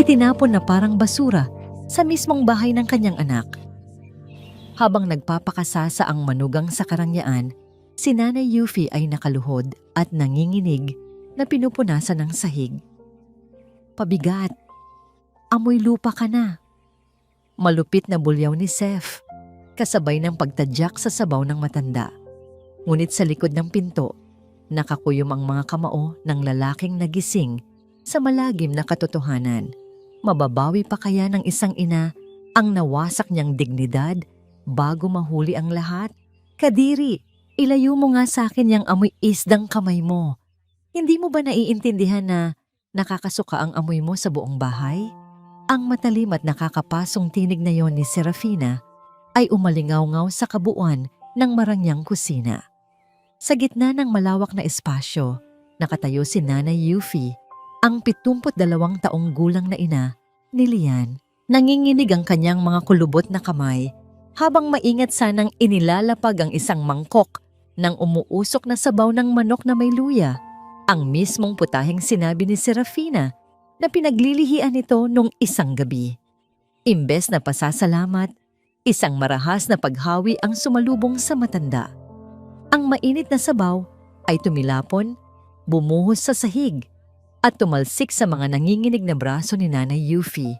itinapon na parang basura sa mismong bahay ng kanyang anak. Habang nagpapakasasa ang manugang sa karangyaan, si Nanay Yuffie ay nakaluhod at nanginginig na pinupunasan ng sahig. Pabigat. Amoy lupa ka na. Malupit na bulyaw ni Seth, kasabay ng pagtadyak sa sabaw ng matanda. Ngunit sa likod ng pinto, nakakuyom ang mga kamao ng lalaking nagising sa malagim na katotohanan. Mababawi pa kaya ng isang ina ang nawasak niyang dignidad bago mahuli ang lahat? Kadiri, ilayo mo nga sa akin yung amoy isdang kamay mo. Hindi mo ba naiintindihan na nakakasuka ang amoy mo sa buong bahay? Ang matalim at nakakapasong tinig na yon ni Serafina ay umalingaw-ngaw sa kabuuan ng marangyang kusina. Sa gitna ng malawak na espasyo, nakatayo si Nanay Yuffie, ang 72 taong gulang na ina ni Lian. Nanginginig ang kanyang mga kulubot na kamay habang maingat sanang inilalapag ang isang mangkok ng umuusok na sabaw ng manok na may luya, ang mismong putaheng sinabi ni Serafina na pinaglilihian nito nung isang gabi. Imbes na pasasalamat, isang marahas na paghawi ang sumalubong sa matanda. Ang mainit na sabaw ay tumilapon, bumuhos sa sahig, at tumalsik sa mga nanginginig na braso ni Nanay Yuffie.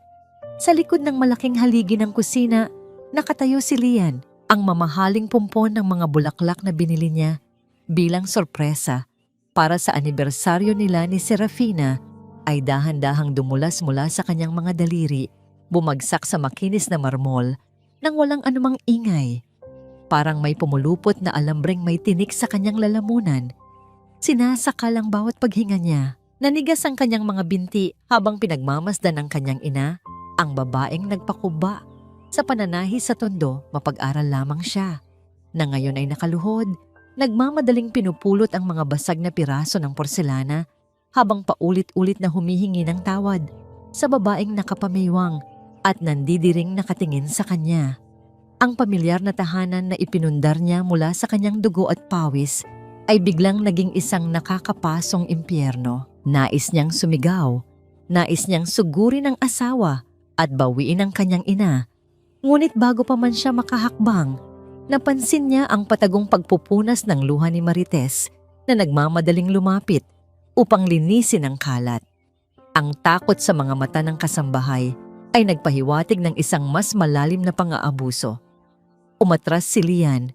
Sa likod ng malaking haligi ng kusina, nakatayo si Lian, ang mamahaling pumpon ng mga bulaklak na binili niya bilang sorpresa para sa anibersaryo nila ni Serafina ay dahan-dahang dumulas mula sa kanyang mga daliri, bumagsak sa makinis na marmol nang walang anumang ingay. Parang may pumulupot na alambreng may tinik sa kanyang lalamunan. Sinasakal ang bawat paghinga niya. Nanigas ang kanyang mga binti habang pinagmamasdan ng kanyang ina, ang babaeng nagpakuba. Sa pananahi sa tondo, mapag-aral lamang siya. Na ngayon ay nakaluhod, nagmamadaling pinupulot ang mga basag na piraso ng porselana habang paulit-ulit na humihingi ng tawad sa babaeng nakapamaywang at nandidiring nakatingin sa kanya. Ang pamilyar na tahanan na ipinundar niya mula sa kanyang dugo at pawis ay biglang naging isang nakakapasong impyerno. Nais niyang sumigaw, nais niyang sugurin ang asawa at bawiin ang kanyang ina. Ngunit bago pa man siya makahakbang, napansin niya ang patagong pagpupunas ng luha ni Marites na nagmamadaling lumapit upang linisin ang kalat. Ang takot sa mga mata ng kasambahay ay nagpahiwatig ng isang mas malalim na pang-aabuso. Umatras si Lian,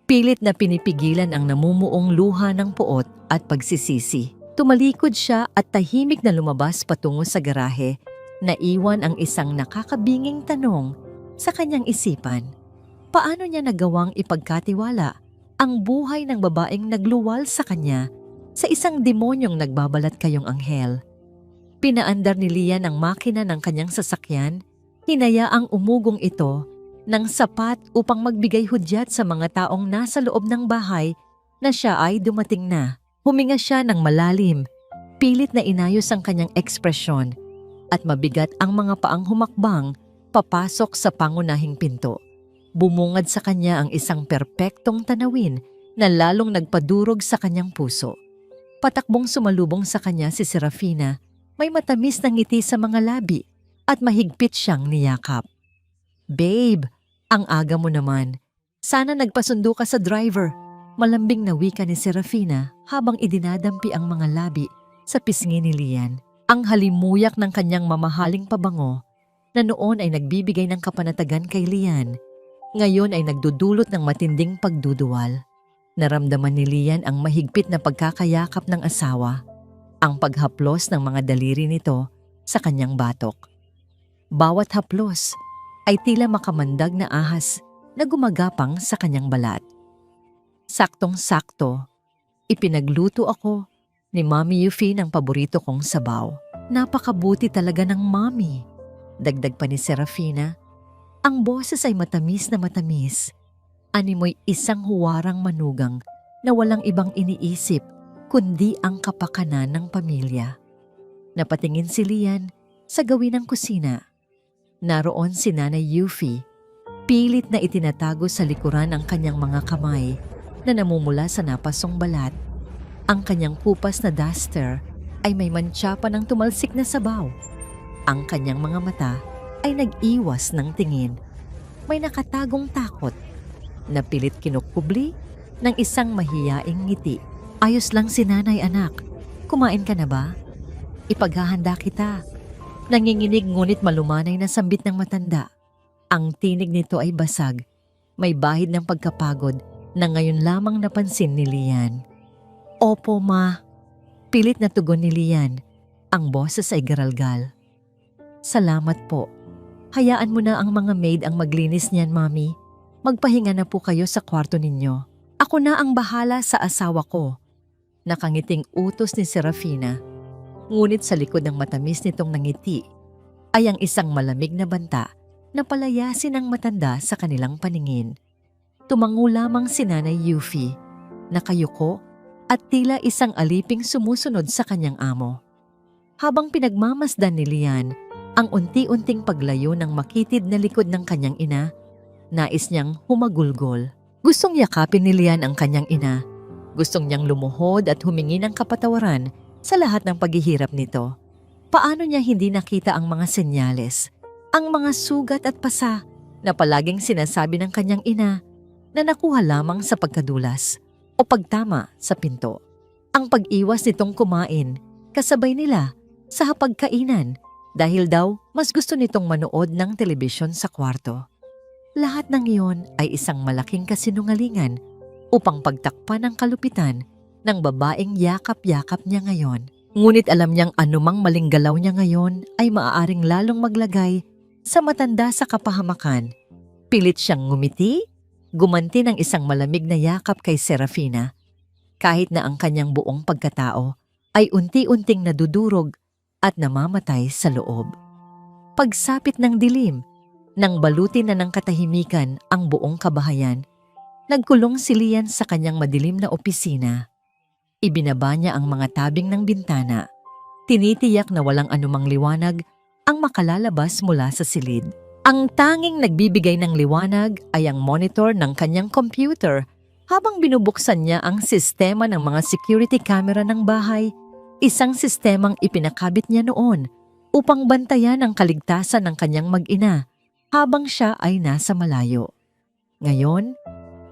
pilit na pinipigilan ang namumuong luha ng puot at pagsisisi. Tumalikod siya at tahimik na lumabas patungo sa garahe, naiwan ang isang nakakabinging tanong sa kanyang isipan. Paano niya nagawang ipagkatiwala ang buhay ng babaeng nagluwal sa kanya sa isang demonyong nagbabalat kayong anghel? Pinaandar ni Lian ang makina ng kanyang sasakyan, hinayaang umugong ito ng sapat upang magbigay hudyat sa mga taong nasa loob ng bahay na siya ay dumating na. Huminga siya ng malalim, pilit na inayos ang kanyang ekspresyon at mabigat ang mga paang humakbang papasok sa pangunahing pinto. Bumungad sa kanya ang isang perpektong tanawin na lalong nagpadurog sa kanyang puso. Patakbong sumalubong sa kanya si Serafina, may matamis na ngiti sa mga labi at mahigpit siyang niyakap. "Babe, ang aga mo naman. Sana nagpasundo ka sa driver." Malambing na wika ni Serafina habang idinadampi ang mga labi sa pisngi ni Lian. Ang halimuyak ng kanyang mamahaling pabango na noon ay nagbibigay ng kapanatagan kay Lian, ngayon ay nagdudulot ng matinding pagduduwal. Naramdaman ni Lian ang mahigpit na pagkakayakap ng asawa, ang paghaplos ng mga daliri nito sa kanyang batok. Bawat haplos ay tila makamandag na ahas na gumagapang sa kanyang balat. Saktong-sakto, ipinagluto ako ni Mami Yuffie ng paborito kong sabaw. Napakabuti talaga ng Mami, dagdag pa ni Serafina. Ang boses ay matamis na matamis. Animoy isang huwarang manugang na walang ibang iniisip kundi ang kapakanan ng pamilya. Napatingin si Lian sa gawin ng kusina. Naroon si Nanay Yuffie, pilit na itinatago sa likuran ang kanyang mga kamay na namumula sa napasong balat. Ang kanyang kupas na duster ay may mantsa pa ng tumalsik na sabaw. Ang kanyang mga mata ay nag-iwas ng tingin. May nakatagong takot na pilit kinukubli ng isang mahiyaing ngiti. Ayos lang si nanay, anak. Kumain ka na ba? Ipaghahanda kita. Nanginginig ngunit malumanay na sambit ng matanda. Ang tinig nito ay basag. May bahid ng pagkapagod na ngayon lamang napansin ni Lian. Opo, ma. Pilit na tugon ni Lian. Ang boses ay garalgal. Salamat po. Hayaan mo na ang mga maid ang maglinis niyan, mami. Magpahinga na po kayo sa kwarto ninyo. Ako na ang bahala sa asawa ko. Nakangiting utos ni Serafina. Ngunit sa likod ng matamis nitong nangiti ay ang isang malamig na banta na palayasin ang matanda sa kanilang paningin. Tumango lamang si Nanay Yuffie, nakayuko at tila isang aliping sumusunod sa kanyang amo. Habang pinagmamasdan ni Lian ang unti-unting paglayo ng makitid na likod ng kanyang ina, nais niyang humagulgol. Gustong yakapin ni Lian ang kanyang ina. Gustong niyang lumuhod at humingi ng kapatawaran sa lahat ng paghihirap nito. Paano niya hindi nakita ang mga senyales, ang mga sugat at pasa na palaging sinasabi ng kanyang ina na nakuha lamang sa pagkadulas o pagtama sa pinto. Ang pag-iwas nitong kumain kasabay nila sa hapagkainan dahil daw mas gusto nitong manood ng telebisyon sa kwarto. Lahat ng iyon ay isang malaking kasinungalingan upang pagtakpan ang kalupitan ng babaeng yakap-yakap niya ngayon. Ngunit alam niyang anumang maling galaw niya ngayon ay maaaring lalong maglagay sa matanda sa kapahamakan. Pilit siyang ngumiti, gumanti ng isang malamig na yakap kay Serafina. Kahit na ang kanyang buong pagkatao ay unti-unting nadudurog at namamatay sa loob. Pagsapit ng dilim, nang balutin na ng katahimikan ang buong kabahayan, nagkulong si Lian sa kanyang madilim na opisina. Ibinaba niya ang mga tabing ng bintana. Tinitiyak na walang anumang liwanag ang makalalabas mula sa silid. Ang tanging nagbibigay ng liwanag ay ang monitor ng kanyang computer habang binubuksan niya ang sistema ng mga security camera ng bahay, isang sistemang ipinakabit niya noon upang bantayan ang kaligtasan ng kanyang mag-ina habang siya ay nasa malayo. Ngayon,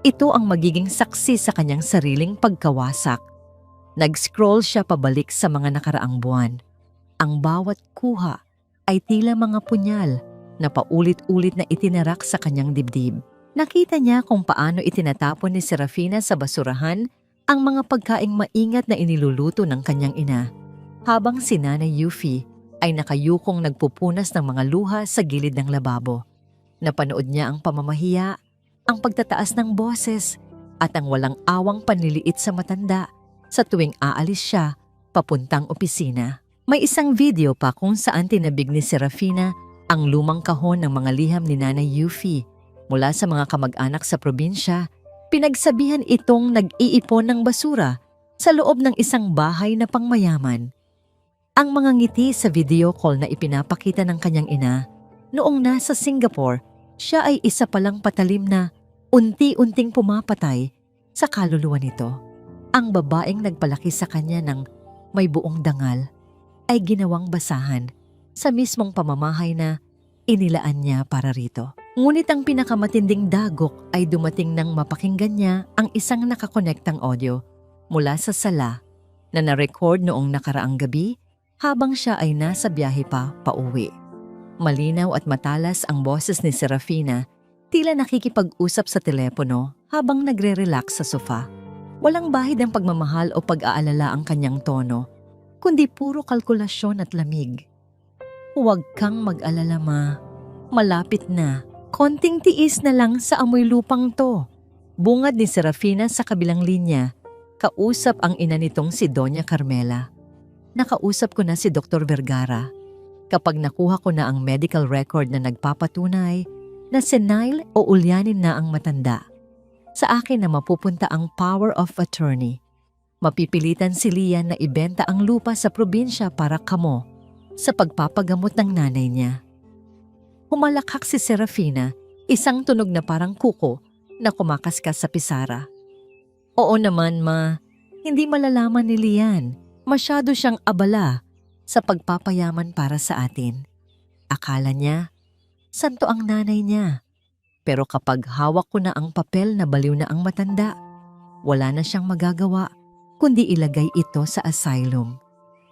ito ang magiging saksi sa kanyang sariling pagkawasak. Nag-scroll siya pabalik sa mga nakaraang buwan. Ang bawat kuha ay tila mga punyal na paulit-ulit na itinarak sa kanyang dibdib. Nakita niya kung paano itinatapon ni Serafina sa basurahan ang mga pagkaing maingat na iniluluto ng kanyang ina, habang si Nanay Yuffie ay nakayukong nagpupunas ng mga luha sa gilid ng lababo. Napanood niya ang pamamahiya, ang pagtataas ng boses at ang walang awang panliliit sa matanda sa tuwing aalis siya papuntang opisina. May isang video pa kung saan tinabig ni Serafina ang lumang kahon ng mga liham ni Nanay Yuffie mula sa mga kamag-anak sa probinsya. Pinagsabihan itong nag-iipon ng basura sa loob ng isang bahay na pangmayaman. Ang mga ngiti sa video call na ipinapakita ng kanyang ina noong nasa Singapore, siya ay isa palang patalim na unti-unting pumapatay sa kaluluwa nito. Ang babaeng nagpalaki sa kanya ng may buong dangal ay ginawang basahan sa mismong pamamahay na inilaan niya para rito. Ngunit ang pinakamatinding dagok ay dumating nang mapakinggan niya ang isang nakakonektang audio mula sa sala na na-record noong nakaraang gabi habang siya ay nasa biyahe pa pauwi. Malinaw at matalas ang boses ni Serafina, tila nakikipag-usap sa telepono habang nagre-relax sa sofa. Walang bahid ng pagmamahal o pag-aalala ang kanyang tono, kundi puro kalkulasyon at lamig. Huwag kang mag-alala, ma. Malapit na. Konting tiis na lang sa amoy lupang to. Bungad ni Serafina sa kabilang linya. Kausap ang ina nitong si Doña Carmela. Nakausap ko na si Dr. Vergara. Kapag nakuha ko na ang medical record na nagpapatunay na senile o ulyanin na ang matanda, sa akin na mapupunta ang power of attorney. Mapipilitan si Lian na ibenta ang lupa sa probinsya para kamo sa pagpapagamot ng nanay niya. Humalakhak si Serafina, isang tunog na parang kuko na kumakaskas sa pisara. Oo naman, ma. Hindi malalaman ni Lian. Masyado siyang abala sa pagpapayaman para sa atin. akala niya, santo ang nanay niya. Pero kapag hawak ko na ang papel na baliw na ang matanda, wala na siyang magagawa kundi ilagay ito sa asylum.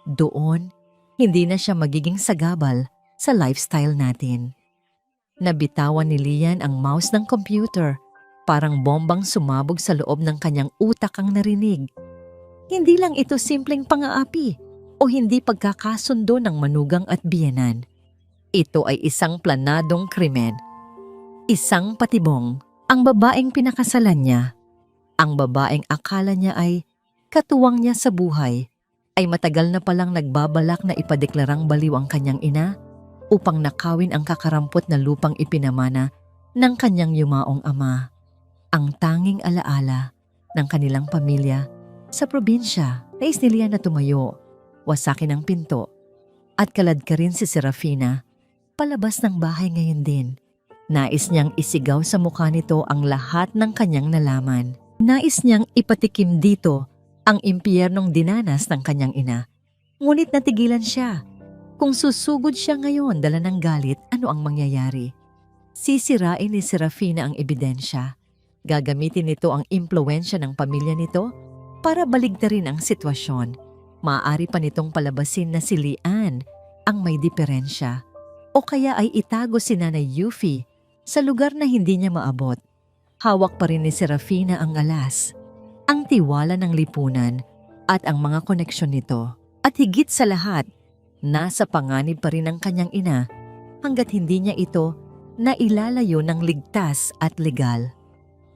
Doon, hindi na siya magiging sagabal sa lifestyle natin. Nabitawan ni Lian ang mouse ng computer. Parang bombang sumabog sa loob ng kanyang utak ang narinig. Hindi lang ito simpleng pang-aapi o hindi pagkakasundo ng manugang at biyenan. Ito ay isang planadong krimen. Isang patibong, ang babaeng pinakasalan niya. Ang babaeng akala niya ay katuwang niya sa buhay, ay matagal na palang nagbabalak na ipadeklarang baliw ang kanyang ina upang nakawin ang kakarampot na lupang ipinamana ng kanyang yumaong ama. Ang tanging alaala ng kanilang pamilya sa probinsya, nais ni Lian na tumayo, wasakin ang pinto, at kalad ka rin si Serafina, palabas ng bahay ngayon din. Nais niyang isigaw sa mukha nito ang lahat ng kanyang nalaman. Nais niyang ipatikim dito ang impyernong dinanas ng kanyang ina. Ngunit natigilan siya. Kung susugod siya ngayon dala ng galit, ano ang mangyayari? Sisirain ni Serafina ang ebidensya. Gagamitin nito ang impluwensya ng pamilya nito para baligtarin ang sitwasyon. Maaari pa nitong palabasin na si Lian ang may diferensya. O kaya ay itago si Nanay Yuffie sa lugar na hindi niya maabot. Hawak pa rin ni Serafina ang alas, ang tiwala ng lipunan at ang mga koneksyon nito. At higit sa lahat, nasa panganib pa rin ang kanyang ina hanggat hindi niya ito nailalayo ng ligtas at legal.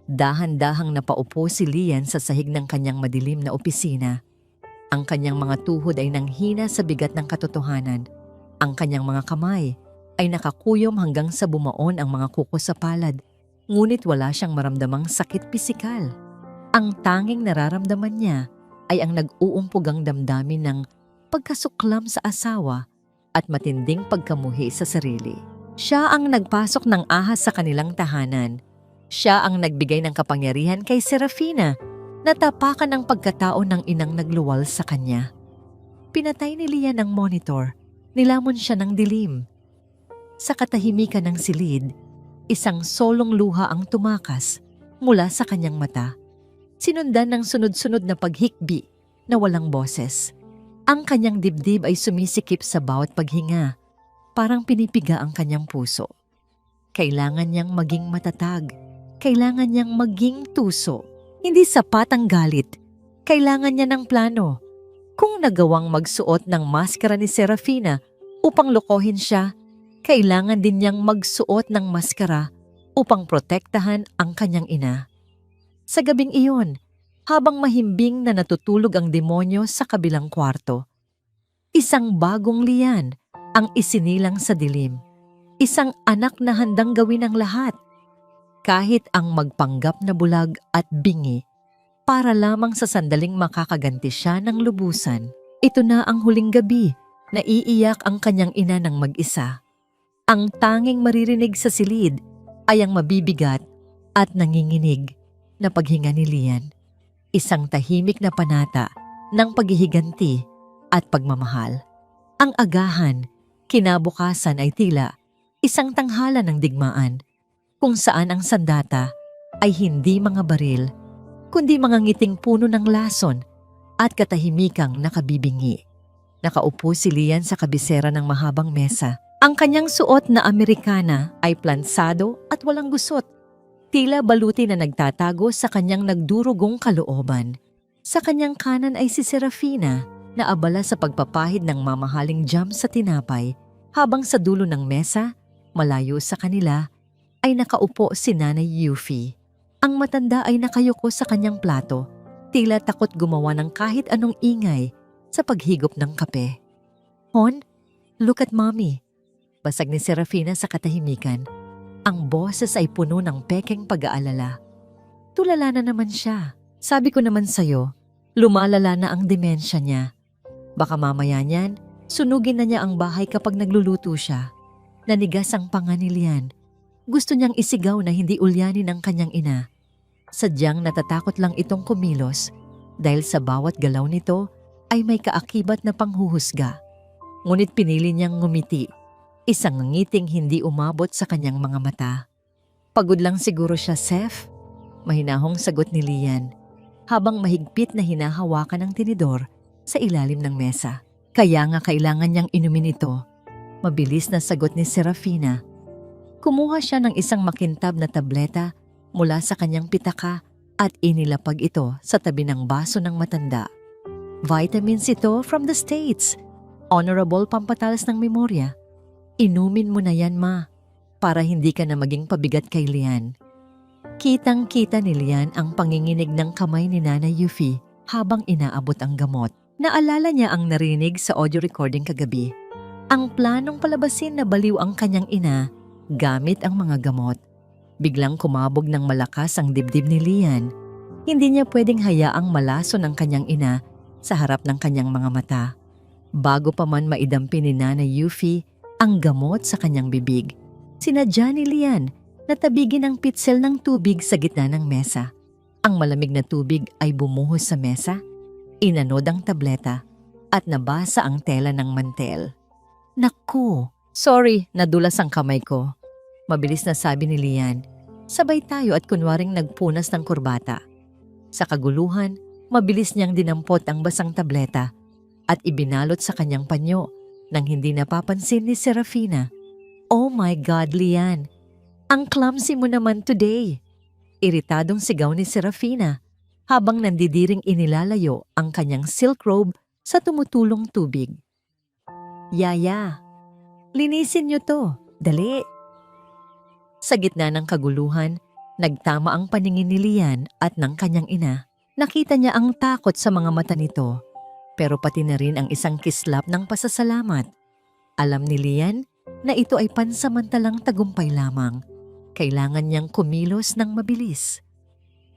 Dahan-dahang napaupo si Lian sa sahig ng kanyang madilim na opisina. Ang kanyang mga tuhod ay nanghina sa bigat ng katotohanan. Ang kanyang mga kamay ay nakakuyom hanggang sa bumaon ang mga kuko sa palad, ngunit wala siyang maramdamang sakit pisikal. Ang tanging nararamdaman niya ay ang nag-uumpugang damdamin ng pagkasuklam sa asawa at matinding pagkamuhi sa sarili. Siya ang nagpasok ng ahas sa kanilang tahanan. Siya ang nagbigay ng kapangyarihan kay Serafina na tapakan ang pagkatao ng inang nagluwal sa kanya. Pinatay ni Lian ang monitor, nilamon siya ng dilim. Sa katahimikan ng silid, isang solong luha ang tumakas mula sa kanyang mata. Sinundan ng sunod-sunod na paghikbi na walang boses. Ang kanyang dibdib ay sumisikip sa bawat paghinga, parang pinipiga ang kanyang puso. Kailangan niyang maging matatag. Kailangan niyang maging tuso. Hindi sapat ang galit. Kailangan niya ng plano. Kung nagawang magsuot ng maskara ni Serafina upang lokohin siya, kailangan din niyang magsuot ng maskara upang protektahan ang kanyang ina. Sa gabing iyon, habang mahimbing na natutulog ang demonyo sa kabilang kwarto, isang bagong Lian ang isinilang sa dilim. Isang anak na handang gawin ang lahat, kahit ang magpanggap na bulag at bingi, para lamang sa sandaling makakaganti siya ng lubusan. Ito na ang huling gabi na iiyak ang kanyang ina ng mag-isa. Ang tanging maririnig sa silid ay ang mabibigat at nanginginig na paghinga ni Lian. Isang tahimik na panata ng paghihiganti at pagmamahal. Ang agahan, kinabukasan ay tila isang tanghala ng digmaan kung saan ang sandata ay hindi mga baril, kundi mga ngiting puno ng lason at katahimikang nakabibingi. Nakaupo si Lian sa kabisera ng mahabang mesa. Ang kanyang suot na Amerikana ay plansado at walang gusot. Tila baluti na nagtatago sa kanyang nagdurugong kalooban. Sa kanyang kanan ay si Serafina na abala sa pagpapahid ng mamahaling jam sa tinapay, habang sa dulo ng mesa, malayo sa kanila, ay nakaupo si Nanay Yuffie. Ang matanda ay nakayuko sa kanyang plato, tila takot gumawa ng kahit anong ingay sa paghigop ng kape. "Hon, look at mommy," basag ni Serafina sa katahimikan. Ang boses ay puno ng pekeng pag-aalala. "Tulala na naman siya. Sabi ko naman sa'yo, lumalala na ang demensya niya. Baka mamaya niyan, sunugin na niya ang bahay kapag nagluluto siya." Nanigas ang panga ni Lian. Gusto niyang isigaw na hindi ulyanin ang kanyang ina. Sadyang natatakot lang itong kumilos dahil sa bawat galaw nito ay may kaakibat na panghuhusga. Ngunit pinili niyang ngumiti. isang ngiting hindi umabot sa kanyang mga mata. Pagod lang siguro siya, Seth. Mahinahong sagot ni Lian habang mahigpit na hinahawakan ng tinidor sa ilalim ng mesa. Kaya nga kailangan niyang inumin ito. Mabilis na sagot ni Serafina. Kumuha siya ng isang makintab na tableta mula sa kanyang pitaka at inilapag ito sa tabi ng baso ng matanda. Vitamins ito from the States. Honorable pampatalas ng memorya. Inumin mo na yan, ma, para hindi ka na maging pabigat kay Lian. Kitang-kita ni Lian ang panginginig ng kamay ni Nanay Yuffie habang inaabot ang gamot. Naalala niya ang narinig sa audio recording kagabi. Ang planong palabasin na baliw ang kanyang ina gamit ang mga gamot. Biglang kumabog ng malakas ang dibdib ni Lian. Hindi niya pwedeng hayaang malaso ng kanyang ina sa harap ng kanyang mga mata. Bago pa man maidampi ni Nanay Yuffie ang gamot sa kanyang bibig, sinadya ni Lian na tabigin ang pitsel ng tubig sa gitna ng mesa. Ang malamig na tubig ay bumuhos sa mesa, inanod ang tableta at nabasa ang tela ng mantel. Naku, sorry, nadulas ang kamay ko. Mabilis na sabi ni Lian. Sabay tayo at kunwaring nagpunas ng kurbata. Sa kaguluhan, mabilis niyang dinampot ang basang tableta at ibinalot sa kanyang panyo nang hindi napapansin ni Serafina. Oh my God, Lian! Ang clumsy mo naman today! Iritadong sigaw ni Serafina habang nandidiring inilalayo ang kanyang silk robe sa tumutulong tubig. Yaya, linisin niyo to, dali! Sa gitna ng kaguluhan, nagtama ang paningin ni Lian at ng kanyang ina. Nakita niya ang takot sa mga mata nito, pero pati na rin ang isang kislap ng pasasalamat. Alam ni Lian na ito ay pansamantalang tagumpay lamang. Kailangan niyang kumilos ng mabilis.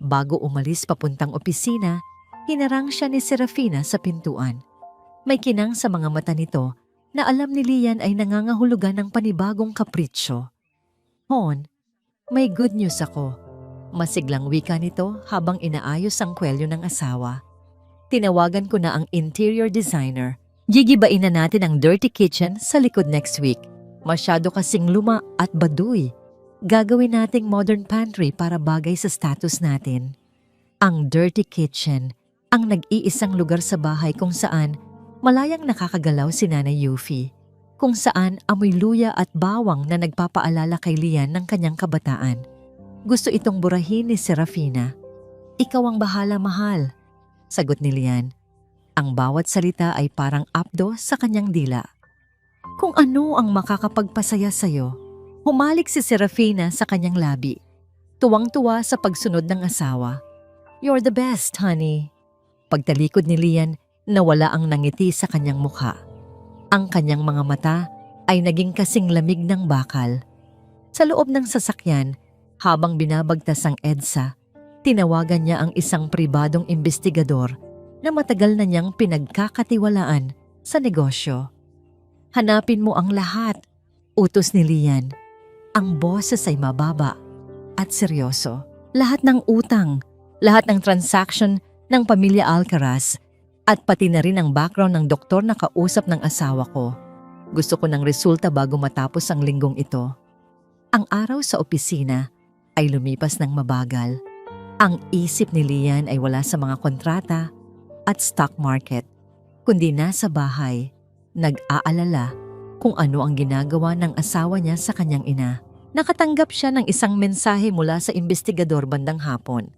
Bago umalis papuntang opisina, hinarang siya ni Serafina sa pintuan. May kinang sa mga mata nito na alam ni Lian ay nangangahulugan ng panibagong kapritsyo. Hon, may good news ako. Masiglang wika nito habang inaayos ang kwelyo ng asawa. Tinawagan ko na ang interior designer. Gigibain na natin ang dirty kitchen sa likod next week. Masyado kasing luma at baduy. Gagawin nating modern pantry para bagay sa status natin. Ang dirty kitchen, ang nag-iisang lugar sa bahay kung saan malayang nakakagalaw si Nanay Yuffie. Kung saan amoy luya at bawang na nagpapaalala kay Lian ng kanyang kabataan. Gusto itong burahin ni Serafina. Ikaw ang bahala, mahal, sagot ni Lian. Ang bawat salita ay parang apdo sa kanyang dila. Kung ano ang makakapagpasaya sa'yo. Humalik si Serafina sa kanyang labi. Tuwang-tuwa sa pagsunod ng asawa. You're the best, honey. Pagtalikod ni Lian, nawala ang nangiti sa kanyang mukha. Ang kanyang mga mata ay naging kasing lamig ng bakal. Sa loob ng sasakyan, habang binabagtas ang EDSA, tinawagan niya ang isang pribadong investigador na matagal na niyang pinagkakatiwalaan sa negosyo. Hanapin mo ang lahat, utos ni Lian. Ang boses ay mababa at seryoso. Lahat ng utang, lahat ng transaction ng pamilya Alcaraz at pati na rin ang background ng doktor na kausap ng asawa ko. Gusto ko ng resulta bago matapos ang linggong ito. Ang araw sa opisina ay lumipas ng mabagal. Ang isip ni Lian ay wala sa mga kontrata at stock market, kundi nasa bahay, nag-aalala kung ano ang ginagawa ng asawa niya sa kanyang ina. Nakatanggap siya ng isang mensahe mula sa investigador bandang hapon.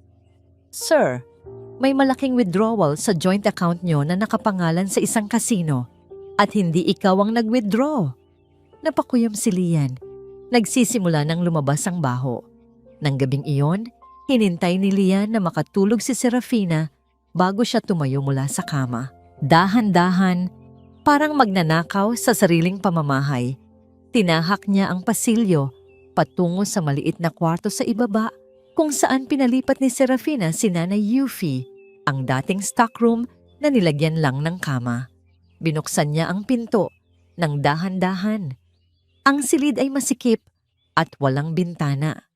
Sir, may malaking withdrawal sa joint account niyo na nakapangalan sa isang kasino at hindi ikaw ang nag-withdraw. Napakuyom si Lian. Nagsisimula nang lumabas ang baho. Nang gabing iyon, hinintay ni Lian na makatulog si Serafina bago siya tumayo mula sa kama. Dahan-dahan, parang magnanakaw sa sariling pamamahay. Tinahak niya ang pasilyo patungo sa maliit na kwarto sa ibaba kung saan pinalipat ni Serafina si Nanay Yuffie, ang dating stockroom na nilagyan lang ng kama. Binuksan niya ang pinto ng dahan-dahan. Ang silid ay masikip at walang bintana.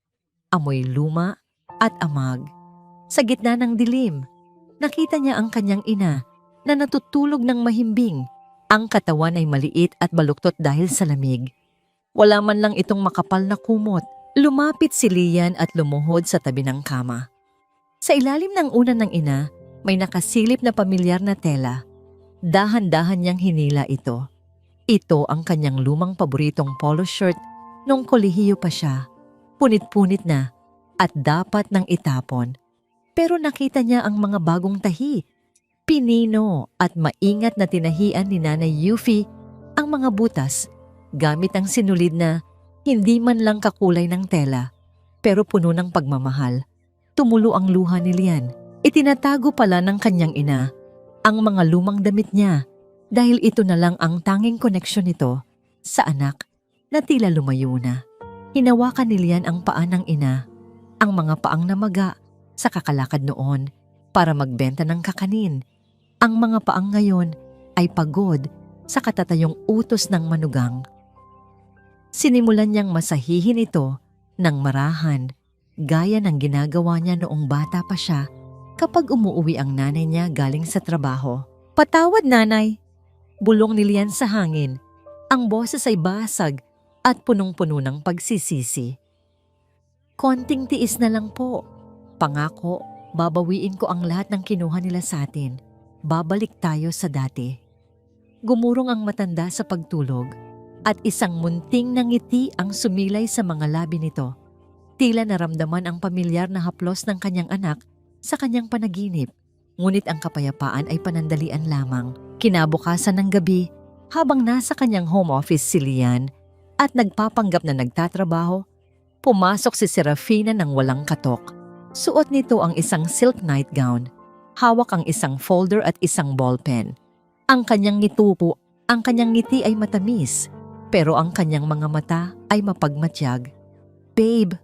Amoy luma at amag. Sa gitna ng dilim, nakita niya ang kanyang ina na natutulog ng mahimbing. Ang katawan ay maliit at baluktot dahil sa lamig. Wala man lang itong makapal na kumot. Lumapit si Lian at lumuhod sa tabi ng kama. Sa ilalim ng unan ng ina, may nakasilip na pamilyar na tela. Dahan-dahan niyang hinila ito. Ito ang kanyang lumang paboritong polo shirt nung kolehiyo pa siya. Punit-punit na at dapat nang itapon. Pero nakita niya ang mga bagong tahi. Pinino at maingat na tinahian ni Nanay Yuffie ang mga butas gamit ang sinulid na hindi man lang kakulay ng tela pero puno ng pagmamahal. Tumulo ang luha ni Lian. Itinatago pala ng kanyang ina ang mga lumang damit niya dahil ito na lang ang tanging koneksyon nito sa anak na tila lumayo na. Hinawakan ni Lian ang paa ng ina, ang mga paang namaga sa kakalakad noon para magbenta ng kakanin. Ang mga paang ngayon ay pagod sa katatayong utos ng manugang. Sinimulan niyang masahihin ito ng marahan gaya ng ginagawa niya noong bata pa siya kapag umuuwi ang nanay niya galing sa trabaho. "Patawad, nanay!" Bulong ni Lian sa hangin. Ang boses ay basag at punong-puno ng pagsisisi. "Konting tiis na lang po. Pangako, babawiin ko ang lahat ng kinuha nila sa atin. Babalik tayo sa dati." Gumurong ang matanda sa pagtulog at isang munting na ngiti ang sumilay sa mga labi nito. Tila naramdaman ang pamilyar na haplos ng kanyang anak sa kanyang panaginip. Ngunit ang kapayapaan ay panandalian lamang. Kinabukasan ng gabi, habang nasa kanyang home office si Lian at nagpapanggap na nagtatrabaho, pumasok si Serafina ng walang katok. Suot nito ang isang silk nightgown. Hawak ang isang folder at isang ballpen. Ang kanyang ngiti ay matamis, pero ang kanyang mga mata ay mapagmatyag. "Babe,"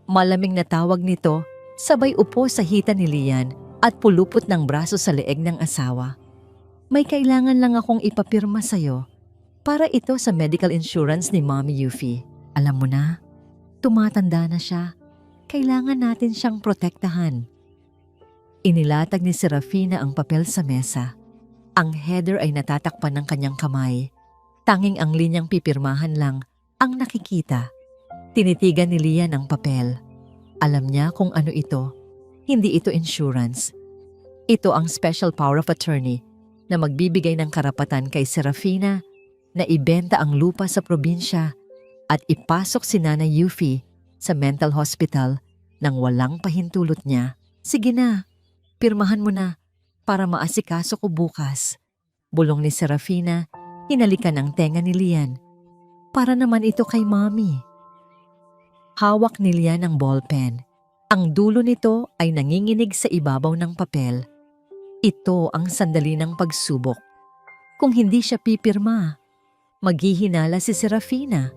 malaming na tawag nito, sabay upo sa hita ni Lian at pulupot ng braso sa leeg ng asawa. "May kailangan lang akong ipapirma sa'yo para ito sa medical insurance ni Mommy Yuffie. Alam mo na, tumatanda na siya. Kailangan natin siyang protektahan." Inilatag ni Serafina ang papel sa mesa. Ang header ay natatakpan ng kanyang kamay. Tanging ang linyang pipirmahan lang ang nakikita. Tinitigan ni Lian ang papel. Alam niya kung ano ito. Hindi ito insurance. Ito ang special power of attorney na magbibigay ng karapatan kay Serafina na ibenta ang lupa sa probinsya at ipasok si Nanay Yuffie sa mental hospital nang walang pahintulot niya. "Sige na, pirmahan mo na para maasikaso ko bukas." Bulong ni Serafina, hinalikan ang tenga ni Lian. "Para naman ito kay Mommy." Hawak ni Lian ang ballpen. Ang dulo nito ay nanginginig sa ibabaw ng papel. Ito ang sandali ng pagsubok. Kung hindi siya pipirma, maghihinala si Serafina.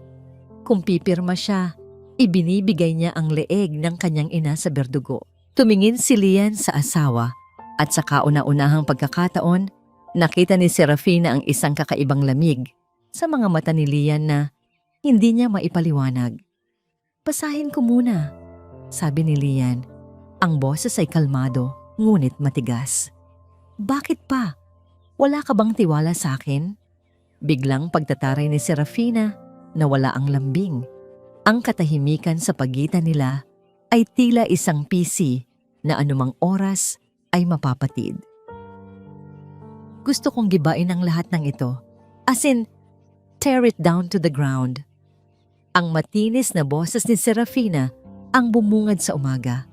Kung pipirma siya, ibinibigay niya ang leeg ng kanyang ina sa berdugo. Tumingin si Lian sa asawa at sa kauna-unahang pagkakataon, nakita ni Serafina ang isang kakaibang lamig sa mga mata ni Lian na hindi niya maipaliwanag. "Basahin ko muna," sabi ni Lian. Ang boses ay kalmado, ngunit matigas. "Bakit pa? Wala ka bang tiwala sa akin?" Biglang pagtataray ni Serafina na wala ang lambing. Ang katahimikan sa pagitan nila ay tila isang PC na anumang oras ay mapapatid. "Gusto kong gibain ang lahat ng ito. As in, tear it down to the ground." Ang matinis na boses ni Serafina ang bumungad sa umaga.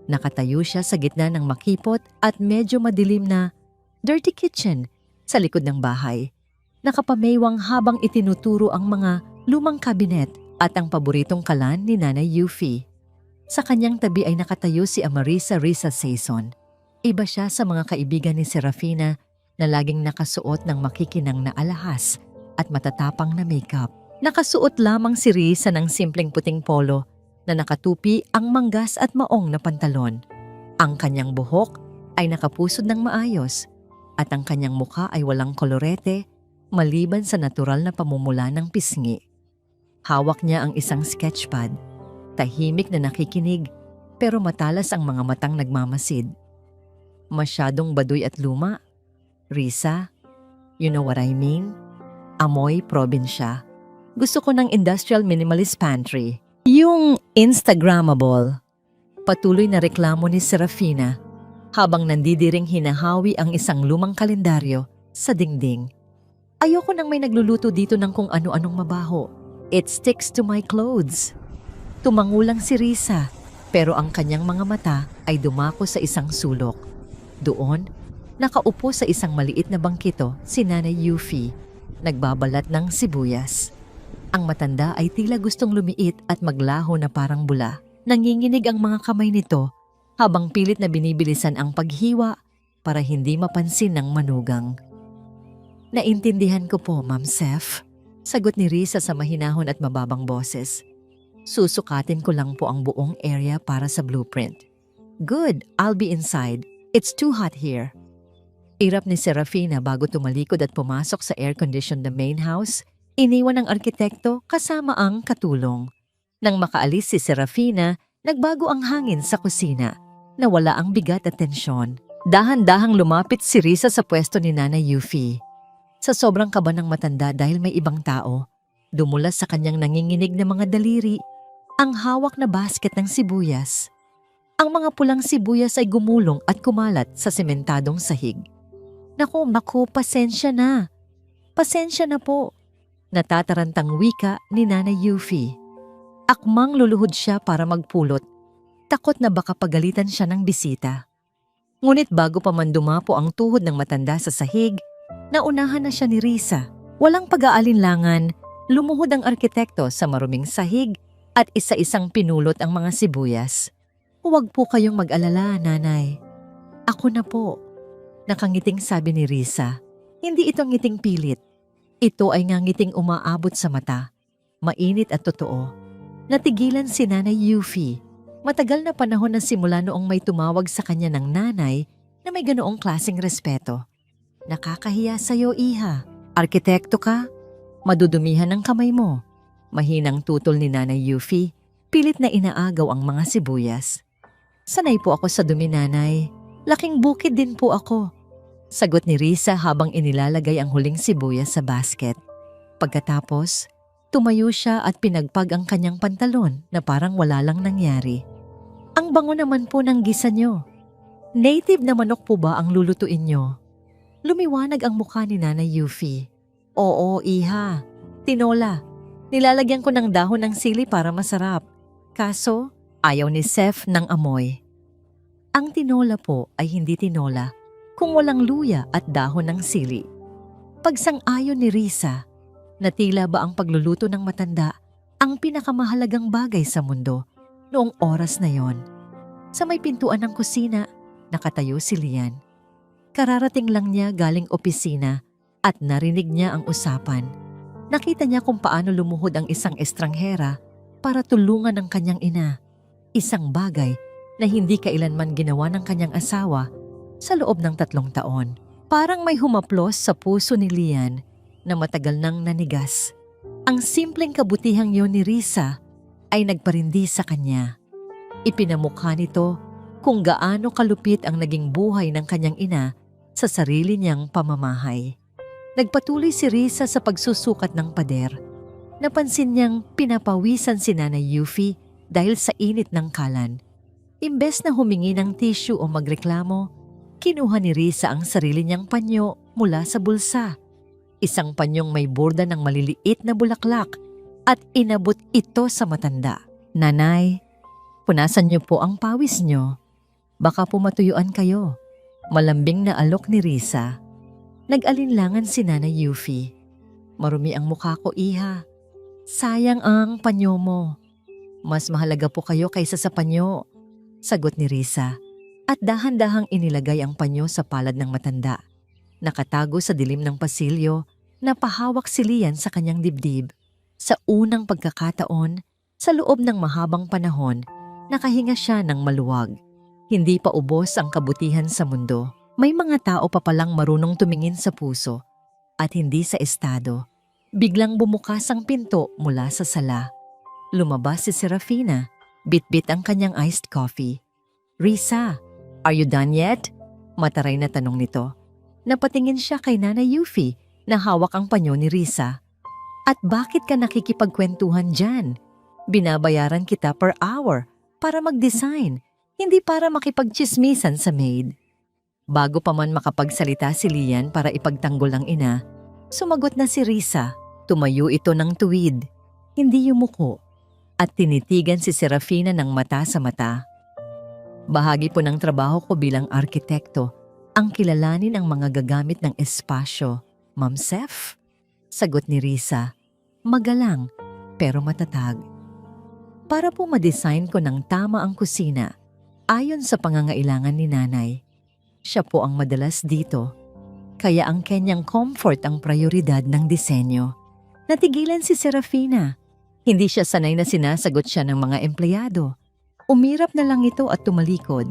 Nakatayo siya sa gitna ng makipot at medyo madilim na dirty kitchen sa likod ng bahay. Nakapameywang habang itinuturo ang mga lumang kabinet at ang paboritong kalan ni Nanay Yuffie. Sa kanyang tabi ay nakatayo si Amarisa Risa Saison. Iba siya sa mga kaibigan ni Serafina na laging nakasuot ng makikinang na alahas at matatapang na makeup. Nakasuot lamang si Risa ng simpleng puting polo na nakatupi ang manggas at maong na pantalon. Ang kanyang buhok ay nakapusod ng maayos at ang kanyang mukha ay walang kolorete maliban sa natural na pamumula ng pisngi. Hawak niya ang isang sketchpad, tahimik na nakikinig pero matalas ang mga matang nagmamasid. "Masyadong baduy at luma, Risa. You know what I mean? Amoy probinsya." Gusto ko ng industrial minimalist pantry. Yung Instagrammable. Patuloy na reklamo ni Serafina habang nandidiring hinahawi ang isang lumang kalendaryo sa dingding. Ayoko nang may nagluluto dito ng kung ano-anong mabaho. It sticks to my clothes. Tumangulang si Risa, pero ang kanyang mga mata ay dumako sa isang sulok. Doon, nakaupo sa isang maliit na bangkito si Nanay Yufi, nagbabalat ng sibuyas. Ang matanda ay tila gustong lumiit at maglaho na parang bula. Nanginginig ang mga kamay nito habang pilit na binibilisan ang paghiwa para hindi mapansin ng manugang. Naintindihan ko po, Ma'am Sef. Sagot ni Risa sa mahinahon at mababang boses. Susukatin ko lang po ang buong area para sa blueprint. Good, I'll be inside. It's too hot here. Irap ni Serafina bago tumalikod at pumasok sa air-conditioned na main house. Iniwan ng arkitekto kasama ang katulong. Nang makaalis si Serafina, nagbago ang hangin sa kusina. Nawala ang bigat at tensyon. Dahan-dahang lumapit si Risa sa pwesto ni Nanay Yufi. Sa sobrang kaba ng matanda dahil may ibang tao, dumulas sa kanyang nanginginig na mga daliri ang hawak na basket ng sibuyas. Ang mga pulang sibuyas ay gumulong at kumalat sa sementadong sahig. Naku, pasensya na. Pasensya na po. Natatarantang wika ni Nanay Yufi. Akmang luluhod siya para magpulot. Takot na baka pagalitan siya ng bisita. Ngunit bago pa man dumapo ang tuhod ng matanda sa sahig, naunahan na siya ni Risa. Walang pag-aalinlangan, lumuhod ang arkitekto sa maruming sahig at isa-isang pinulot ang mga sibuyas. Huwag po kayong mag-alala, Nanay. Ako na po. Nakangiting sabi ni Risa. Hindi ito ngiting pilit. Ito ay ngangiting umaabot sa mata. Mainit at totoo. Natigilan si Nanay Yufi. Matagal na panahon na simula noong may tumawag sa kanya ng nanay na may ganoong klaseng respeto. Nakakahiya sa'yo, iha. Arkitekto ka? Madudumihan ang kamay mo. Mahinang tutol ni Nanay Yufi, pilit na inaagaw ang mga sibuyas. Sanay po ako sa dumi, Nanay. Laking bukid din po ako. Sagot ni Risa habang inilalagay ang huling sibuyas sa basket. Pagkatapos, tumayo siya at pinagpag ang kanyang pantalon na parang wala lang nangyari. Ang bango naman po ng gisa nyo. Native na manok po ba ang lulutuin nyo? Lumiwanag ang mukha ni Nanay Yufi. Oo, iha. Tinola. Nilalagyan ko ng dahon ng sili para masarap. Kaso, ayaw ni Sef ng amoy. Ang tinola po ay hindi tinola kung walang luya at dahon ng sili. Pagsang-ayon ni Risa, na tila ba ang pagluluto ng matanda ang pinakamahalagang bagay sa mundo noong oras na yon. Sa may pintuan ng kusina, nakatayo si Lian. Kararating lang niya galing opisina at narinig niya ang usapan. Nakita niya kung paano lumuhod ang isang estranghera para tulungan ang kanyang ina. Isang bagay na hindi kailanman ginawa ng kanyang asawa sa loob ng 3 taon. Parang may humaplos sa puso ni Lian na matagal nang nanigas. Ang simpleng kabutihang yon ni Risa ay nagparindi sa kanya. Ipinamukha nito kung gaano kalupit ang naging buhay ng kanyang ina sa sarili niyang pamamahay. Nagpatuloy si Risa sa pagsusukat ng pader. Napansin niyang pinapawisan si Nanay Yufi dahil sa init ng kalan. Imbes na humingi ng tissue o magreklamo, kinuha ni Risa ang sarili niyang panyo mula sa bulsa. Isang panyong may borda ng maliliit na bulaklak at inabot ito sa matanda. Nanay, punasan niyo po ang pawis niyo. Baka po matuyuan kayo. Malambing na alok ni Risa. Nag-alinlangan si Nanay Yufi. Marumi ang mukha ko, iha. Sayang ang panyo mo. Mas mahalaga po kayo kaysa sa panyo. Sagot ni Risa. At dahan-dahang inilagay ang panyo sa palad ng matanda. Nakatago sa dilim ng pasilyo, napahawak si Lian sa kanyang dibdib. Sa unang pagkakataon, sa loob ng mahabang panahon, nakahinga siya ng maluwag. Hindi pa ubos ang kabutihan sa mundo. May mga tao pa palang marunong tumingin sa puso at hindi sa estado. Biglang bumukas ang pinto mula sa sala. Lumabas si Serafina, bit-bit ang kanyang iced coffee. Risa, are you done yet? Mataray na tanong nito. Napatingin siya kay Nanay Yufi na hawak ang panyo ni Risa. At bakit ka nakikipagkwentuhan dyan? Binabayaran kita per hour para mag-design, hindi para makipagchismisan sa maid. Bago pa man makapagsalita si Lian para ipagtanggol ang ina, sumagot na si Risa. Tumayo ito ng tuwid, hindi yumuko, at tinitigan si Serafina ng mata sa mata. Bahagi po ng trabaho ko bilang arkitekto ang kilalanin ang mga gagamit ng espasyo, Ma'am Sef? Sagot ni Risa, magalang pero matatag. Para po ma-design ko ng tama ang kusina, ayon sa pangangailangan ni nanay. Siya po ang madalas dito, kaya ang kanyang comfort ang prioridad ng disenyo. Natigilan si Serafina. Hindi siya sanay na sinasagot siya ng mga empleyado. Umirap na lang ito at tumalikod.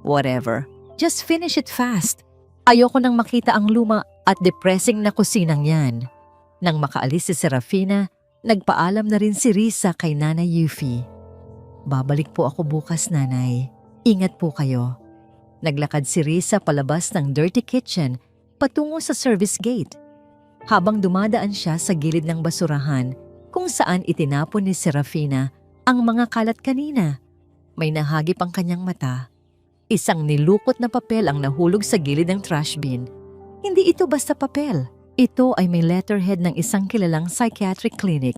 Whatever, just finish it fast. Ayoko nang makita ang luma at depressing na kusinang yan. Nang makaalis si Serafina, nagpaalam na rin si Risa kay Nanay Yuffie. Babalik po ako bukas, Nanay. Ingat po kayo. Naglakad si Risa palabas ng dirty kitchen patungo sa service gate. Habang dumadaan siya sa gilid ng basurahan kung saan itinapon ni Serafina ang mga kalat kanina, may nahagip ang kanyang mata. Isang nilukot na papel ang nahulog sa gilid ng trash bin. Hindi ito basta papel. Ito ay may letterhead ng isang kilalang psychiatric clinic.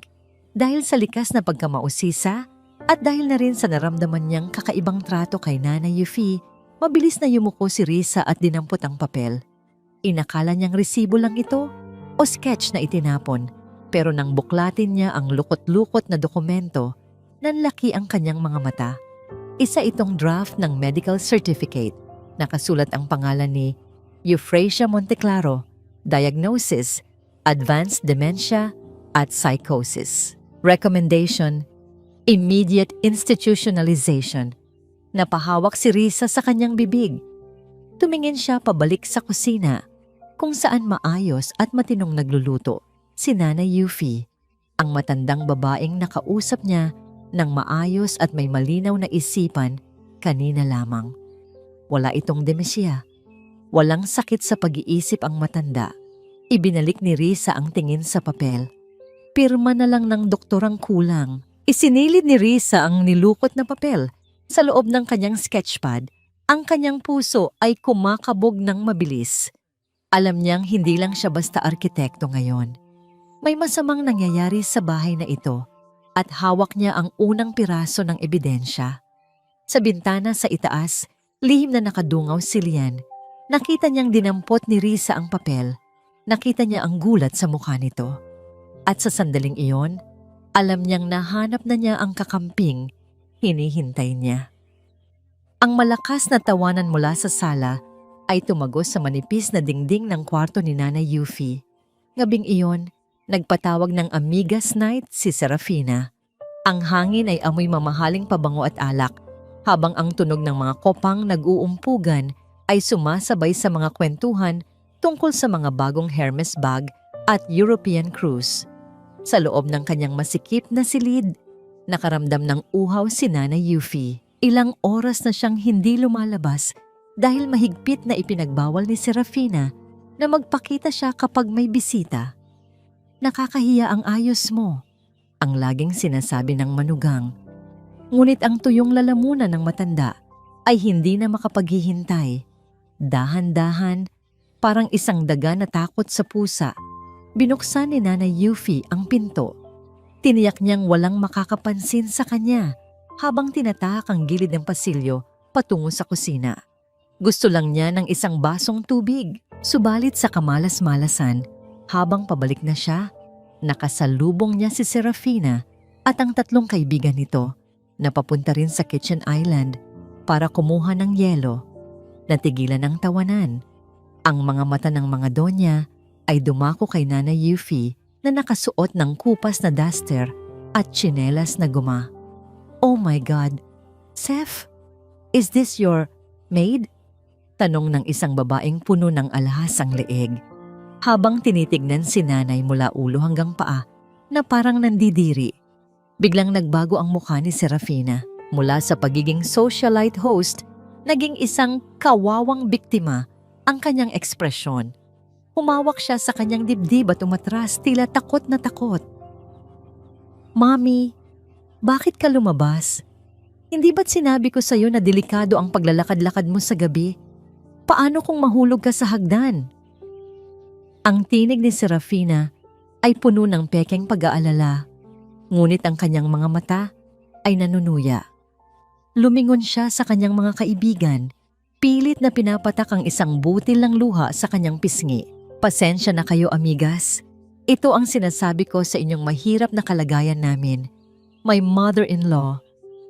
Dahil sa likas na pagkamausisa at dahil na rin sa naramdaman niyang kakaibang trato kay Nanay Yuffie, mabilis na yumuko si Risa at dinampot ang papel. Inakala niyang resibo lang ito o sketch na itinapon, pero nang buklatin niya ang lukot-lukot na dokumento, nanlaki ang kanyang mga mata. Isa itong draft ng medical certificate. Nakasulat ang pangalan ni Euphrasia Monteclaro, Diagnosis, Advanced Dementia at Psychosis. Recommendation, Immediate Institutionalization. Napahawak si Risa sa kanyang bibig. Tumingin siya pabalik sa kusina, kung saan maayos at matinong nagluluto si Nanay Yuffie, ang matandang babaeng nakausap niya ng maayos at may malinaw na isipan kanina lamang. Wala itong demensya. Walang sakit sa pag-iisip ang matanda. Ibinalik ni Risa ang tingin sa papel. Pirma na lang ng doktor ang kulang. Isinilid ni Risa ang nilukot na papel. Sa loob ng kanyang sketchpad, ang kanyang puso ay kumakabog ng mabilis. Alam niyang hindi lang siya basta arkitekto ngayon. May masamang nangyayari sa bahay na ito at hawak niya ang unang piraso ng ebidensya. Sa bintana sa itaas, lihim na nakadungaw si Lian. Nakita niyang dinampot ni Risa ang papel. Nakita niya ang gulat sa mukha nito. At sa sandaling iyon, alam niyang nahanap na niya ang kakamping hinihintay niya. Ang malakas na tawanan mula sa sala ay tumagos sa manipis na dingding ng kwarto ni Nanay Yuffie. Ngabing iyon, nagpatawag ng amigas night si Serafina. Ang hangin ay amoy mamahaling pabango at alak, habang ang tunog ng mga kopang nag-uumpugan ay sumasabay sa mga kwentuhan tungkol sa mga bagong Hermes bag at European cruise. Sa loob ng kanyang masikip na silid, nakaramdam ng uhaw si Nanay Yuffie. Ilang oras na siyang hindi lumalabas dahil mahigpit na ipinagbawal ni Serafina na magpakita siya kapag may bisita. Nakakahiya ang ayos mo, ang laging sinasabi ng manugang. Ngunit ang tuyong lalamunan ng matanda ay hindi na makapaghihintay. Dahan-dahan, parang isang daga na takot sa pusa, binuksan ni Nanay Yuffie ang pinto. Tiniyak niyang walang makakapansin sa kanya habang tinatahak ang gilid ng pasilyo patungo sa kusina. Gusto lang niya ng isang basong tubig, subalit sa kamalas-malasan, habang pabalik na siya, nakasalubong niya si Serafina at ang tatlong kaibigan nito na papunta rin sa kitchen island para kumuha ng yelo. Natigilan ang tawanan. Ang mga mata ng mga donya ay dumako kay Nanay Yuffie na nakasuot ng kupas na duster at tsinelas na guma. Oh my God! Sef, is this your maid? Tanong ng isang babaeng puno ng alahas ang leeg, habang tinitignan si Nanay mula ulo hanggang paa na parang nandidiri. Biglang nagbago ang mukha ni Serafina. Mula sa pagiging socialite host, naging isang kawawang biktima ang kanyang ekspresyon. Humawak siya sa kanyang dibdib at umatras, tila takot na takot. Mommy, bakit ka lumabas? Hindi ba't sinabi ko sa'yo na delikado ang paglalakad-lakad mo sa gabi? Paano kung mahulog ka sa hagdan? Ang tinig ni Serafina ay puno ng pekeng pag-aalala, ngunit ang kanyang mga mata ay nanunuya. Lumingon siya sa kanyang mga kaibigan, pilit na pinapatak ang isang butil ng luha sa kanyang pisngi. Pasensya na kayo, amigas. Ito ang sinasabi ko sa inyong mahirap na kalagayan namin. My mother-in-law,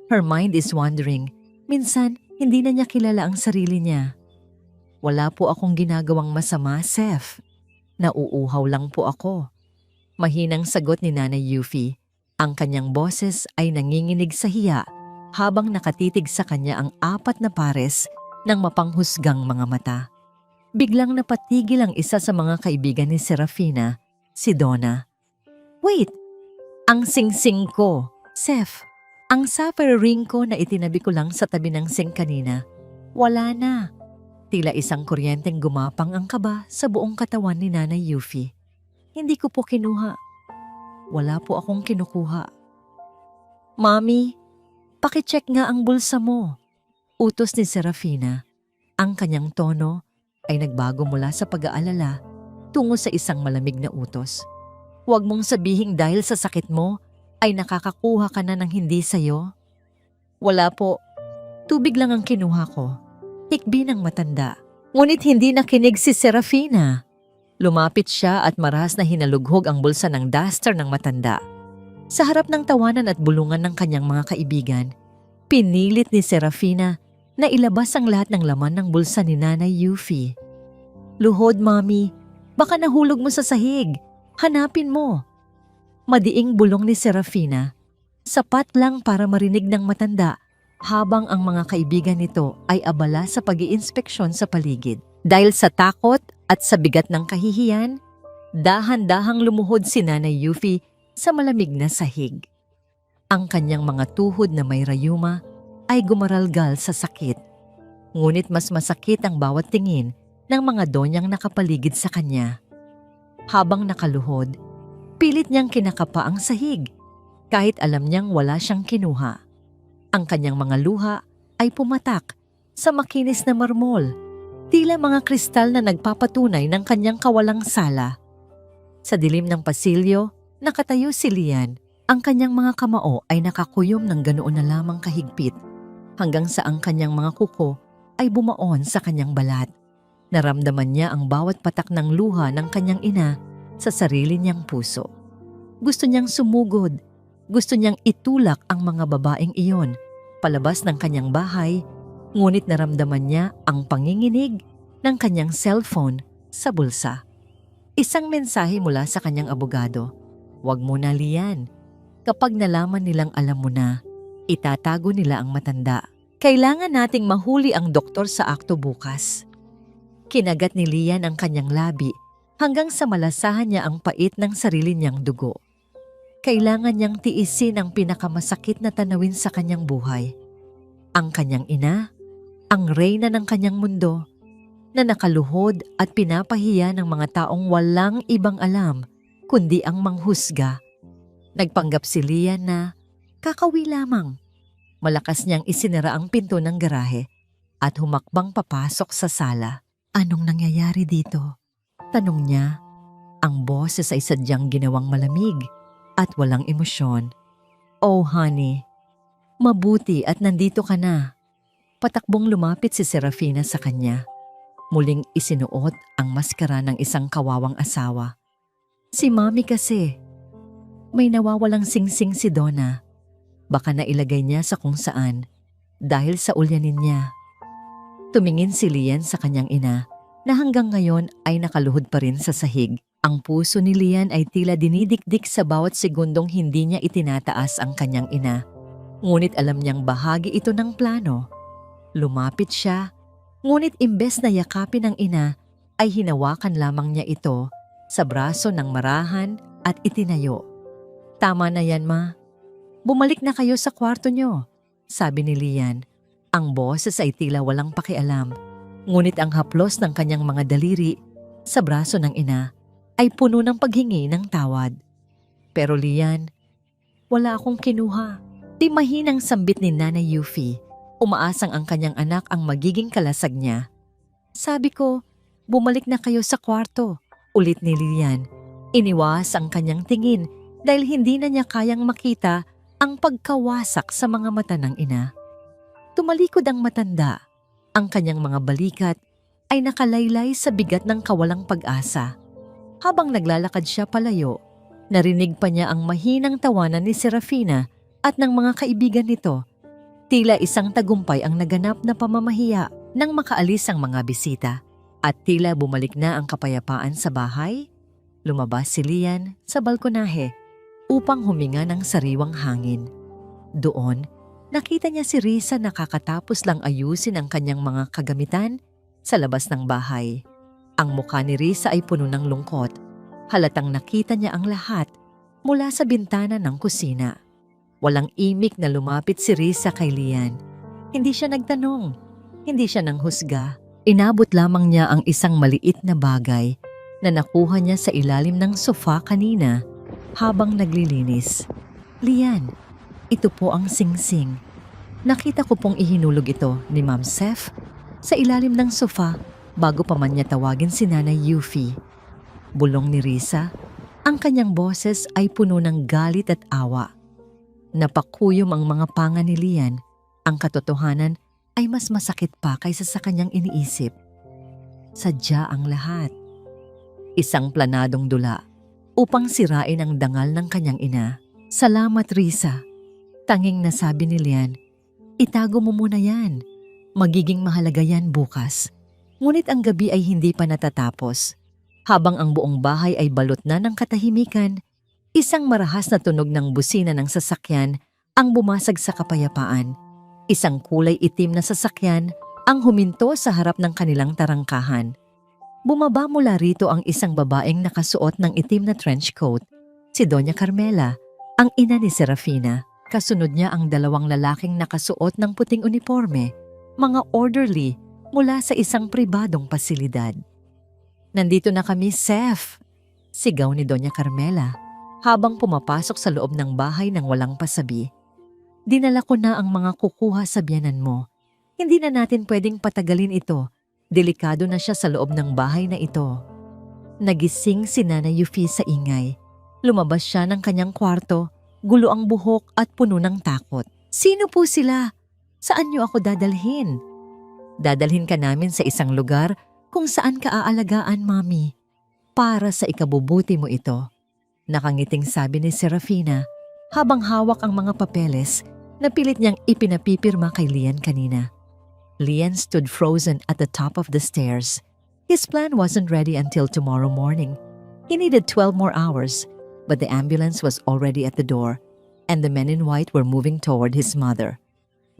her mind is wandering. Minsan, hindi na niya kilala ang sarili niya. Wala po akong ginagawang masama, Seth. Nauuhaw lang po ako. Mahinang sagot ni Nanay Yuffie. Ang kanyang boses ay nanginginig sa hiya habang nakatitig sa kanya ang 4 na pares ng mapanghusgang mga mata. Biglang napatigil ang isa sa mga kaibigan ni Serafina, si Donna. Wait! Ang singsing ko, Seth. Ang sapphire ring ko na itinabi ko lang sa tabi ng sink kanina. Wala na. Tila isang kuryenteng gumapang ang kaba sa buong katawan ni Nanay Yuffie. Hindi ko po kinuha. Wala po akong kinukuha. Mommy, pakicheck nga ang bulsa mo. Utos ni Serafina. Ang kanyang tono ay nagbago mula sa pag-aalala tungo sa isang malamig na utos. Huwag mong sabihing dahil sa sakit mo ay nakakakuha ka na ng hindi sayo. Wala po. Tubig lang ang kinuha ko. Hikbi ng matanda. Ngunit hindi nakinig si Serafina. Lumapit siya at maras na hinalughog ang bulsa ng duster ng matanda. Sa harap ng tawanan at bulungan ng kanyang mga kaibigan, pinilit ni Serafina na ilabas ang lahat ng laman ng bulsa ni Nanay Yuffie. Luhod, Mommy. Baka nahulog mo sa sahig. Hanapin mo. Madiing bulong ni Serafina. Sapat lang para marinig ng matanda habang ang mga kaibigan nito ay abala sa pag-iinspeksyon sa paligid. Dahil sa takot at sa bigat ng kahihiyan, dahan-dahang lumuhod si Nanay Yuffie sa malamig na sahig. Ang kanyang mga tuhod na may rayuma ay gumaralgal sa sakit. Ngunit mas masakit ang bawat tingin ng mga donyang nakapaligid sa kanya. Habang nakaluhod, pilit niyang kinakapa ang sahig kahit alam niyang wala siyang kinuha. Ang kanyang mga luha ay pumatak sa makinis na marmol, tila mga kristal na nagpapatunay ng kanyang kawalang sala. Sa dilim ng pasilyo, nakatayo si Lian. Ang kanyang mga kamao ay nakakuyom ng ganoon na lamang kahigpit, hanggang sa ang kanyang mga kuko ay bumaon sa kanyang balat. Naramdaman niya ang bawat patak ng luha ng kanyang ina sa sarili niyang puso. Gusto niyang sumugod. Gusto niyang itulak ang mga babaeng iyon palabas ng kanyang bahay, ngunit naramdaman niya ang panginginig ng kanyang cellphone sa bulsa. Isang mensahe mula sa kanyang abogado. Huwag mo na, Lian. Kapag nalaman nilang alam mo na, itatago nila ang matanda. Kailangan nating mahuli ang doktor sa akto bukas. Kinagat ni Lian ang kanyang labi hanggang sa malasahan niya ang pait ng sarili niyang dugo. Kailangan niyang tiisin ang pinakamasakit na tanawin sa kanyang buhay. Ang kanyang ina, ang reyna ng kanyang mundo, na nakaluhod at pinapahiya ng mga taong walang ibang alam kundi ang manghusga. Nagpanggap si Lian na kakawi lamang. Malakas niyang isinara ang pinto ng garahe at humakbang papasok sa sala. Anong nangyayari dito? Tanong niya. Ang boses ay sadyang ginawang malamig at walang emosyon. Oh honey, mabuti at nandito ka na. Patakbong lumapit si Serafina sa kanya. Muling isinuot ang maskara ng isang kawawang asawa. Si Mommy kasi. May nawawalang singsing si Donna. Baka nailagay niya sa kung saan dahil sa ulyanin niya. Tumingin si Lian sa kanyang ina na hanggang ngayon ay nakaluhod pa rin sa sahig. Ang puso ni Lian ay tila dinidikdik sa bawat segundong hindi niya itinataas ang kanyang ina. Ngunit alam niyang bahagi ito ng plano. Lumapit siya, ngunit imbes na yakapin ng ina ay hinawakan lamang niya ito sa braso ng marahan at itinayo. Tama na yan, Ma. Bumalik na kayo sa kwarto niyo, sabi ni Lian. Ang boses ay tila walang pakialam, ngunit ang haplos ng kanyang mga daliri sa braso ng ina ay puno ng paghingi ng tawad. Pero Lian, wala akong kinuha. Di mahinang sambit ni Nanay Yuffie. Umaasang ang kanyang anak ang magiging kalasag niya. Sabi ko, bumalik na kayo sa kwarto. Ulit ni Lian. Iniwas ang kanyang tingin dahil hindi na niya kayang makita ang pagkawasak sa mga mata ng ina. Tumalikod ang matanda. Ang kanyang mga balikat ay nakalaylay sa bigat ng kawalang pag-asa. Habang naglalakad siya palayo, narinig pa niya ang mahinang tawanan ni Serafina at ng mga kaibigan nito. Tila isang tagumpay ang naganap na pamamahiya nang makaalis ang mga bisita. At tila bumalik na ang kapayapaan sa bahay. Lumabas si Lian sa balkonahe upang huminga ng sariwang hangin. Doon, nakita niya si Risa nakakatapos lang ayusin ang kanyang mga kagamitan sa labas ng bahay. Ang mukha ni Risa ay puno ng lungkot. Halatang nakita niya ang lahat mula sa bintana ng kusina. Walang imik na lumapit si Risa kay Lian. Hindi siya nagtanong. Hindi siya nanghusga. Inabot lamang niya ang isang maliit na bagay na nakuha niya sa ilalim ng sofa kanina habang naglilinis. Lian, ito po ang singsing. Nakita ko pong ihinulog ito ni Ma'am Seth sa ilalim ng sofa bago pa man niya tawagin si Nanay Yuffie. Bulong ni Risa, ang kanyang boses ay puno ng galit at awa. Napakuyom ang mga panga ni Lian. Ang katotohanan ay mas masakit pa kaysa sa kanyang iniisip. Sadya ang lahat. Isang planadong dula upang sirain ang dangal ng kanyang ina. Salamat, Risa. Tanging nasabi ni Lian, itago mo muna yan. Magiging mahalaga yan bukas. Ngunit ang gabi ay hindi pa natatapos. Habang ang buong bahay ay balot na ng katahimikan, isang marahas na tunog ng busina ng sasakyan ang bumasag sa kapayapaan. Isang kulay itim na sasakyan ang huminto sa harap ng kanilang tarangkahan. Bumaba mula rito ang isang babaeng nakasuot ng itim na trench coat, si Doña Carmela, ang ina ni Serafina. Kasunod niya ang dalawang lalaking nakasuot ng puting uniforme, mga orderly mula sa isang pribadong pasilidad. Nandito na kami, Seth, sigaw ni Doña Carmela habang pumapasok sa loob ng bahay ng walang pasabi. Dinala ko na ang mga kukuha sa biyanan mo. Hindi na natin pwedeng patagalin ito. Delikado na siya sa loob ng bahay na ito. Nagising si Nanay Yuffie sa ingay. Lumabas siya ng kanyang kwarto, gulo ang buhok at puno ng takot. Sino po sila? Saan niyo ako dadalhin? Dadalhin ka namin sa isang lugar kung saan ka aalagaan, Mami. Para sa ikabubuti mo ito. Nakangiting sabi ni Serafina habang hawak ang mga papeles na pilit niyang ipinapipirma kay Lian kanina. Lian stood frozen at the top of the stairs. His plan wasn't ready until tomorrow morning. He needed 12 more hours, but the ambulance was already at the door, and the men in white were moving toward his mother.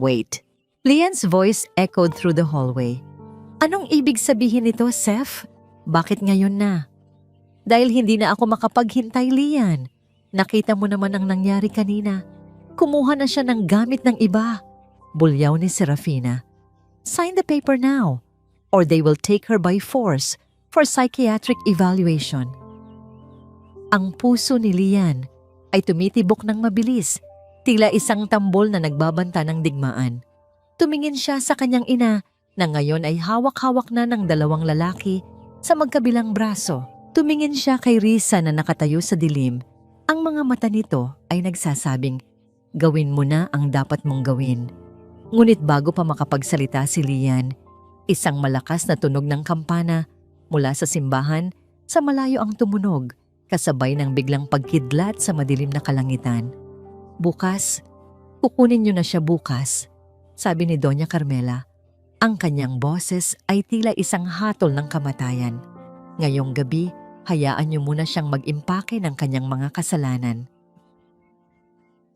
Wait. Lian's voice echoed through the hallway. Anong ibig sabihin nito, Seth? Bakit ngayon na? Dahil hindi na ako makapaghintay, Lian. Nakita mo naman ang nangyari kanina. Kumuha na siya ng gamit ng iba. Bulyaw ni Serafina. Sign the paper now, or they will take her by force for psychiatric evaluation. Ang puso ni Lian ay tumitibok ng mabilis, tila isang tambol na nagbabanta ng digmaan. Tumingin siya sa kanyang ina na ngayon ay hawak-hawak na ng dalawang lalaki sa magkabilang braso. Tumingin siya kay Risa na nakatayo sa dilim. Ang mga mata nito ay nagsasabing, gawin mo na ang dapat mong gawin. Ngunit bago pa makapagsalita si Lian, isang malakas na tunog ng kampana mula sa simbahan sa malayo ang tumunog, kasabay ng biglang pagkidlat sa madilim na kalangitan. Bukas, kukunin niyo na siya bukas, sabi ni Doña Carmela. Ang kanyang boses ay tila isang hatol ng kamatayan. Ngayong gabi, hayaan niyo muna siyang mag-impake ng kanyang mga kasalanan.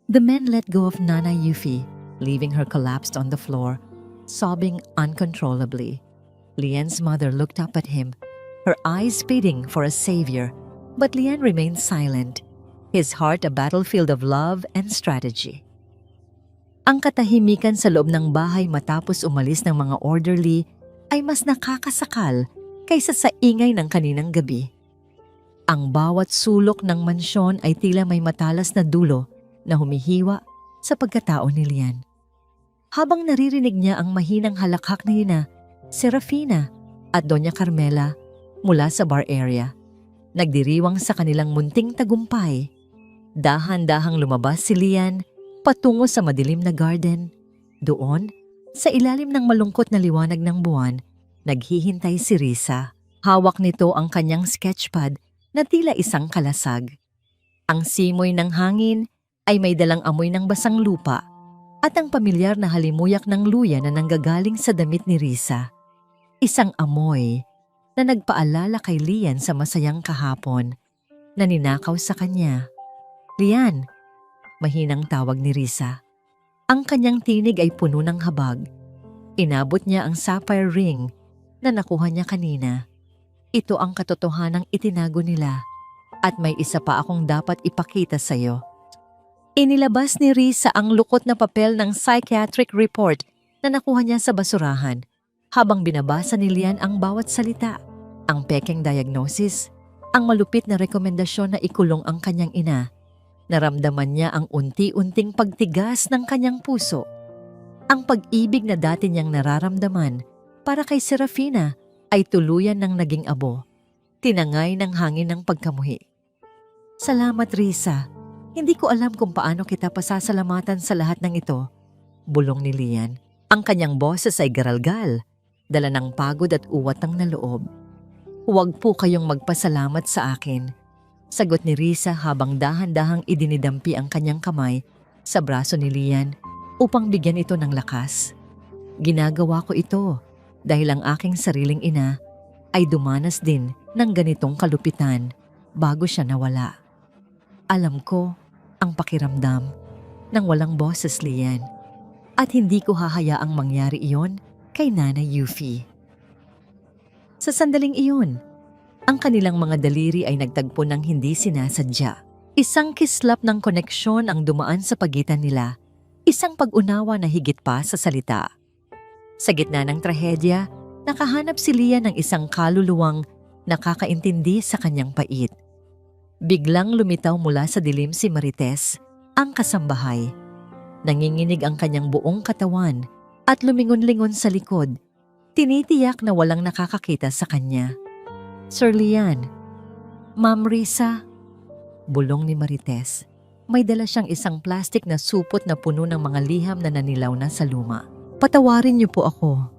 The men let go of Nanay Yuffie, leaving her collapsed on the floor, sobbing uncontrollably. Lian's mother looked up at him, her eyes pleading for a savior, but Lian remained silent, his heart a battlefield of love and strategy. Ang katahimikan sa loob ng bahay matapos umalis ng mga orderly ay mas nakakasakal kaysa sa ingay ng kaninang gabi. Ang bawat sulok ng mansyon ay tila may matalas na dulo na humihiwa sa pagkatao ni Lian. Habang naririnig niya ang mahinang halakhak ni na Serafina at Doña Carmela mula sa bar area, nagdiriwang sa kanilang munting tagumpay, dahan-dahang lumabas si Lian patungo sa madilim na garden. Doon, sa ilalim ng malungkot na liwanag ng buwan, naghihintay si Risa. Hawak nito ang kanyang sketchpad na tila isang kalasag. Ang simoy ng hangin ay may dalang amoy ng basang lupa at ang pamilyar na halimuyak ng luya na nanggagaling sa damit ni Risa. Isang amoy na nagpaalala kay Lian sa masayang kahapon na ninakaw sa kanya. "Lian," mahinang tawag ni Risa. Ang kanyang tinig ay puno ng habag. Inabot niya ang sapphire ring na nakuha niya kanina. Ito ang katotohanang itinago nila at may isa pa akong dapat ipakita sa iyo. Inilabas ni Risa ang lukot na papel ng psychiatric report na nakuha niya sa basurahan habang binabasa ni Lian ang bawat salita. Ang pekeng diagnosis, ang malupit na rekomendasyon na ikulong ang kanyang ina. Naramdaman niya ang unti-unting pagtigas ng kanyang puso. Ang pag-ibig na dati niyang nararamdaman para kay Serafina ay tuluyan ng naging abo, tinangay ng hangin ng pagkamuhi. "Salamat, Risa. Hindi ko alam kung paano kita pasasalamatan sa lahat ng ito," bulong ni Lian. Ang kanyang boses ay garalgal, dala ng pagod at uwatang na loob. "Huwag po kayong magpasalamat sa akin," sagot ni Risa habang dahan-dahang idinidampi ang kanyang kamay sa braso ni Lian upang bigyan ito ng lakas. "Ginagawa ko ito dahil ang aking sariling ina ay dumanas din ng ganitong kalupitan bago siya nawala. Alam ko ang pakiramdam ng walang boses, Lian, at hindi ko hahayaang mangyari iyon kay Nanay Yuffie." Sa sandaling iyon, ang kanilang mga daliri ay nagtagpo ng hindi sinasadya. Isang kislap ng koneksyon ang dumaan sa pagitan nila, isang pag-unawa na higit pa sa salita. Sa gitna ng trahedya, nakahanap si Lian ng isang kaluluwang nakakaintindi sa kanyang pait. Biglang lumitaw mula sa dilim si Marites, ang kasambahay. Nanginginig ang kanyang buong katawan at lumingon-lingon sa likod. Tinitiyak na walang nakakakita sa kanya. "Sir Lian." "Ma'am Risa," bulong ni Marites. May dala siyang isang plastik na supot na puno ng mga liham na nanilaw na sa luma. "Patawarin niyo po ako.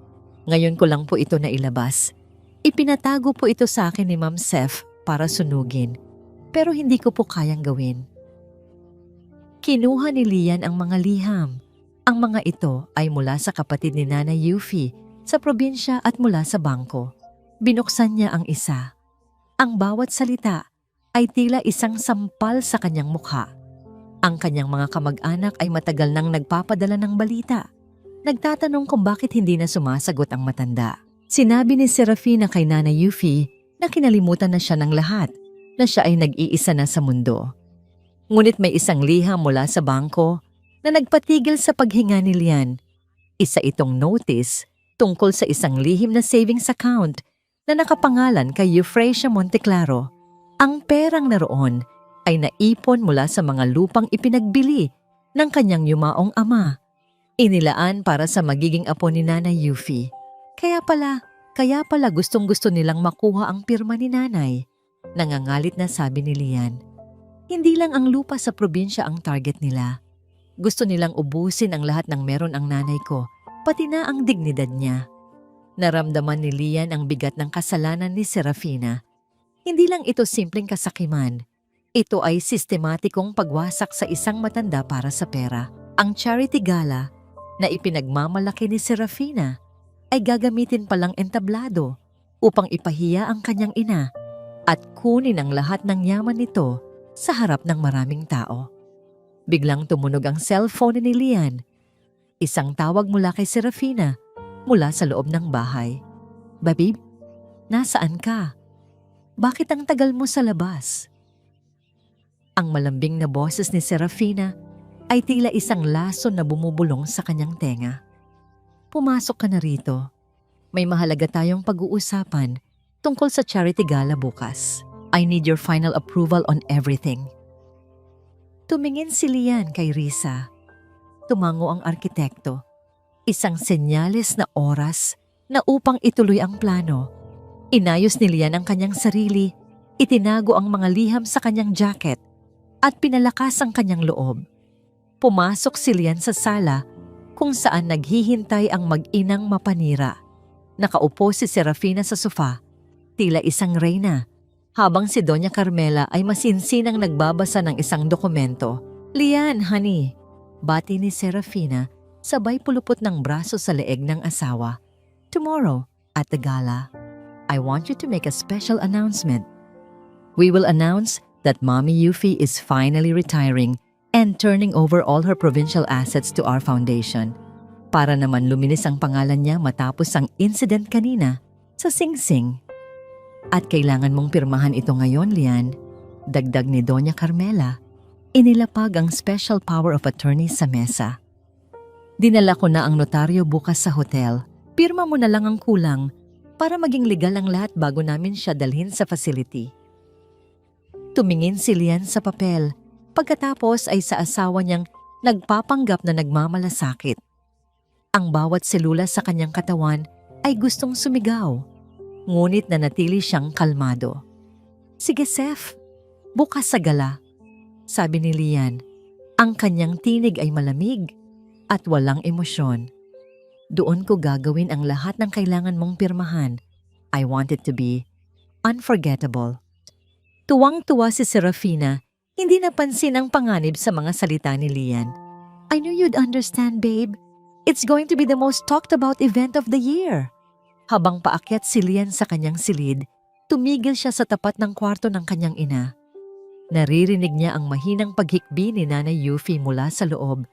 Ngayon ko lang po ito nailabas. Ipinatago po ito sa akin ni Ma'am Seth para sunugin, pero hindi ko po kayang gawin." Kinuha ni Lian ang mga liham. Ang mga ito ay mula sa kapatid ni Nanay Yuffie sa probinsya at mula sa bangko. Binuksan niya ang isa. Ang bawat salita ay tila isang sampal sa kanyang mukha. Ang kanyang mga kamag-anak ay matagal nang nagpapadala ng balita. Nagtatanong kung bakit hindi na sumasagot ang matanda. Sinabi ni Serafina kay Nanay Yuffie na kinalimutan na siya ng lahat, na siya ay nag-iisa na sa mundo. Ngunit may isang liham mula sa bangko na nagpatigil sa paghinga ni Lian. Isa itong notice tungkol sa isang lihim na savings account na nakapangalan kay Euphrasia Monteclaro. Ang perang naroon ay naipon mula sa mga lupang ipinagbili ng kanyang yumaong ama. Inilaan para sa magiging apo ni Nanay Yuffie. Kaya pala gustong-gusto nilang makuha ang pirma ni Nanay. Nangangalit na sabi ni Lian. Hindi lang ang lupa sa probinsya ang target nila. Gusto nilang ubusin ang lahat ng meron ang nanay ko, pati na ang dignidad niya. Naramdaman ni Lian ang bigat ng kasalanan ni Serafina. Hindi lang ito simpleng kasakiman. Ito ay sistematikong pagwasak sa isang matanda para sa pera. Ang charity gala na ipinagmamalaki ni Serafina ay gagamitin palang entablado upang ipahiya ang kanyang ina at kunin ang lahat ng yaman nito sa harap ng maraming tao. Biglang tumunog ang cellphone ni Lian. Isang tawag mula kay Serafina mula sa loob ng bahay. "Babe, nasaan ka? Bakit ang tagal mo sa labas?" Ang malambing na boses ni Serafina ay tila isang lason na bumubulong sa kanyang tenga. "Pumasok ka na rito. May mahalaga tayong pag-uusapan tungkol sa charity gala bukas. I need your final approval on everything. Tumingin si Lian kay Risa. Tumango ang arkitekto. Isang senyales na oras na upang ituloy ang plano. Inayos ni Lian ang kanyang sarili, itinago ang mga liham sa kanyang jacket at pinalakas ang kanyang loob. Pumasok si Lian sa sala kung saan naghihintay ang mag-inang mapanira. Nakaupo si Serafina sa sofa, tila isang reyna, habang si Doña Carmela ay masinsinang nagbabasa ng isang dokumento. "Lian, honey," bati ni Serafina, sabay pulupot ng braso sa leeg ng asawa. "Tomorrow, at the gala, I want you to make a special announcement. We will announce that Mommy Yuffie is finally retiring and turning over all her provincial assets to our foundation. Para naman luminis ang pangalan niya matapos ang incident kanina sa Sing Sing. At kailangan mong pirmahan ito ngayon, Lian," dagdag ni Doña Carmela. Inilapag ang special power of attorney sa mesa. "Dinala ko na ang notaryo bukas sa hotel. Pirma mo na lang ang kulang para maging legal ang lahat bago namin siya dalhin sa facility." Tumingin si Lian sa papel. Pagkatapos ay sa asawa niyang nagpapanggap na nagmamalasakit. Ang bawat selula sa kanyang katawan ay gustong sumigaw, ngunit nanatili siyang kalmado. "Sige, Seth, bukas sa gala," sabi ni Lian. Ang kanyang tinig ay malamig at walang emosyon. "Doon ko gagawin ang lahat ng kailangan mong pirmahan. I want it to be unforgettable." Tuwang-tuwa si Serafina, hindi napansin ang panganib sa mga salita ni Lian. "I knew you'd understand, babe. It's going to be the most talked about event of the year." Habang paakyat si Lian sa kanyang silid, tumigil siya sa tapat ng kwarto ng kanyang ina. Naririnig niya ang mahinang paghikbi ni Nanay Yuffie mula sa loob.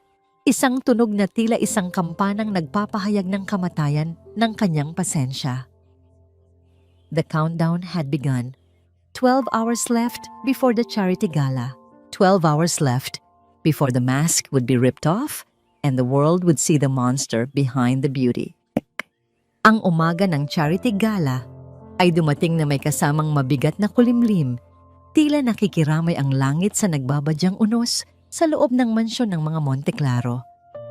Isang tunog na tila isang kampanang nagpapahayag ng kamatayan ng kanyang pasensya. The countdown had begun. 12 hours left before the charity gala. 12 hours left before the mask would be ripped off and the world would see the monster behind the beauty. Ang umaga ng charity gala ay dumating na may kasamang mabigat na kulimlim. Tila nakikiramay ang langit sa nagbabadyang unos sa loob ng mansyon ng mga Monteclaro.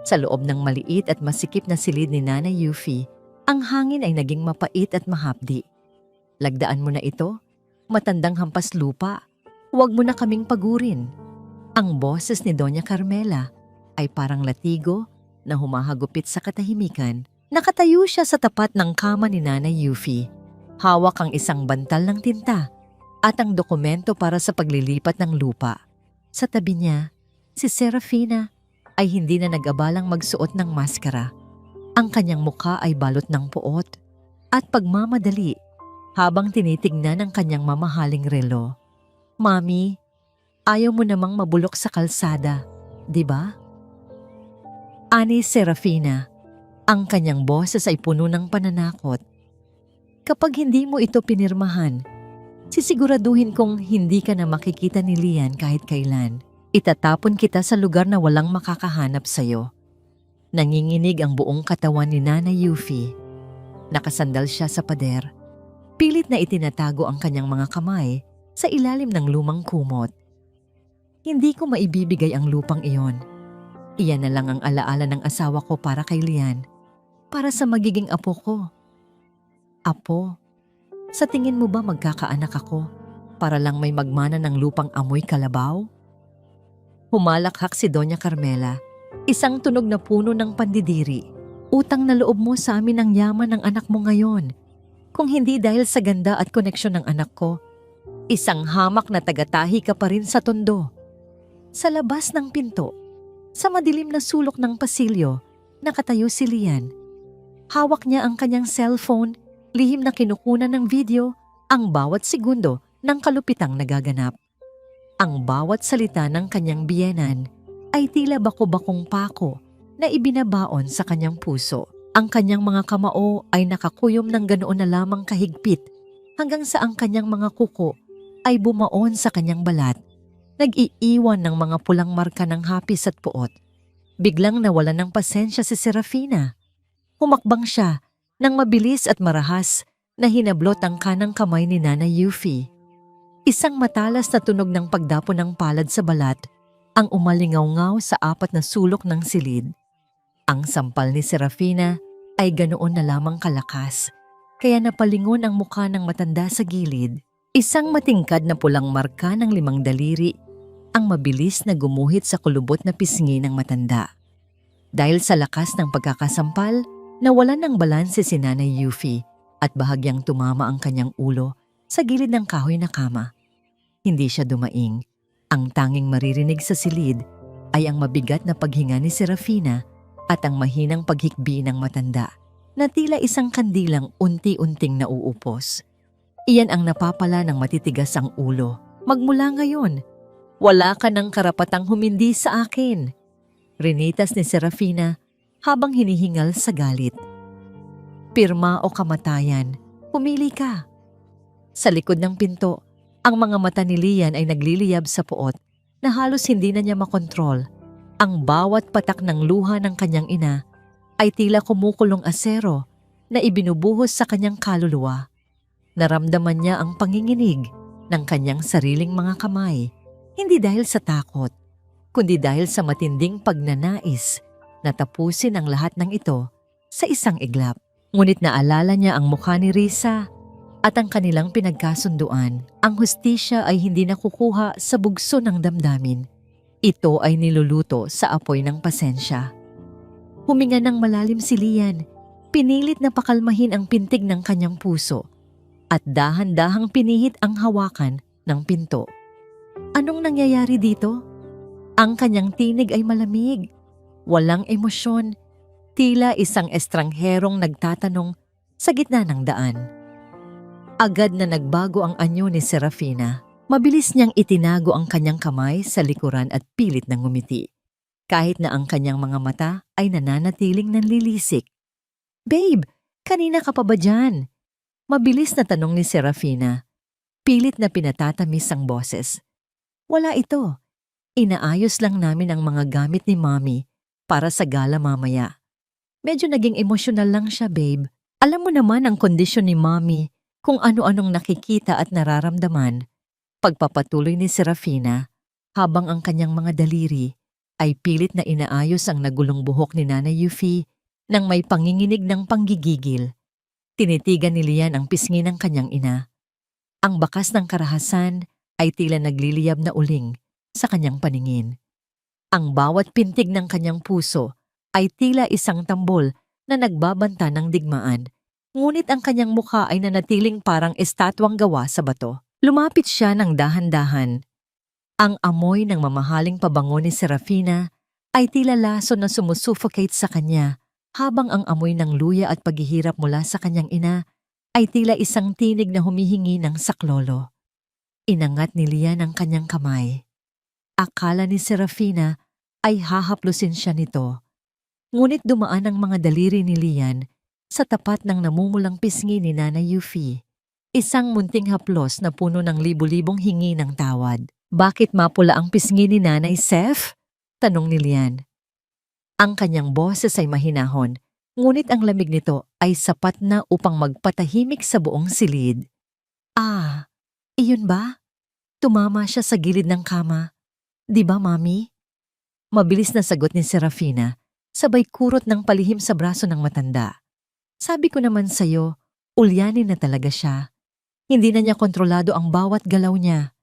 Sa loob ng maliit at masikip na silid ni Nanay Yuffie, ang hangin ay naging mapait at mahapdi. "Lagdaan mo na ito, matandang hampas lupa. Huwag mo na kaming pagurin." Ang boses ni Doña Carmela ay parang latigo na humahagupit sa katahimikan. Nakatayo siya sa tapat ng kama ni Nanay Yuffie. Hawak ang isang bantal ng tinta at ang dokumento para sa paglilipat ng lupa. Sa tabi niya, si Serafina ay hindi na nag-abalang magsuot ng maskara. Ang kanyang mukha ay balot ng puot at pagmamadali habang tinitignan ang kanyang mamahaling relo. "Mami, ayaw mo namang mabulok sa kalsada, di ba?" Ani Serafina. Ang kanyang boses ay puno ng pananakot. "Kapag hindi mo ito pinirmahan, sisiguraduhin kong hindi ka na makikita ni Lian kahit kailan. Itatapon kita sa lugar na walang makakahanap sa'yo." Nanginginig ang buong katawan ni Nanay Yuffie. Nakasandal siya sa pader. Pilit na itinatago ang kanyang mga kamay sa ilalim ng lumang kumot. "Hindi ko maibibigay ang lupang iyon. Iyan na lang ang alaala ng asawa ko para kay Lian, para sa magiging apo ko." "Apo, sa tingin mo ba magkakaanak ako para lang may magmana ng lupang amoy kalabaw?" Humalakhak si Doña Carmela, isang tunog na puno ng pandidiri. "Utang na loob mo sa amin ang yaman ng anak mo ngayon. Kung hindi dahil sa ganda at koneksyon ng anak ko, isang hamak na tagatahi ka pa rin sa tondo." Sa labas ng pinto, sa madilim na sulok ng pasilyo, nakatayo si Lian. Hawak niya ang kanyang cellphone, lihim na kinukunan ng video ang bawat segundo ng kalupitang nagaganap. Ang bawat salita ng kanyang biyenan ay tila bako-bakong pako na ibinabaon sa kanyang puso. Ang kanyang mga kamao ay nakakuyom ng ganoon na lamang kahigpit hanggang sa ang kanyang mga kuko ay bumaon sa kanyang balat. Nag-iiwan ng mga pulang marka ng hapis at puot. Biglang nawalan ng pasensya si Serafina. Humakbang siya nang mabilis at marahas na hinablot ang kanang kamay ni Nanay Yuffie. Isang matalas na tunog ng pagdapo ng palad sa balat ang umalingaw-ngaw sa apat na sulok ng silid. Ang sampal ni Serafina ay ganoon na lamang kalakas, kaya napalingon ang mukha ng matanda sa gilid. Isang matingkad na pulang marka ng 5 daliri ang mabilis na gumuhit sa kulubot na pisngi ng matanda. Dahil sa lakas ng pagkakasampal, nawalan ng balanse si Nanay Yuffie at bahagyang tumama ang kanyang ulo sa gilid ng kahoy na kama. Hindi siya dumaing. Ang tanging maririnig sa silid ay ang mabigat na paghinga ni Serafina at ang mahinang paghikbi ng matanda na tila isang kandilang unti-unting nauupos. Iyan ang napapala ng matitigas ang ulo. Magmula ngayon, wala ka ng karapatang humindi sa akin. Rinitas ni Serafina habang hinihingal sa galit. Pirma o kamatayan, pumili ka. Sa likod ng pinto, ang mga mata ni Lian ay nagliliyab sa puot na halos hindi na niya makontrol. Ang bawat patak ng luha ng kanyang ina ay tila kumukulong asero na ibinubuhos sa kanyang kaluluwa. Naramdaman niya ang panginginig ng kanyang sariling mga kamay, hindi dahil sa takot, kundi dahil sa matinding pagnanais na tapusin ang lahat ng ito sa isang iglap. Ngunit naalala niya ang mukha ni Risa at ang kanilang pinagkasunduan. Ang hustisya ay hindi nakukuha sa bugso ng damdamin. Ito ay niluluto sa apoy ng pasensya. Huminga ng malalim si Lian, pinilit na pakalmahin ang pintig ng kanyang puso at dahan-dahang pinihit ang hawakan ng pinto. Anong nangyayari dito? Ang kanyang tinig ay malamig, walang emosyon, tila isang estrangherong nagtatanong sa gitna ng daan. Agad na nagbago ang anyo ni Serafina. Mabilis niyang itinago ang kanyang kamay sa likuran at pilit na ngumiti, kahit na ang kanyang mga mata ay nananatiling nanlilisik. "Babe, kanina ka pa ba dyan?" Mabilis na tanong ni Serafina. Pilit na pinatatamis ang boses. "Wala ito. Inaayos lang namin ang mga gamit ni Mommy para sa gala mamaya. Medyo naging emosyonal lang siya, babe. Alam mo naman ang kondisyon ni Mommy, kung ano-anong nakikita at nararamdaman." Pagpapatuloy ni Serafina, habang ang kanyang mga daliri ay pilit na inaayos ang nagulong buhok ni Nanay Yuffie nang may panginginig ng panggigigil. Tinitigan ni Lian ang pisngi ng kanyang ina. Ang bakas ng karahasan ay tila nagliliyab na uling sa kanyang paningin. Ang bawat pintig ng kanyang puso ay tila isang tambol na nagbabanta ng digmaan, ngunit ang kanyang mukha ay nanatiling parang estatwang gawa sa bato. Lumapit siya ng dahan-dahan. Ang amoy ng mamahaling pabango ni Serafina ay tila laso na sumusuffocate sa kanya, habang ang amoy ng luya at paghihirap mula sa kanyang ina ay tila isang tinig na humihingi ng saklolo. Inangat ni Lian ang kanyang kamay. Akala ni Serafina ay hahaplusin siya nito. Ngunit dumaan ang mga daliri ni Lian sa tapat ng namumulang pisngi ni Nanay Yuffie. Isang munting haplos na puno ng libu-libong hingi ng tawad. "Bakit mapula ang pisngi ni Nanay Sef?" tanong ni Lian. Ang kanyang boses ay mahinahon, ngunit ang lamig nito ay sapat na upang magpatahimik sa buong silid. "Ah, iyon ba?" Tumama siya sa gilid ng kama. "Di ba, Mami?" Mabilis na sagot ni Serafina, sabay kurot ng palihim sa braso ng matanda. "Sabi ko naman sa'yo, ulyanin na talaga siya. Hindi na niya kontrolado ang bawat galaw niya."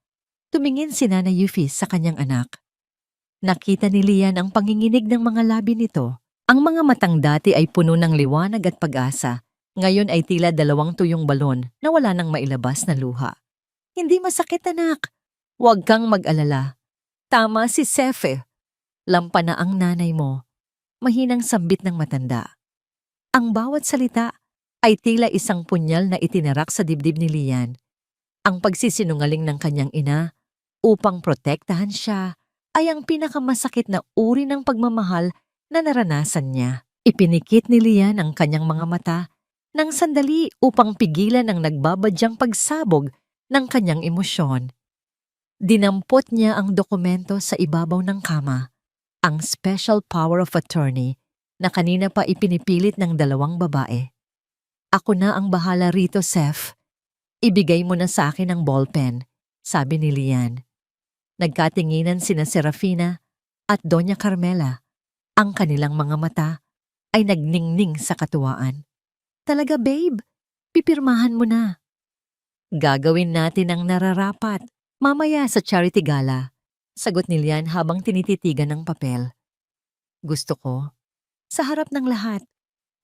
Tumingin si Nanay Yuffie sa kanyang anak. Nakita ni Lian ang panginginig ng mga labi nito. Ang mga matang dati ay puno ng liwanag at pag-asa. Ngayon ay tila 2 tuyong balon na wala nang mailabas na luha. "Hindi masakit, anak. Huwag kang mag-alala. Tama si Sefe. Lampa na ang nanay mo." Mahinang sambit ng matanda. Ang bawat salita ay tila isang punyal na itinarak sa dibdib ni Lian. Ang pagsisinungaling ng kanyang ina upang protektahan siya ay ang pinakamasakit na uri ng pagmamahal na naranasan niya. Ipinikit ni Lian ang kanyang mga mata ng sandali upang pigilan ang nagbabadyang pagsabog ng kanyang emosyon. Dinampot niya ang dokumento sa ibabaw ng kama, ang special power of attorney na kanina pa ipinipilit ng 2 babae. Ako na ang bahala rito, Seth. Ibigay mo na sa akin ang ballpen, sabi ni Lian. Nagkatinginan sina Serafina at Doña Carmela. Ang kanilang mga mata ay nagningning sa katuwaan. Talaga, babe? Pipirmahan mo na. Gagawin natin ang nararapat. Mamaya sa charity gala, sagot ni Lian habang tinititigan ng papel. Gusto ko, sa harap ng lahat,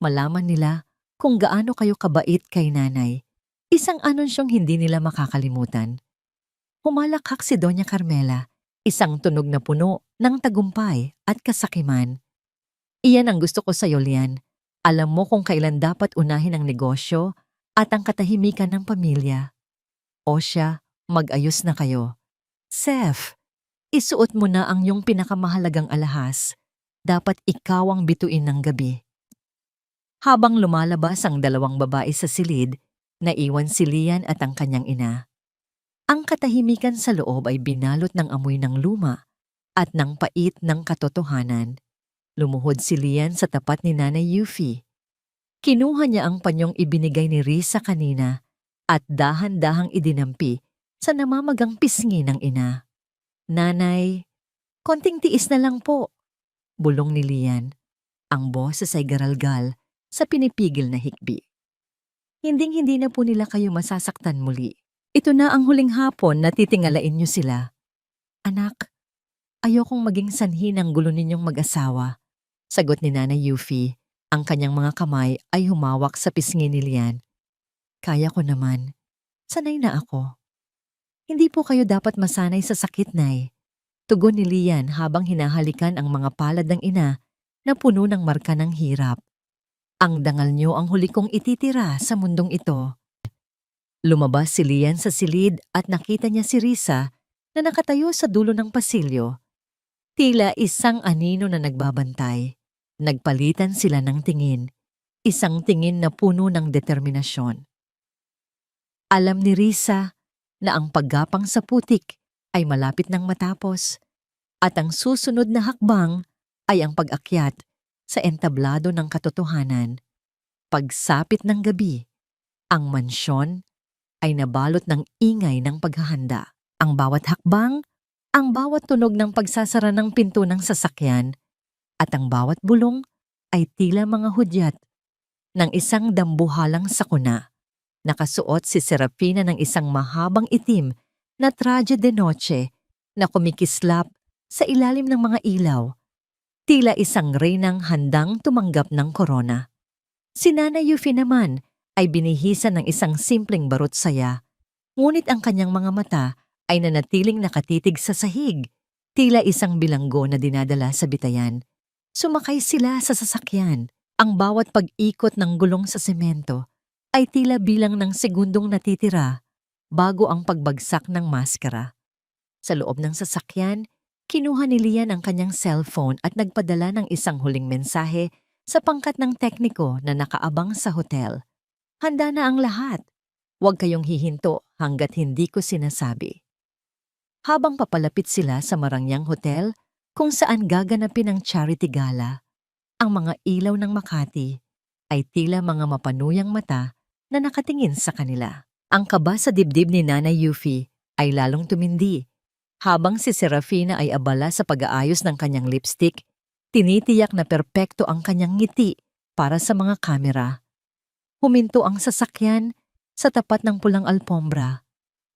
malaman nila kung gaano kayo kabait kay nanay. Isang anonsyong hindi nila makakalimutan. Humalakhak si Doña Carmela, isang tunog na puno ng tagumpay at kasakiman. Iyan ang gusto ko sa iyo, Lian. Alam mo kung kailan dapat unahin ang negosyo at ang katahimikan ng pamilya. O siya, mag-ayos na kayo. Seth, isuot mo na ang iyong pinakamahalagang alahas. Dapat ikaw ang bituin ng gabi. Habang lumalabas ang dalawang babae sa silid, naiwan si Lian at ang kanyang ina. Ang katahimikan sa loob ay binalot ng amoy ng luma at ng pait ng katotohanan. Lumuhod si Lian sa tapat ni Nanay Yuffie. Kinuha niya ang panyong ibinigay ni Risa kanina at dahan-dahang idinampi sa namamagang pisngi ng ina. Nanay, konting tiis na lang po, bulong ni Lian. Ang boses ay garalgal sa pinipigil na hikbi. Hinding-hindi na po nila kayo masasaktan muli. Ito na ang huling hapon na titingalain niyo sila. Anak, ayokong maging sanhi ng gulo ninyong mag-asawa, sagot ni Nanay Yuffie. Ang kanyang mga kamay ay humawak sa pisngi ni Lian. Kaya ko naman. Sanay na ako. Hindi po kayo dapat masanay sa sakit, Nay. Tugon ni Lian habang hinahalikan ang mga palad ng ina na puno ng marka ng hirap. Ang dangal niyo ang huli kong ititira sa mundong ito. Lumabas si Lian sa silid at nakita niya si Risa na nakatayo sa dulo ng pasilyo. Tila isang anino na nagbabantay. Nagpalitan sila ng tingin. Isang tingin na puno ng determinasyon. Alam ni Risa na ang paggapang sa putik ay malapit nang matapos at ang susunod na hakbang ay ang pag-akyat sa entablado ng katotohanan. Pagsapit ng gabi, ang mansyon ay nabalot ng ingay ng paghahanda. Ang bawat hakbang, ang bawat tunog ng pagsasara ng pinto ng sasakyan, at ang bawat bulong ay tila mga hudyat ng isang dambuhalang sakuna. Nakasuot si Serafina ng isang mahabang itim na traje de noche na kumikislap sa ilalim ng mga ilaw. Tila isang reynang handang tumanggap ng korona. Si Nanay Yuffie naman ay binihisan ng isang simpleng barot saya, ngunit ang kanyang mga mata ay nanatiling nakatitig sa sahig, tila isang bilanggo na dinadala sa bitayan. Sumakay sila sa sasakyan. Ang bawat pag-ikot ng gulong sa semento ay tila bilang ng segundong natitira bago ang pagbagsak ng maskara. Sa loob ng sasakyan, kinuha ni Lian ang kanyang cellphone at nagpadala ng isang huling mensahe sa pangkat ng tekniko na nakaabang sa hotel. Handa na ang lahat. Huwag kayong hihinto hanggat hindi ko sinasabi. Habang papalapit sila sa Marangyang Hotel kung saan gaganapin ang charity gala, ang mga ilaw ng Makati ay tila mga mapanuyang mata na nakatingin sa kanila. Ang kaba sa dibdib ni Nanay Yuffie ay lalong tumindi. Habang si Serafina ay abala sa pag-aayos ng kanyang lipstick, tinitiyak na perpekto ang kanyang ngiti para sa mga kamera. Huminto ang sasakyan sa tapat ng pulang alpombra.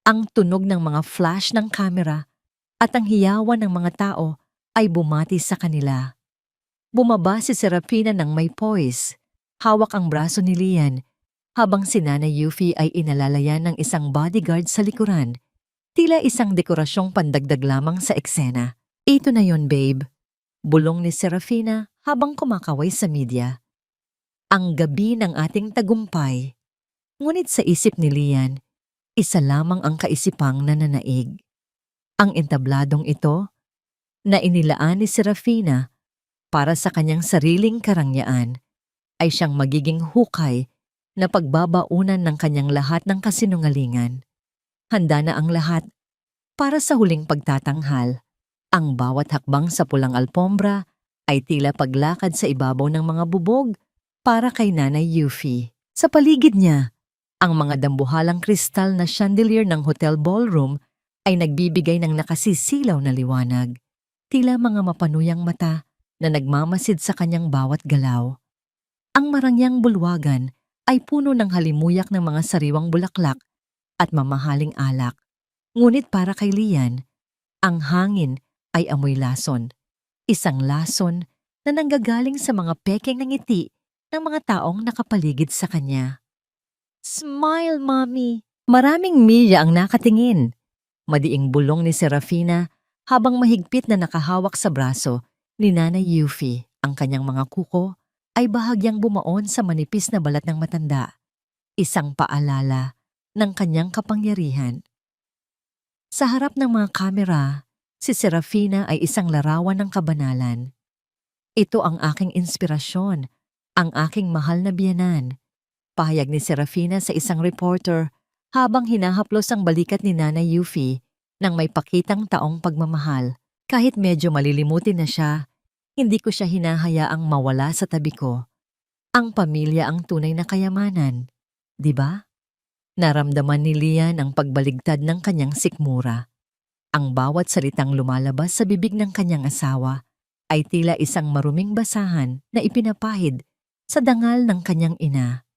Ang tunog ng mga flash ng kamera at ang hiyawan ng mga tao ay bumati sa kanila. Bumaba si Serafina ng may poise. Hawak ang braso ni Lian habang si Nanay Yuffie ay inalalayan ng isang bodyguard sa likuran. Tila isang dekorasyong pandagdag lamang sa eksena. Ito na yon, babe. Bulong ni Serafina habang kumakaway sa media. Ang gabi ng ating tagumpay. Ngunit sa isip ni Lian, isa lamang ang kaisipang nananaig. Ang entabladong ito na inilaan ni Serafina para sa kanyang sariling karangyaan ay siyang magiging hukay na pagbabaunan ng kanyang lahat ng kasinungalingan. Handa na ang lahat para sa huling pagtatanghal. Ang bawat hakbang sa pulang alpombra ay tila paglakad sa ibabaw ng mga bubog para kay Nanay Yuffie. Sa paligid niya, ang mga dambuhalang kristal na chandelier ng hotel ballroom ay nagbibigay ng nakasisilaw na liwanag, tila mga mapanuyang mata na nagmamasid sa kanyang bawat galaw. Ang marangyang bulwagan ay puno ng halimuyak ng mga sariwang bulaklak at mamahaling alak. Ngunit para kay Lian, ang hangin ay amoy lason. Isang lason na nanggagaling sa mga pekeng ng ngiti ng mga taong nakapaligid sa kanya. Smile, Mommy! Maraming milya ang nakatingin. Madiing bulong ni Serafina habang mahigpit na nakahawak sa braso ni Nanay Yuffie. Ang kanyang mga kuko ay bahagyang bumaon sa manipis na balat ng matanda. Isang paalala ng kanyang kapangyarihan. Sa harap ng mga kamera, si Serafina ay isang larawan ng kabanalan. Ito ang aking inspirasyon, ang aking mahal na biyenan. Pahayag ni Serafina sa isang reporter habang hinahaplos ang balikat ni Nanay Yuffie nang may pakitang taong pagmamahal. Kahit medyo malilimutin na siya, hindi ko siya hinahayaang mawala sa tabi ko. Ang pamilya ang tunay na kayamanan, di ba? Naramdaman ni Lian ang pagbaligtad ng kanyang sikmura. Ang bawat salitang lumalabas sa bibig ng kanyang asawa ay tila isang maruming basahan na ipinapahid sa dangal ng kanyang ina.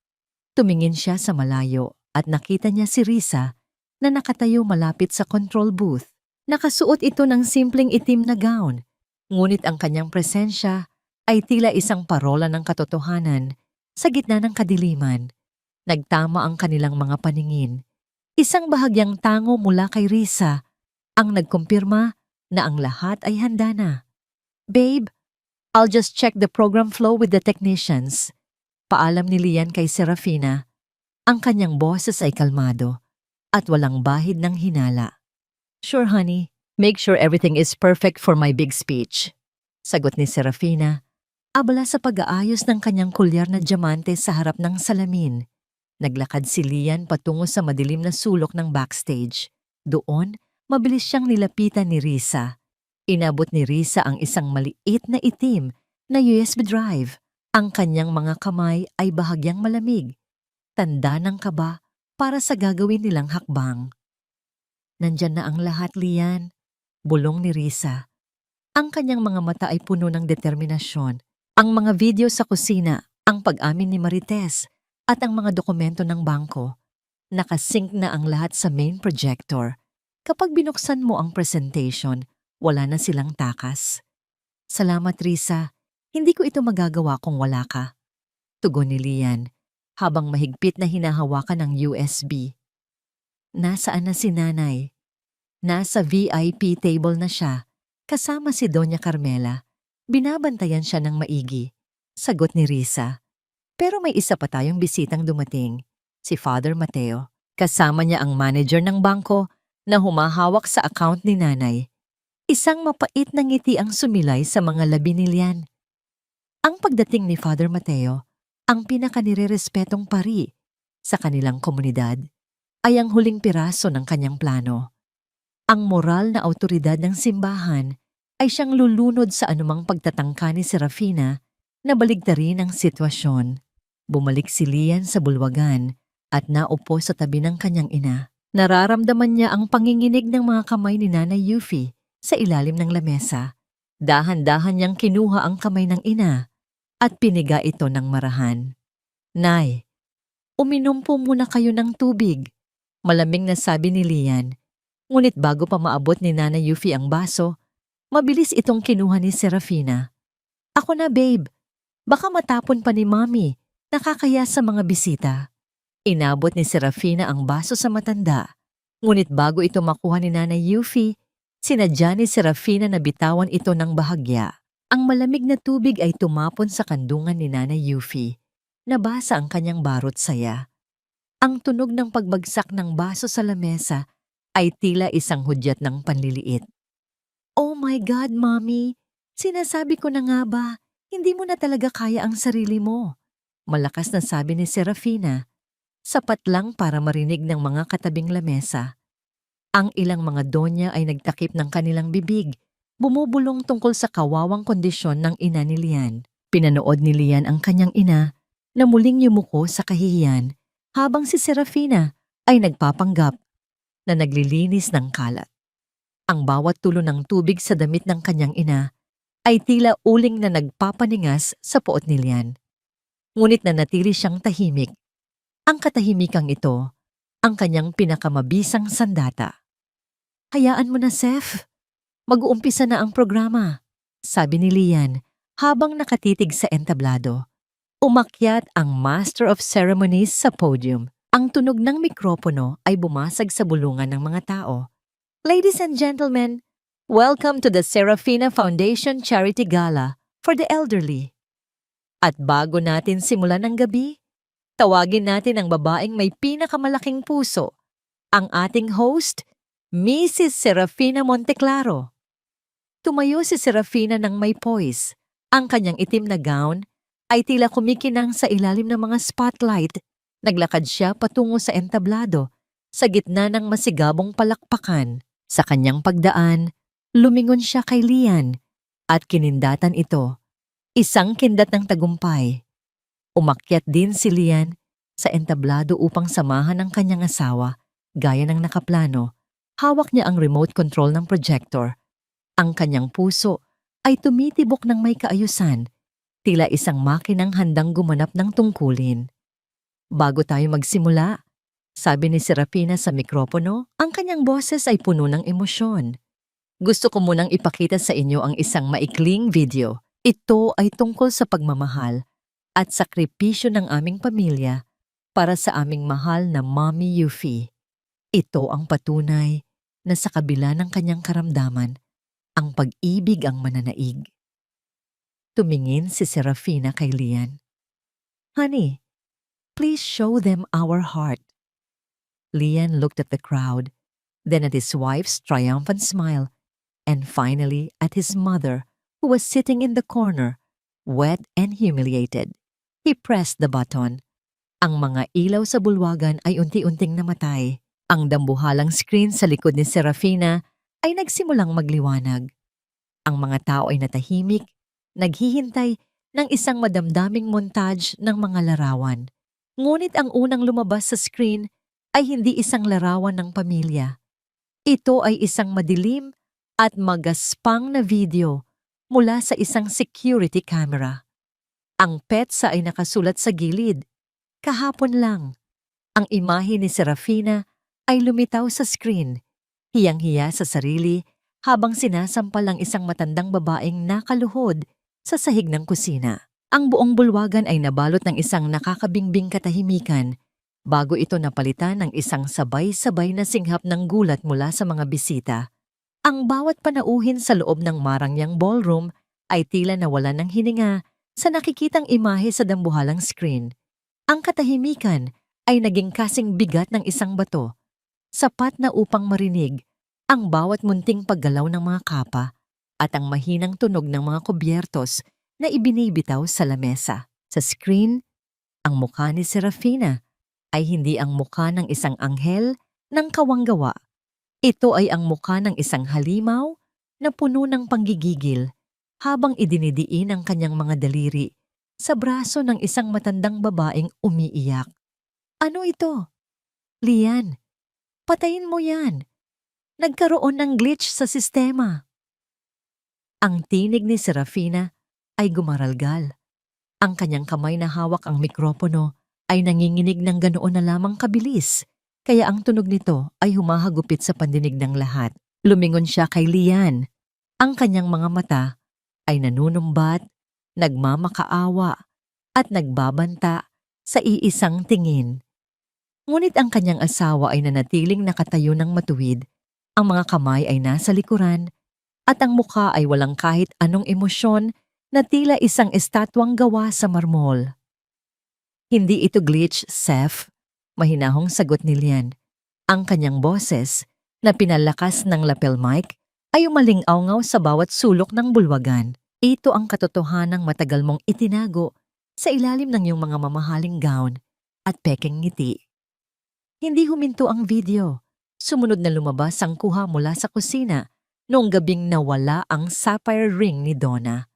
Tumingin siya sa malayo at nakita niya si Risa na nakatayo malapit sa control booth. Nakasuot ito ng simpleng itim na gown, ngunit ang kanyang presensya ay tila isang parola ng katotohanan sa gitna ng kadiliman. Nagtama ang kanilang mga paningin. Isang bahagyang tango mula kay Risa ang nagkumpirma na ang lahat ay handa na. Babe, I'll just check the program flow with the technicians. Paalam ni Lian kay Serafina. Ang kanyang boses ay kalmado at walang bahid ng hinala. Sure honey, make sure everything is perfect for my big speech. Sagot ni Serafina, abala sa pag-aayos ng kanyang kulyar na diamante sa harap ng salamin. Naglakad si Lian patungo sa madilim na sulok ng backstage. Doon, mabilis siyang nilapitan ni Risa. Inabot ni Risa ang isang maliit na itim na USB drive. Ang kanyang mga kamay ay bahagyang malamig. Tanda ng kaba para sa gagawin nilang hakbang. Nandyan na ang lahat, Lian. Bulong ni Risa. Ang kanyang mga mata ay puno ng determinasyon. Ang mga video sa kusina, ang pag-amin ni Marites, at ang mga dokumento ng bangko. Nakasync na ang lahat sa main projector. Kapag binuksan mo ang presentation, wala na silang takas. Salamat, Risa. Hindi ko ito magagawa kung wala ka. Tugon ni Lian, habang mahigpit na hinahawakan ng USB. Nasaan na si Nanay? Nasa VIP table na siya, kasama si Doña Carmela. Binabantayan siya ng maigi. Sagot ni Risa. Pero may isa pa tayong bisitang dumating, si Father Mateo. Kasama niya ang manager ng bangko na humahawak sa account ni Nanay. Isang mapait na ngiti ang sumilay sa mga labi ni Lian. Ang pagdating ni Father Mateo, ang pinakanirerespetong pari sa kanilang komunidad, ay ang huling piraso ng kanyang plano. Ang moral na awtoridad ng simbahan ay siyang lulunod sa anumang pagtatangka ni Serafina na baligtarin ang sitwasyon. Bumalik si Lian sa bulwagan at naupo sa tabi ng kanyang ina. Nararamdaman niya ang panginginig ng mga kamay ni Nanay Yuffie sa ilalim ng lamesa. Dahan-dahan niyang kinuha ang kamay ng ina at piniga ito ng marahan. Nay, uminom po muna kayo ng tubig. Malamig na sabi ni Lian. Ngunit bago pa maabot ni Nanay Yuffie ang baso, mabilis itong kinuha ni Serafina. Ako na, babe. Baka matapon pa ni Mommy. Nakakaya sa mga bisita. Inabot ni Serafina ang baso sa matanda. Ngunit bago ito makuha ni Nanay Yuffie, sinadya ni Serafina na bitawan ito ng bahagya. Ang malamig na tubig ay tumapon sa kandungan ni Nanay Yuffie. Nabasa ang kanyang barot saya. Ang tunog ng pagbagsak ng baso sa lamesa ay tila isang hudyat ng panliliit. Oh my God, Mommy! Sinasabi ko na nga ba, hindi mo na talaga kaya ang sarili mo. Malakas na sabi ni Serafina. Sapat lang para marinig ng mga katabing lamesa. Ang ilang mga donya ay nagtakip ng kanilang bibig, bumubulong tungkol sa kawawang kondisyon ng ina ni Lian. Pinanood ni Lian ang kanyang ina na muling yumuko sa kahihiyan habang si Serafina ay nagpapanggap na naglilinis ng kalat. Ang bawat tulo ng tubig sa damit ng kanyang ina ay tila uling na nagpapaningas sa puot ni Lian. Ngunit nanatili siyang tahimik. Ang katahimikang ito, ang kanyang pinakamabisang sandata. "Hayaan mo na, Seth. Mag-uumpisa na ang programa," sabi ni Lian habang nakatitig sa entablado. Umakyat ang Master of Ceremonies sa podium. Ang tunog ng mikropono ay bumasag sa bulungan ng mga tao. "Ladies and gentlemen, welcome to the Serafina Foundation Charity Gala for the Elderly." At bago natin simulan ang gabi, tawagin natin ang babaeng may pinakamalaking puso, ang ating host, Mrs. Serafina Monteclaro. Tumayo si Serafina ng may poise. Ang kanyang itim na gown ay tila kumikinang sa ilalim ng mga spotlight. Naglakad siya patungo sa entablado, sa gitna ng masigabong palakpakan. Sa kanyang pagdaan, lumingon siya kay Lian at kinindatan ito. Isang kindat ng tagumpay. Umakyat din si Lian sa entablado upang samahan ang kanyang asawa. Gaya ng nakaplano, hawak niya ang remote control ng projector. Ang kanyang puso ay tumitibok ng may kaayusan, tila isang makinang handang gumanap ng tungkulin. "Bago tayo magsimula," sabi ni Serafina sa mikropono, ang kanyang boses ay puno ng emosyon. "Gusto ko munang ipakita sa inyo ang isang maikling video. Ito ay tungkol sa pagmamahal at sakripisyo ng aming pamilya para sa aming mahal na Mommy Yuffie. Ito ang patunay na sa kabila ng kanyang karamdaman, ang pag-ibig ang mananaig." Tumingin si Serafina kay Lian. "Honey, please show them our heart." Lian looked at the crowd, then at his wife's triumphant smile, and finally at his mother, who was sitting in the corner, wet and humiliated. He pressed the button. Ang mga ilaw sa bulwagan ay unti-unting namatay. Ang dambuhalang screen sa likod ni Serafina ay nagsimulang magliwanag. Ang mga tao ay natahimik, naghihintay ng isang madamdaming montage ng mga larawan. Ngunit ang unang lumabas sa screen ay hindi isang larawan ng pamilya. Ito ay isang madilim at magaspang na video mula sa isang security camera. Ang petsa ay nakasulat sa gilid. Kahapon lang, ang imahe ni Serafina ay lumitaw sa screen, hiyang-hiya sa sarili habang sinasampal ang isang matandang babaeng nakaluhod sa sahig ng kusina. Ang buong bulwagan ay nabalot ng isang nakakabingbing katahimikan bago ito napalitan ng isang sabay-sabay na singhap ng gulat mula sa mga bisita. Ang bawat panauhin sa loob ng marangyang ballroom ay tila nawalan ng hininga sa nakikitang imahe sa dambuhalang screen. Ang katahimikan ay naging kasing bigat ng isang bato, sapat na upang marinig ang bawat munting paggalaw ng mga kapa at ang mahinang tunog ng mga kubyertos na ibinibitaw sa lamesa. Sa screen, ang mukha ni Serafina ay hindi ang mukha ng isang anghel ng kawanggawa. Ito ay ang mukha ng isang halimaw na puno ng panggigigil habang idinidiin ang kanyang mga daliri sa braso ng isang matandang babaeng umiiyak. "Ano ito? Lian, patayin mo yan. Nagkaroon ng glitch sa sistema." Ang tinig ni Serafina ay gumaralgal. Ang kanyang kamay na hawak ang mikropono ay nanginginig ng ganoon na lamang kabilis, kaya ang tunog nito ay humahagupit sa pandinig ng lahat. Lumingon siya kay Lian. Ang kanyang mga mata ay nanunumbat, nagmamakaawa, at nagbabanta sa iisang tingin. Ngunit ang kanyang asawa ay nanatiling nakatayo ng matuwid, ang mga kamay ay nasa likuran, at ang mukha ay walang kahit anong emosyon na tila isang estatwang gawa sa marmol. "Hindi ito glitch, Seth," mahinahong sagot ni Lian. Ang kanyang boses, na pinalakas ng lapel mic, ay umaling-awngaw sa bawat sulok ng bulwagan. "Ito ang katotohanang matagal mong itinago sa ilalim ng iyong mga mamahaling gown at pekeng ngiti." Hindi huminto ang video. Sumunod na lumabas ang kuha mula sa kusina noong gabing nawala ang sapphire ring ni Donna.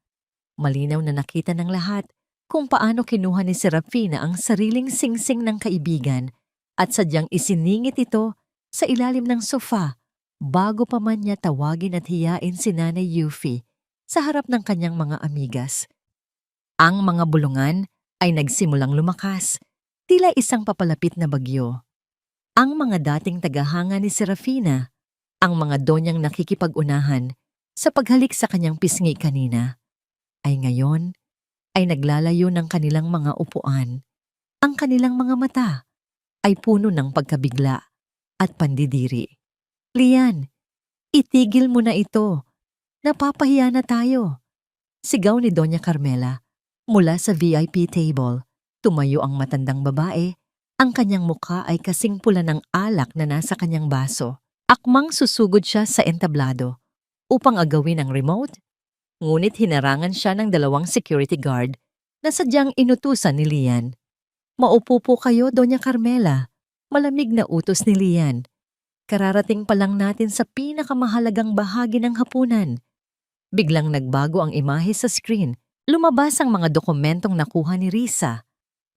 Malinaw na nakita ng lahat kung paano kinuha ni Serafina ang sariling singsing ng kaibigan at sadyang isiningit ito sa ilalim ng sofa bago pa man niya tawagin at hiyain si Nanay Yuffie sa harap ng kanyang mga amigas. Ang mga bulungan ay nagsimulang lumakas, tila isang papalapit na bagyo. Ang mga dating tagahanga ni Serafina, ang mga donyang nakikipag-unahan sa paghalik sa kanyang pisngi kanina, ay ngayon ay naglalayo ng kanilang mga upuan. Ang kanilang mga mata ay puno ng pagkabigla at pandidiri. Lian, itigil mo na ito. Napapahiya na tayo. Sigaw ni Doña Carmela. Mula sa VIP table, tumayo ang matandang babae. Ang kanyang mukha ay kasing pula ng alak na nasa kanyang baso. Akmang susugod siya sa entablado upang agawin ang remote. Ngunit hinarangan siya ng 2 security guard na sadyang inutusan ni Lian. Maupo po kayo, Doña Carmela. Malamig na utos ni Lian. Kararating pa lang natin sa pinakamahalagang bahagi ng hapunan. Biglang nagbago ang imahe sa screen. Lumabas ang mga dokumentong nakuha ni Risa,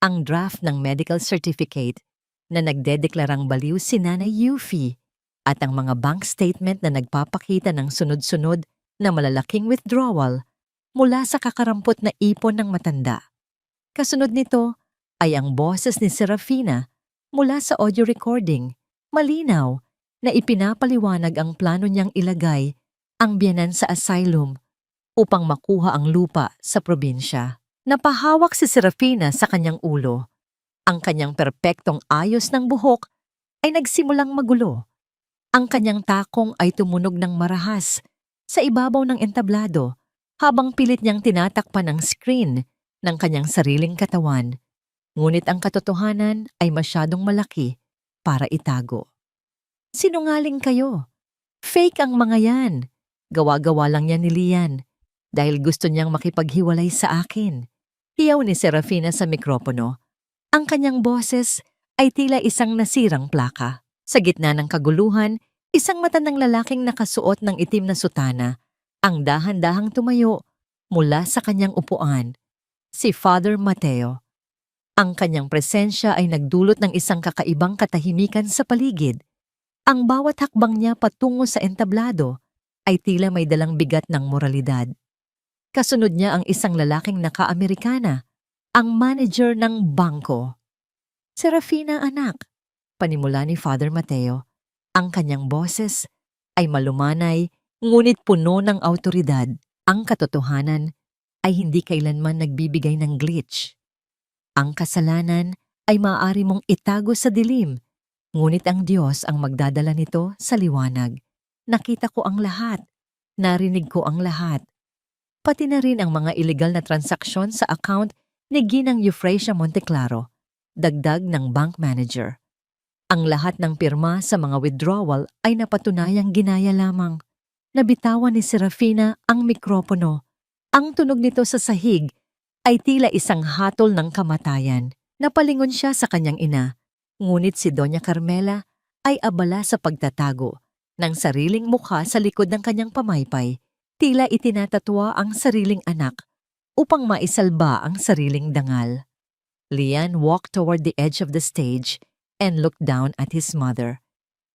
ang draft ng medical certificate na nagdedeklarang baliw si Nanay Yuffie at ang mga bank statement na nagpapakita ng sunod-sunod na malalaking withdrawal mula sa kakarampot na ipon ng matanda. Kasunod nito ay ang boses ni Serafina mula sa audio recording, malinaw na ipinapaliwanag ang plano niyang ilagay ang biyenan sa asylum upang makuha ang lupa sa probinsya. Napahawak si Serafina sa kanyang ulo. Ang kanyang perpektong ayos ng buhok ay nagsimulang magulo. Ang kanyang takong ay tumunog ng marahas sa ibabaw ng entablado habang pilit niyang tinatakpan ang screen ng kanyang sariling katawan. Ngunit ang katotohanan ay masyadong malaki para itago. Sinungaling kayo. Fake ang mga yan. Gawa-gawa lang yan ni Lian. Dahil gusto niyang makipaghiwalay sa akin. Hiyaw ni Serafina sa mikropono. Ang kanyang boses ay tila isang nasirang plaka. Sa gitna ng kaguluhan, isang matandang lalaking nakasuot ng itim na sutana ang dahan-dahang tumayo mula sa kanyang upuan, si Father Mateo. Ang kanyang presensya ay nagdulot ng isang kakaibang katahimikan sa paligid. Ang bawat hakbang niya patungo sa entablado ay tila may dalang bigat ng moralidad. Kasunod niya ang isang lalaking naka-Amerikana, ang manager ng bangko. Serafina, anak, panimula ni Father Mateo. Ang kanyang boses ay malumanay ngunit puno ng awtoridad. Ang katotohanan ay hindi kailanman nagbibigay ng glitch. Ang kasalanan ay maaari mong itago sa dilim, ngunit ang Diyos ang magdadala nito sa liwanag. Nakita ko ang lahat, narinig ko ang lahat. Pati na rin ang mga illegal na transaksyon sa account ni Ginang Euphrasia Monteclaro, dagdag ng bank manager. Ang lahat ng pirma sa mga withdrawal ay napatunayang ginaya lamang. Nabitawan ni Serafina ang mikropono. Ang tunog nito sa sahig ay tila isang hatol ng kamatayan. Napalingon siya sa kanyang ina, ngunit si Doña Carmela ay abala sa pagtatago ng sariling mukha sa likod ng kanyang pamaypay. Tila itinatatwa ang sariling anak upang maisalba ang sariling dangal. Lian walked toward the edge of the stage and looked down at his mother.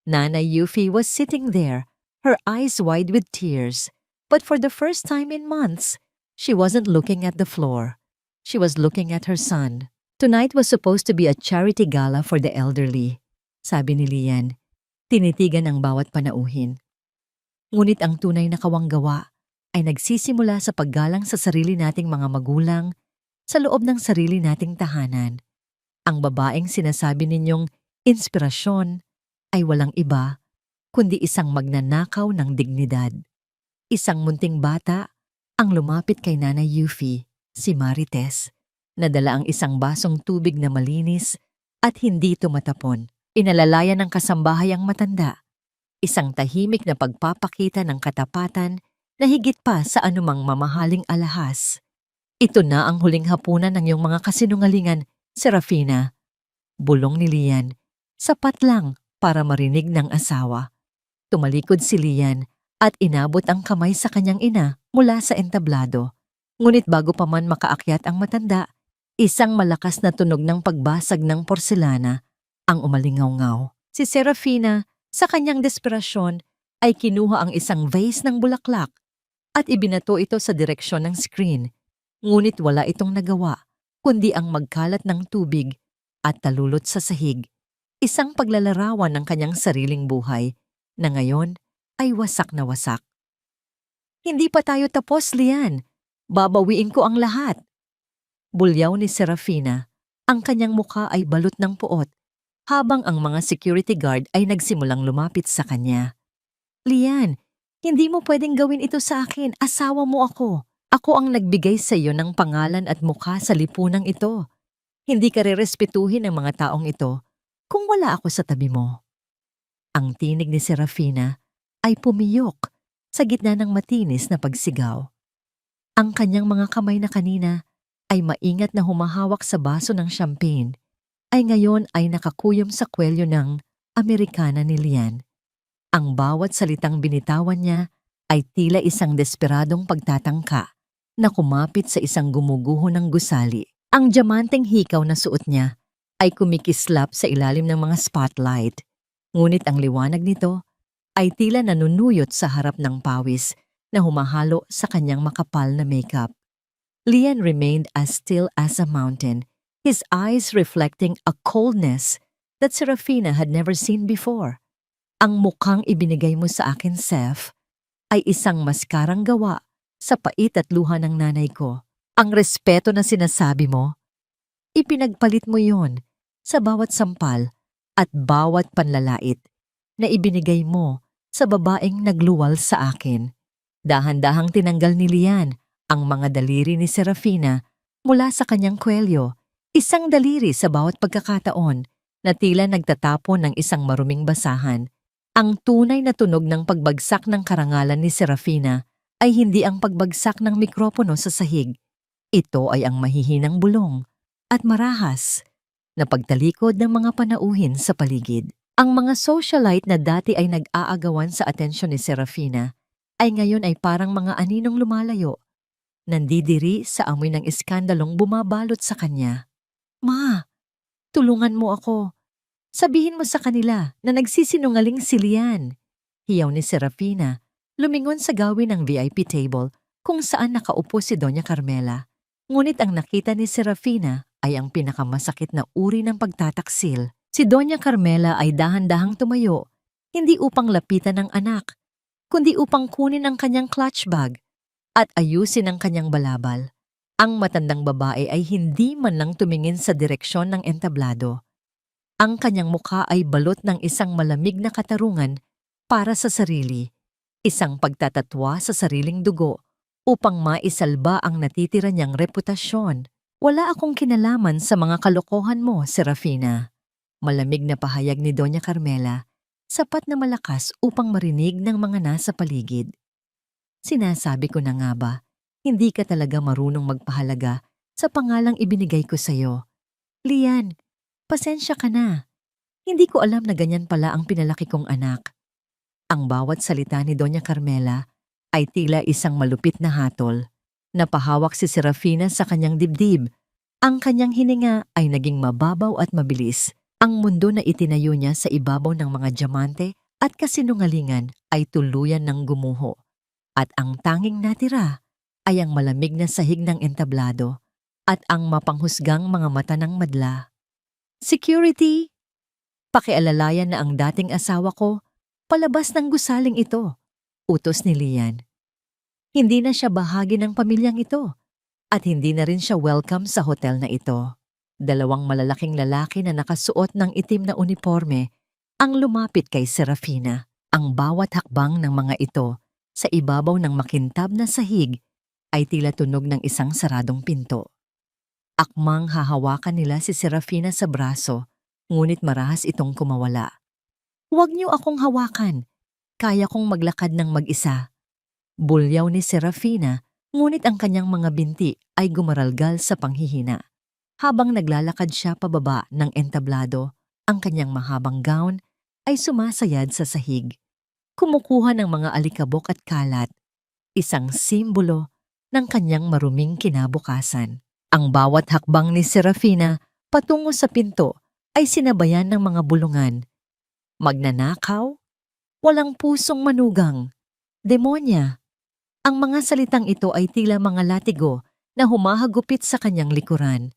Nanay Yuffie was sitting there, her eyes wide with tears. But for the first time in months, she wasn't looking at the floor. She was looking at her son. Tonight was supposed to be a charity gala for the elderly, sabi ni Lian. Tinitigan ang bawat panauhin. Ngunit ang tunay na kawanggawa ay nagsisimula sa paggalang sa sarili nating mga magulang sa loob ng sarili nating tahanan. Ang babaeng sinasabi ninyong inspirasyon ay walang iba kundi isang magnanakaw ng dignidad. Isang munting bata ang lumapit kay Nanay Yuffie, si Marites, nadala ang isang basong tubig na malinis at hindi tumatapon. Inalalayan ng kasambahay ang matanda, isang tahimik na pagpapakita ng katapatan na higit pa sa anumang mamahaling alahas. Ito na ang huling hapunan ng iyong mga kasinungalingan, Serafina. Bulong ni Lian, sapat lang para marinig ng asawa. Tumalikod si Lian at inabot ang kamay sa kanyang ina mula sa entablado. Ngunit bago pa man makaakyat ang matanda, Isang malakas na tunog ng pagbasag ng porselana ang umalingaw-ngaw. Si Serafina, sa kanyang desperasyon, ay kinuha ang isang vase ng bulaklak at ibinato ito sa direksyon ng screen. Ngunit wala itong nagawa, kundi ang magkalat ng tubig at talulot sa sahig. Isang paglalarawan ng kanyang sariling buhay na ngayon ay wasak na wasak. Hindi pa tayo tapos, Lian. Babawiin ko ang lahat. Bulyaw ni Serafina, ang kanyang mukha ay balot ng puot, habang ang mga security guard ay nagsimulang lumapit sa kanya. Lian, hindi mo pwedeng gawin ito sa akin. Asawa mo ako. Ako ang nagbigay sa iyo ng pangalan at mukha sa lipunang ito. Hindi ka rerespetuhin ng mga taong ito kung wala ako sa tabi mo. Ang tinig ni Serafina ay pumiyok sa gitna ng matinis na pagsigaw. Ang kanyang mga kamay na kanina ay maingat na humahawak sa baso ng champagne, ay ngayon ay nakakuyom sa kwelyo ng Amerikana ni Lian. Ang bawat salitang binitawan niya ay tila isang desperadong pagtatangka na kumapit sa isang gumuguho ng gusali. Ang diamanteng hikaw na suot niya ay kumikislap sa ilalim ng mga spotlight, ngunit ang liwanag nito ay tila nanunuyot sa harap ng pawis na humahalo sa kanyang makapal na makeup. Lian remained as still as a mountain, his eyes reflecting a coldness that Serafina had never seen before. Ang mukhang ibinigay mo sa akin, Seth, ay isang maskarang gawa sa pait at luha ng nanay ko. Ang respeto na sinasabi mo, ipinagpalit mo yon sa bawat sampal at bawat panlalait na ibinigay mo sa babaeng nagluwal sa akin. Dahan-dahang tinanggal ni Lian ang mga daliri ni Serafina mula sa kanyang kwelyo, isang daliri sa bawat pagkakataon na tila nagtatapon ng isang maruming basahan. Ang tunay na tunog ng pagbagsak ng karangalan ni Serafina ay hindi ang pagbagsak ng mikropono sa sahig. Ito ay ang mahihinang bulong at marahas na pagtalikod ng mga panauhin sa paligid. Ang mga socialite na dati ay nag-aagawan sa atensyon ni Serafina ay ngayon ay parang mga aninong lumalayo, nandidiri sa amoy ng iskandalong bumabalot sa kanya. Ma, tulungan mo ako. Sabihin mo sa kanila na nagsisinungaling si Lian. Hiyaw ni Serafina, lumingon sa gawin ng VIP table kung saan nakaupo si Doña Carmela. Ngunit ang nakita ni Serafina ay ang pinakamasakit na uri ng pagtataksil. Si Doña Carmela ay dahan-dahang tumayo, hindi upang lapitan ng anak, kundi upang kunin ang kanyang clutch bag at ayusin ang kanyang balabal. Ang matandang babae ay hindi man lang tumingin sa direksyon ng entablado. Ang kanyang mukha ay balot ng isang malamig na katarungan para sa sarili, isang pagtatatwa sa sariling dugo upang maisalba ang natitira niyang reputasyon. Wala akong kinalaman sa mga kalokohan mo, Serafina. Malamig na pahayag ni Doña Carmela, sapat na malakas upang marinig ng mga nasa paligid. Sinasabi ko na nga ba, hindi ka talaga marunong magpahalaga sa pangalang ibinigay ko sa'yo. Lian, pasensya ka na. Hindi ko alam na ganyan pala ang pinalaki kong anak. Ang bawat salita ni Doña Carmela ay tila isang malupit na hatol. Napahawak si Serafina sa kanyang dibdib. Ang kanyang hininga ay naging mababaw at mabilis. Ang mundo na itinayo niya sa ibabaw ng mga diamante at kasinungalingan ay tuluyan ng gumuho. At ang tanging natira ay ang malamig na sahig ng entablado at ang mapanghusgang mga mata ng madla. Security! Pakialalayan na ang dating asawa ko palabas ng gusaling ito, utos ni Lian. Hindi na siya bahagi ng pamilyang ito at hindi na rin siya welcome sa hotel na ito. Dalawang malalaking lalaki na nakasuot ng itim na uniforme ang lumapit kay Serafina. Ang bawat hakbang ng mga ito sa ibabaw ng makintab na sahig ay tila tunog ng isang saradong pinto. Akmang hahawakan nila si Serafina sa braso, ngunit marahas itong kumawala. "Huwag niyo akong hawakan. Kaya kong maglakad ng mag-isa." Bulyaw ni Serafina, ngunit ang kanyang mga binti ay gumaralgal sa panghihina. Habang naglalakad siya pababa ng entablado, ang kanyang mahabang gown ay sumasayad sa sahig. Kumukuha ng mga alikabok at kalat, isang simbolo ng kanyang maruming kinabukasan. Ang bawat hakbang ni Serafina patungo sa pinto ay sinabayan ng mga bulungan. Magnanakaw, walang pusong manugang, demonya. Ang mga salitang ito ay tila mga latigo na humahagupit sa kanyang likuran.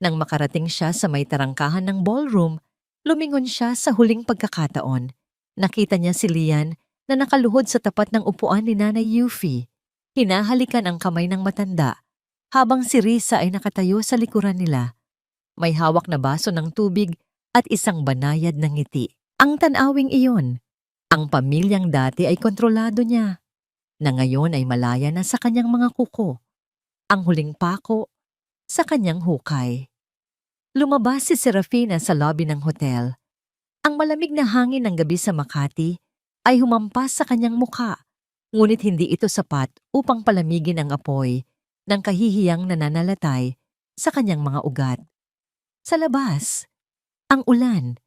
Nang makarating siya sa may tarangkahan ng ballroom, lumingon siya sa huling pagkakataon. Nakita niya si Lian na nakaluhod sa tapat ng upuan ni Nanay Yuffie. Hinahalikan ang kamay ng matanda, habang si Risa ay nakatayo sa likuran nila. May hawak na baso ng tubig at isang banayad na ngiti. Ang tanawing iyon, ang pamilyang dati ay kontrolado niya, na ngayon ay malaya na sa kanyang mga kuko. Ang huling pako sa kanyang hukay. Lumabas si Serafina sa lobby ng hotel. Ang malamig na hangin ng gabi sa Makati ay humampas sa kanyang mukha, ngunit hindi ito sapat upang palamigin ang apoy ng kahihiyang nananalatay sa kanyang mga ugat. Sa labas, ang ulan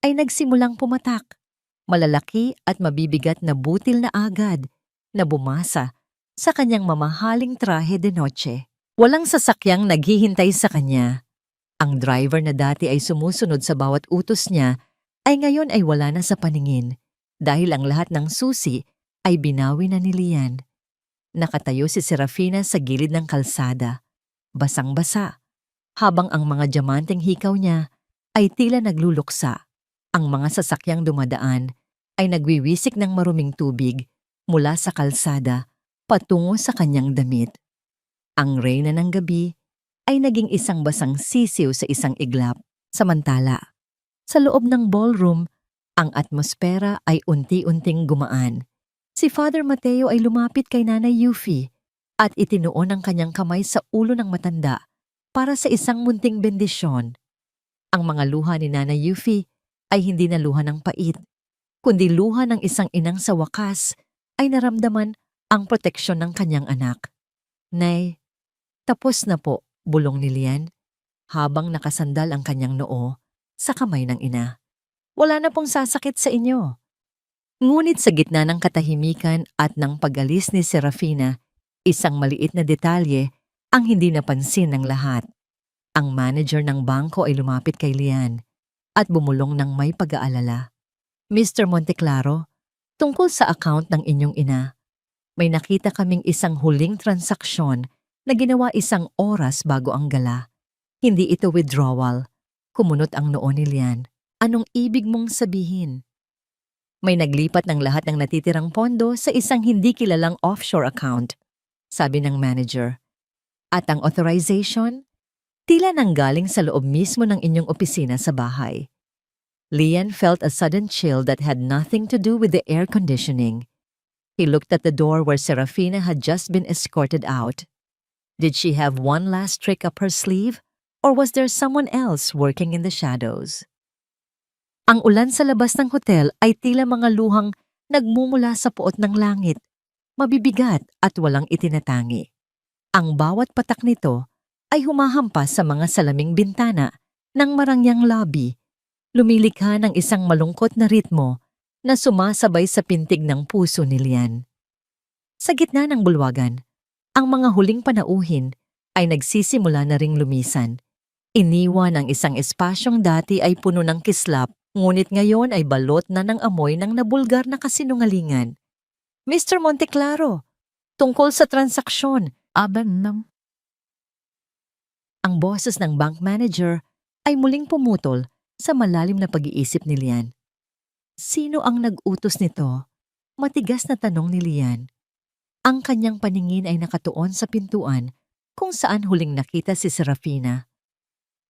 ay nagsimulang pumatak, malalaki at mabibigat na butil na agad na bumasa sa kanyang mamahaling trahe de noche. Walang sasakyang naghihintay sa kanya. Ang driver na dati ay sumusunod sa bawat utos niya ay ngayon ay wala na sa paningin dahil ang lahat ng susi ay binawi na ni Lian. Nakatayo si Serafina sa gilid ng kalsada, basang-basa, habang ang mga diamanteng hikaw niya ay tila nagluluksa. Ang mga sasakyang dumadaan ay nagwiwisik ng maruming tubig mula sa kalsada patungo sa kanyang damit. Ang reyna ng gabi ay naging isang basang sisiw sa isang iglap. Samantala, sa loob ng ballroom, ang atmosfera ay unti-unting gumaan. Si Father Mateo ay lumapit kay Nanay Yuffie at itinuon ang kanyang kamay sa ulo ng matanda para sa isang munting bendisyon. Ang mga luha ni Nanay Yuffie ay hindi na luha ng pait, kundi luha ng isang inang sa wakas ay naramdaman ang proteksyon ng kanyang anak. Nay, tapos na po, bulong ni Lian, habang nakasandal ang kanyang noo sa kamay ng ina. Wala na pong sasakit sa inyo. Ngunit sa gitna ng katahimikan at ng pag-alis ni Serafina, isang maliit na detalye ang hindi napansin ng lahat. Ang manager ng bangko ay lumapit kay Lian at bumulong ng may pag-aalala. Mr. Monteclaro, tungkol sa account ng inyong ina, may nakita kaming isang huling transaksyon na ginawa isang oras bago ang gala. Hindi ito withdrawal. Kumunot ang noo ni Lian. Anong ibig mong sabihin? May naglipat ng lahat ng natitirang pondo sa isang hindi kilalang offshore account, sabi ng manager. At ang authorization? Tila nanggaling sa loob mismo ng inyong opisina sa bahay. Lian felt a sudden chill that had nothing to do with the air conditioning. He looked at the door where Serafina had just been escorted out. Did she have one last trick up her sleeve, or was there someone else working in the shadows? Ang ulan sa labas ng hotel ay tila mga luhang nagmumula sa puot ng langit, mabibigat at walang itinatangi. Ang bawat patak nito ay humahampas sa mga salaming bintana ng marangyang lobby, lumilikha ng isang malungkot na ritmo na sumasabay sa pintig ng puso ni Lian. Sa gitna ng bulwagan, ang mga huling panauhin ay nagsisimula na ring lumisan. Iniwan ang isang espasyong dati ay puno ng kislap, ngunit ngayon ay balot na ng amoy ng nabulgar na kasinungalingan. Mr. Monteclaro, tungkol sa transaksyon, ang boses ng bank manager ay muling pumutol sa malalim na pag-iisip ni Lian. Sino ang nag-utos nito? Matigas na tanong ni Lian. Ang kanyang paningin ay nakatuon sa pintuan kung saan huling nakita si Serafina.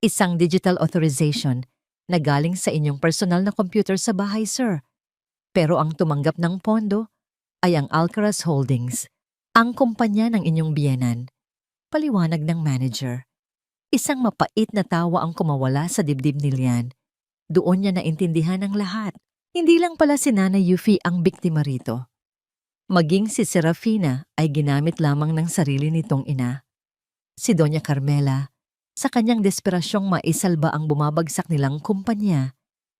Isang digital authorization na galing sa inyong personal na computer sa bahay, sir. Pero ang tumanggap ng pondo ay ang Alcaraz Holdings, ang kumpanya ng inyong biyenan. Paliwanag ng manager. Isang mapait na tawa ang kumawala sa dibdib ni Lian. Doon niya naintindihan ng lahat. Hindi lang pala si Nanay Yuffie ang biktima rito. Maging si Serafina ay ginamit lamang ng sarili nitong ina. Si Doña Carmela, sa kanyang desperasyong maisalba ang bumabagsak nilang kumpanya,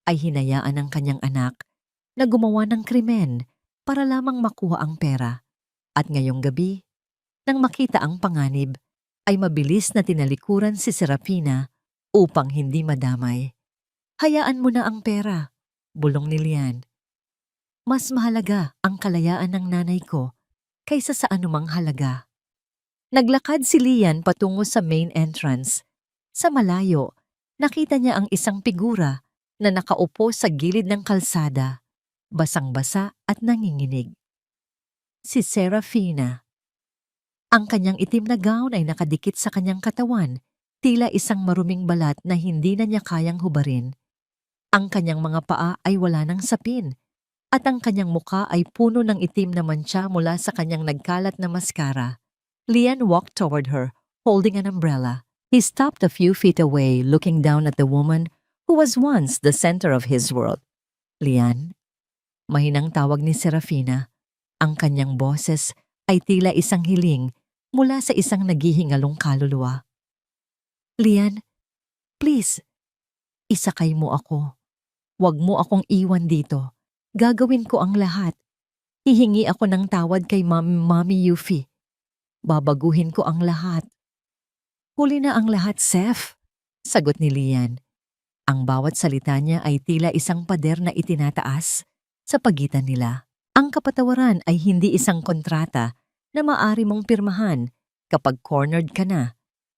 ay hinayaan ng kanyang anak na gumawa ng krimen para lamang makuha ang pera. At ngayong gabi, nang makita ang panganib, ay mabilis na tinalikuran si Serafina upang hindi madamay. Hayaan mo na ang pera, bulong ni Lian. Mas mahalaga ang kalayaan ng nanay ko kaysa sa anumang halaga. Naglakad si Lian patungo sa main entrance. Sa malayo, nakita niya ang isang figura na nakaupo sa gilid ng kalsada, basang-basa at nanginginig. Si Serafina. Ang kanyang itim na gown ay nakadikit sa kanyang katawan, tila isang maruming balat na hindi na niya kayang hubarin. Ang kanyang mga paa ay wala ng sapin, at ang kanyang muka ay puno ng itim na mantsa mula sa kanyang nagkalat na maskara. Lian walked toward her, holding an umbrella. He stopped a few feet away, looking down at the woman who was once the center of his world. Lian, mahinang tawag ni Serafina. Ang kanyang boses ay tila isang hiling mula sa isang naghihingalong kaluluwa. Lian, please, isakay mo ako. Huwag mo akong iwan dito. Gagawin ko ang lahat. Hihingi ako ng tawad kay Mami Yuffie. Babaguhin ko ang lahat. Huli na ang lahat, Seth, sagot ni Lian. Ang bawat salita niya ay tila isang pader na itinataas sa pagitan nila. Ang kapatawaran ay hindi isang kontrata na maaari mong pirmahan kapag cornered ka na.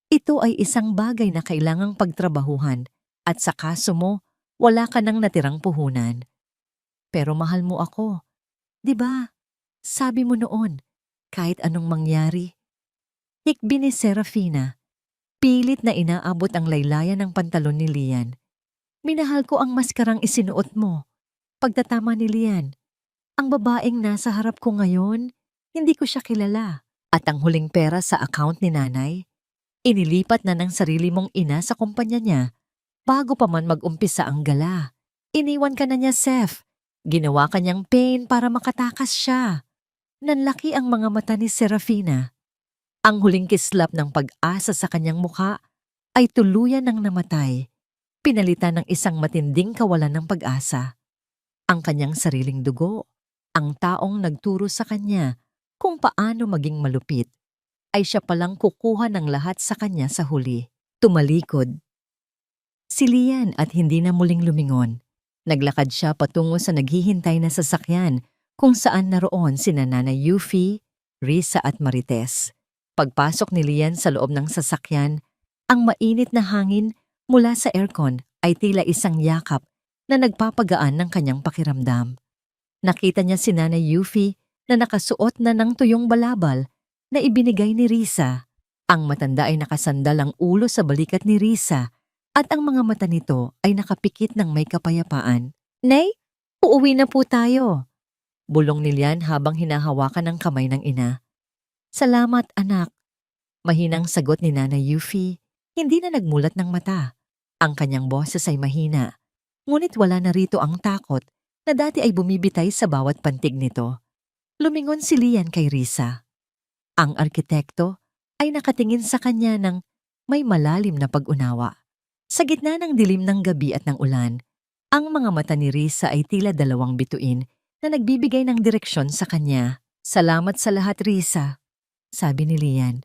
Ito ay isang bagay na kailangang pagtrabahuhan at sa kaso mo, wala ka nang natirang puhunan. Pero mahal mo ako. 'Di ba? Sabi mo noon, kahit anong mangyari. Hikbi ni Serafina. Pilit na inaabot ang laylayan ng pantalon ni Lian. Minahal ko ang maskarang isinuot mo. Pagtatama ni Lian. Ang babaeng nasa harap ko ngayon, hindi ko siya kilala. At ang huling pera sa account ni nanay, inilipat na ng sarili mong ina sa kumpanya niya bago pa man mag-umpisa ang gala. Iniwan ka na niya, Seth. Ginawa ka niyang pain para makatakas siya. Nanlaki ang mga mata ni Serafina. Ang huling kislap ng pag-asa sa kanyang mukha ay tuluyan ng namatay, pinalitan ng isang matinding kawalan ng pag-asa. Ang kanyang sariling dugo, ang taong nagturo sa kanya kung paano maging malupit, ay siya palang kukuha ng lahat sa kanya sa huli. Tumalikod. Si Lian at hindi na muling lumingon. Naglakad siya patungo sa naghihintay na sasakyan kung saan naroon sina Nanay Yuffie, Risa at Marites. Pagpasok ni Lian sa loob ng sasakyan, ang mainit na hangin mula sa aircon ay tila isang yakap na nagpapagaan ng kanyang pakiramdam. Nakita niya si Nanay Yuffie na nakasuot na ng tuyong balabal na ibinigay ni Risa. Ang matanda ay nakasandal ang ulo sa balikat ni Risa at ang mga mata nito ay nakapikit ng may kapayapaan. Nay, uuwi na po tayo. Bulong ni Lian habang hinahawakan ang kamay ng ina. Salamat, anak. Mahinang sagot ni Nanay Yuffie, hindi na nagmulat ng mata. Ang kanyang boses ay mahina, ngunit wala na rito ang takot na dati ay bumibitay sa bawat pantig nito. Lumingon si Lian kay Risa. Ang arkitekto ay nakatingin sa kanya ng may malalim na pag-unawa. Sa gitna ng dilim ng gabi at ng ulan, ang mga mata ni Risa ay tila dalawang bituin na nagbibigay ng direksyon sa kanya. Salamat sa lahat, Risa, sabi ni Lian.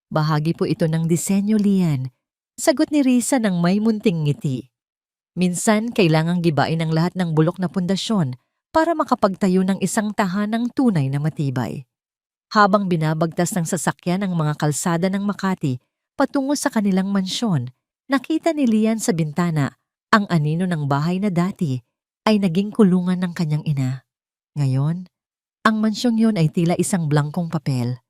Bahagi po ito ng disenyo, Lian. Sagot ni Risa ng may munting ngiti. Minsan, kailangang gibain ang lahat ng bulok na pundasyon para makapagtayo ng isang tahanang tunay na matibay. Habang binabagtas ng sasakyan ang mga kalsada ng Makati patungo sa kanilang mansyon, nakita ni Lian sa bintana ang anino ng bahay na dati ay naging kulungan ng kanyang ina. Ngayon, ang mansyong yon ay tila isang blangkong papel.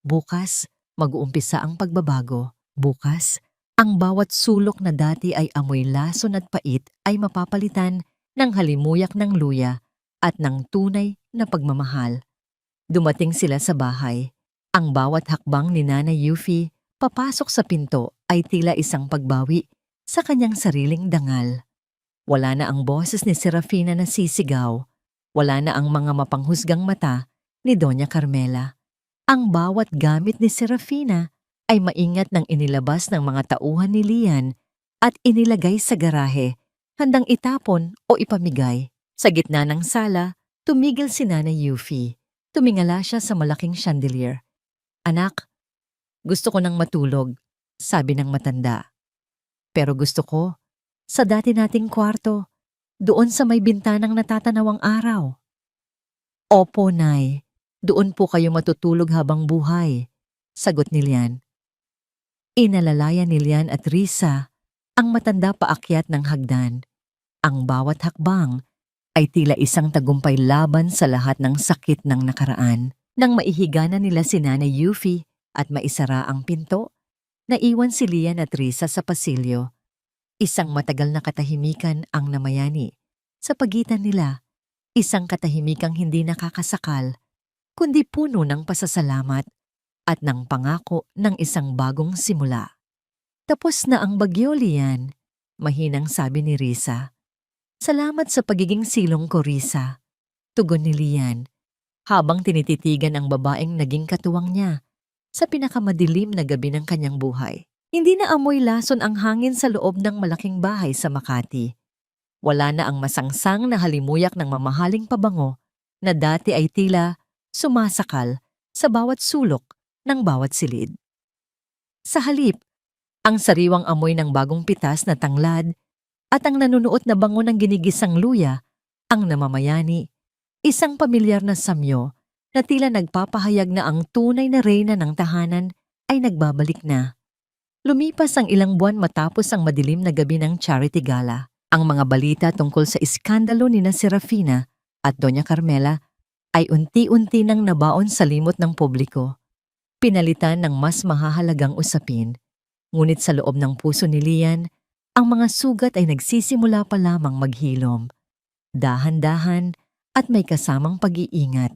Bukas, mag-uumpisa ang pagbabago. Bukas, ang bawat sulok na dati ay amoy lason at pait ay mapapalitan ng halimuyak ng luya at ng tunay na pagmamahal. Dumating sila sa bahay. Ang bawat hakbang ni Nanay Yuffie papasok sa pinto ay tila isang pagbawi sa kanyang sariling dangal. Wala na ang boses ni Serafina na sisigaw. Wala na ang mga mapanghusgang mata ni Doña Carmela. Ang bawat gamit ni Serafina ay maingat nang inilabas ng mga tauhan ni Lian at inilagay sa garahe, handang itapon o ipamigay. Sa gitna ng sala, tumigil si Nanay Yuffie. Tumingala siya sa malaking chandelier. Anak, Gusto ko nang matulog, sabi ng matanda. Pero gusto ko, sa dati nating kwarto, doon sa may bintanang natatanawang araw. Opo, Nay. Doon po kayo matutulog habang buhay, sagot ni Lian. Inalalayan ni Lian at Risa ang matanda paakyat ng hagdan. Ang bawat hakbang ay tila isang tagumpay laban sa lahat ng sakit ng nakaraan. Nang maihiga na nila si Nanay Yuffie at maisara ang pinto, naiwan si Lian at Risa sa pasilyo. Isang matagal na katahimikan ang namayani. Sa pagitan nila, isang katahimikang hindi nakakasakal, kundi puno ng pasasalamat at ng pangako ng isang bagong simula. Tapos na ang bagyo, Lian, mahinang sabi ni Risa. Salamat sa pagiging silong ko, Risa, tugon ni Lian, habang tinititigan ang babaeng naging katuwang niya sa pinakamadilim na gabi ng kanyang buhay. Hindi na amoy lason ang hangin sa loob ng malaking bahay sa Makati. Wala na ang masangsang na halimuyak ng mamahaling pabango na dati ay tila sumasakal sa bawat sulok ng bawat silid. Sa halip, ang sariwang amoy ng bagong pitas na tanglad at ang nanunuot na bango ng ginigisang luya ang namamayani, isang pamilyar na samyo na tila nagpapahayag na ang tunay na reyna ng tahanan ay nagbabalik na. Lumipas ang ilang buwan matapos ang madilim na gabi ng charity gala. Ang mga balita tungkol sa iskandalo ni na Serafina at Doña Carmela ay unti-unti nang nabaon sa limot ng publiko. Pinalitan ng mas mahahalagang usapin. Ngunit sa loob ng puso ni Lian, ang mga sugat ay nagsisimula pa lamang maghilom. Dahan-dahan at may kasamang pag-iingat.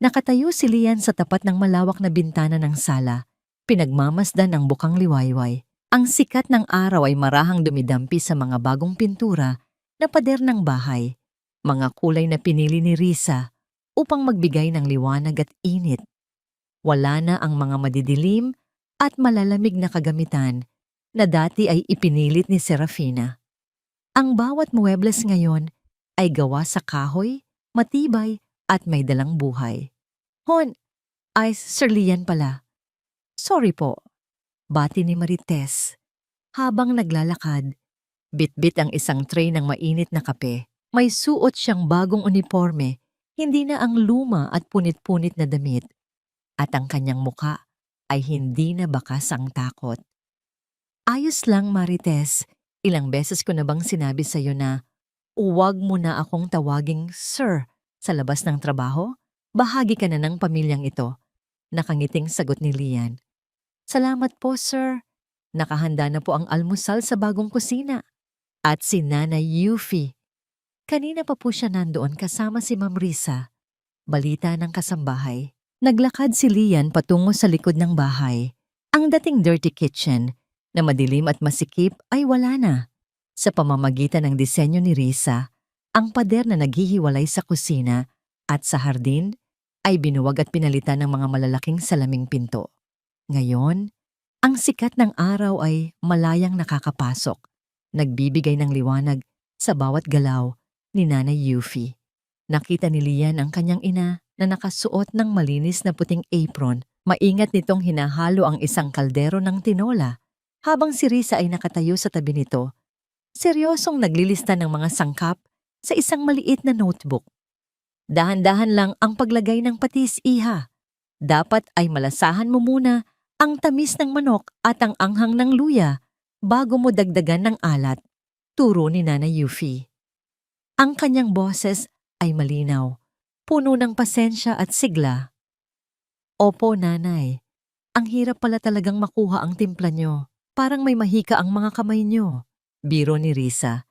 Nakatayo si Lian sa tapat ng malawak na bintana ng sala, pinagmamasdan ng bukang liwayway. Ang sikat ng araw ay marahang dumidampi sa mga bagong pintura na pader ng bahay, mga kulay na pinili ni Risa upang magbigay ng liwanag at init. Wala na ang mga madidilim at malalamig na kagamitan na dati ay ipinilit ni Serafina. Ang bawat muebles ngayon ay gawa sa kahoy, matibay at may dalang buhay. Hon, ay Sir Lian pala. Sorry po, bati ni Marites. Habang naglalakad, bitbit ang isang tray ng mainit na kape. May suot siyang bagong uniforme, hindi na ang luma at punit-punit na damit. At ang kanyang muka ay hindi na bakas ang takot. Ayos lang, Marites. Ilang beses ko na bang sinabi sa'yo na huwag mo na akong tawaging Sir sa labas ng trabaho? Bahagi ka na ng pamilyang ito. Nakangiting sagot ni Lian. Salamat po, Sir. Nakahanda na po ang almusal sa bagong kusina. At si Nanay Yuffie. Kanina pa po siya nandoon kasama si Ma'am Risa. Balita ng kasambahay. Naglakad si Lian patungo sa likod ng bahay. Ang dating dirty kitchen na madilim at masikip ay wala na. Sa pamamagitan ng disenyo ni Risa, ang pader na naghihiwalay sa kusina at sa hardin ay binuwag at pinalitan ng mga malalaking salaming pinto. Ngayon, ang sikat ng araw ay malayang nakakapasok, nagbibigay ng liwanag sa bawat galaw ni Nanay Yuffie. Nakita ni Lian ang kanyang ina na nakasuot ng malinis na puting apron. Maingat nitong hinahalo ang isang kaldero ng tinola. Habang si Risa ay nakatayo sa tabi nito, seryosong naglilista ng mga sangkap sa isang maliit na notebook. Dahan-dahan lang ang paglagay ng patis, iha. Dapat ay malasahan mo muna ang tamis ng manok at ang anghang ng luya bago mo dagdagan ng alat, turo ni Nanay Yuffie. Ang kanyang boses ay malinaw, puno ng pasensya at sigla. Opo, Nanay. Ang hirap pala talagang makuha ang timpla nyo. Parang may mahika ang mga kamay nyo. Biro ni Risa,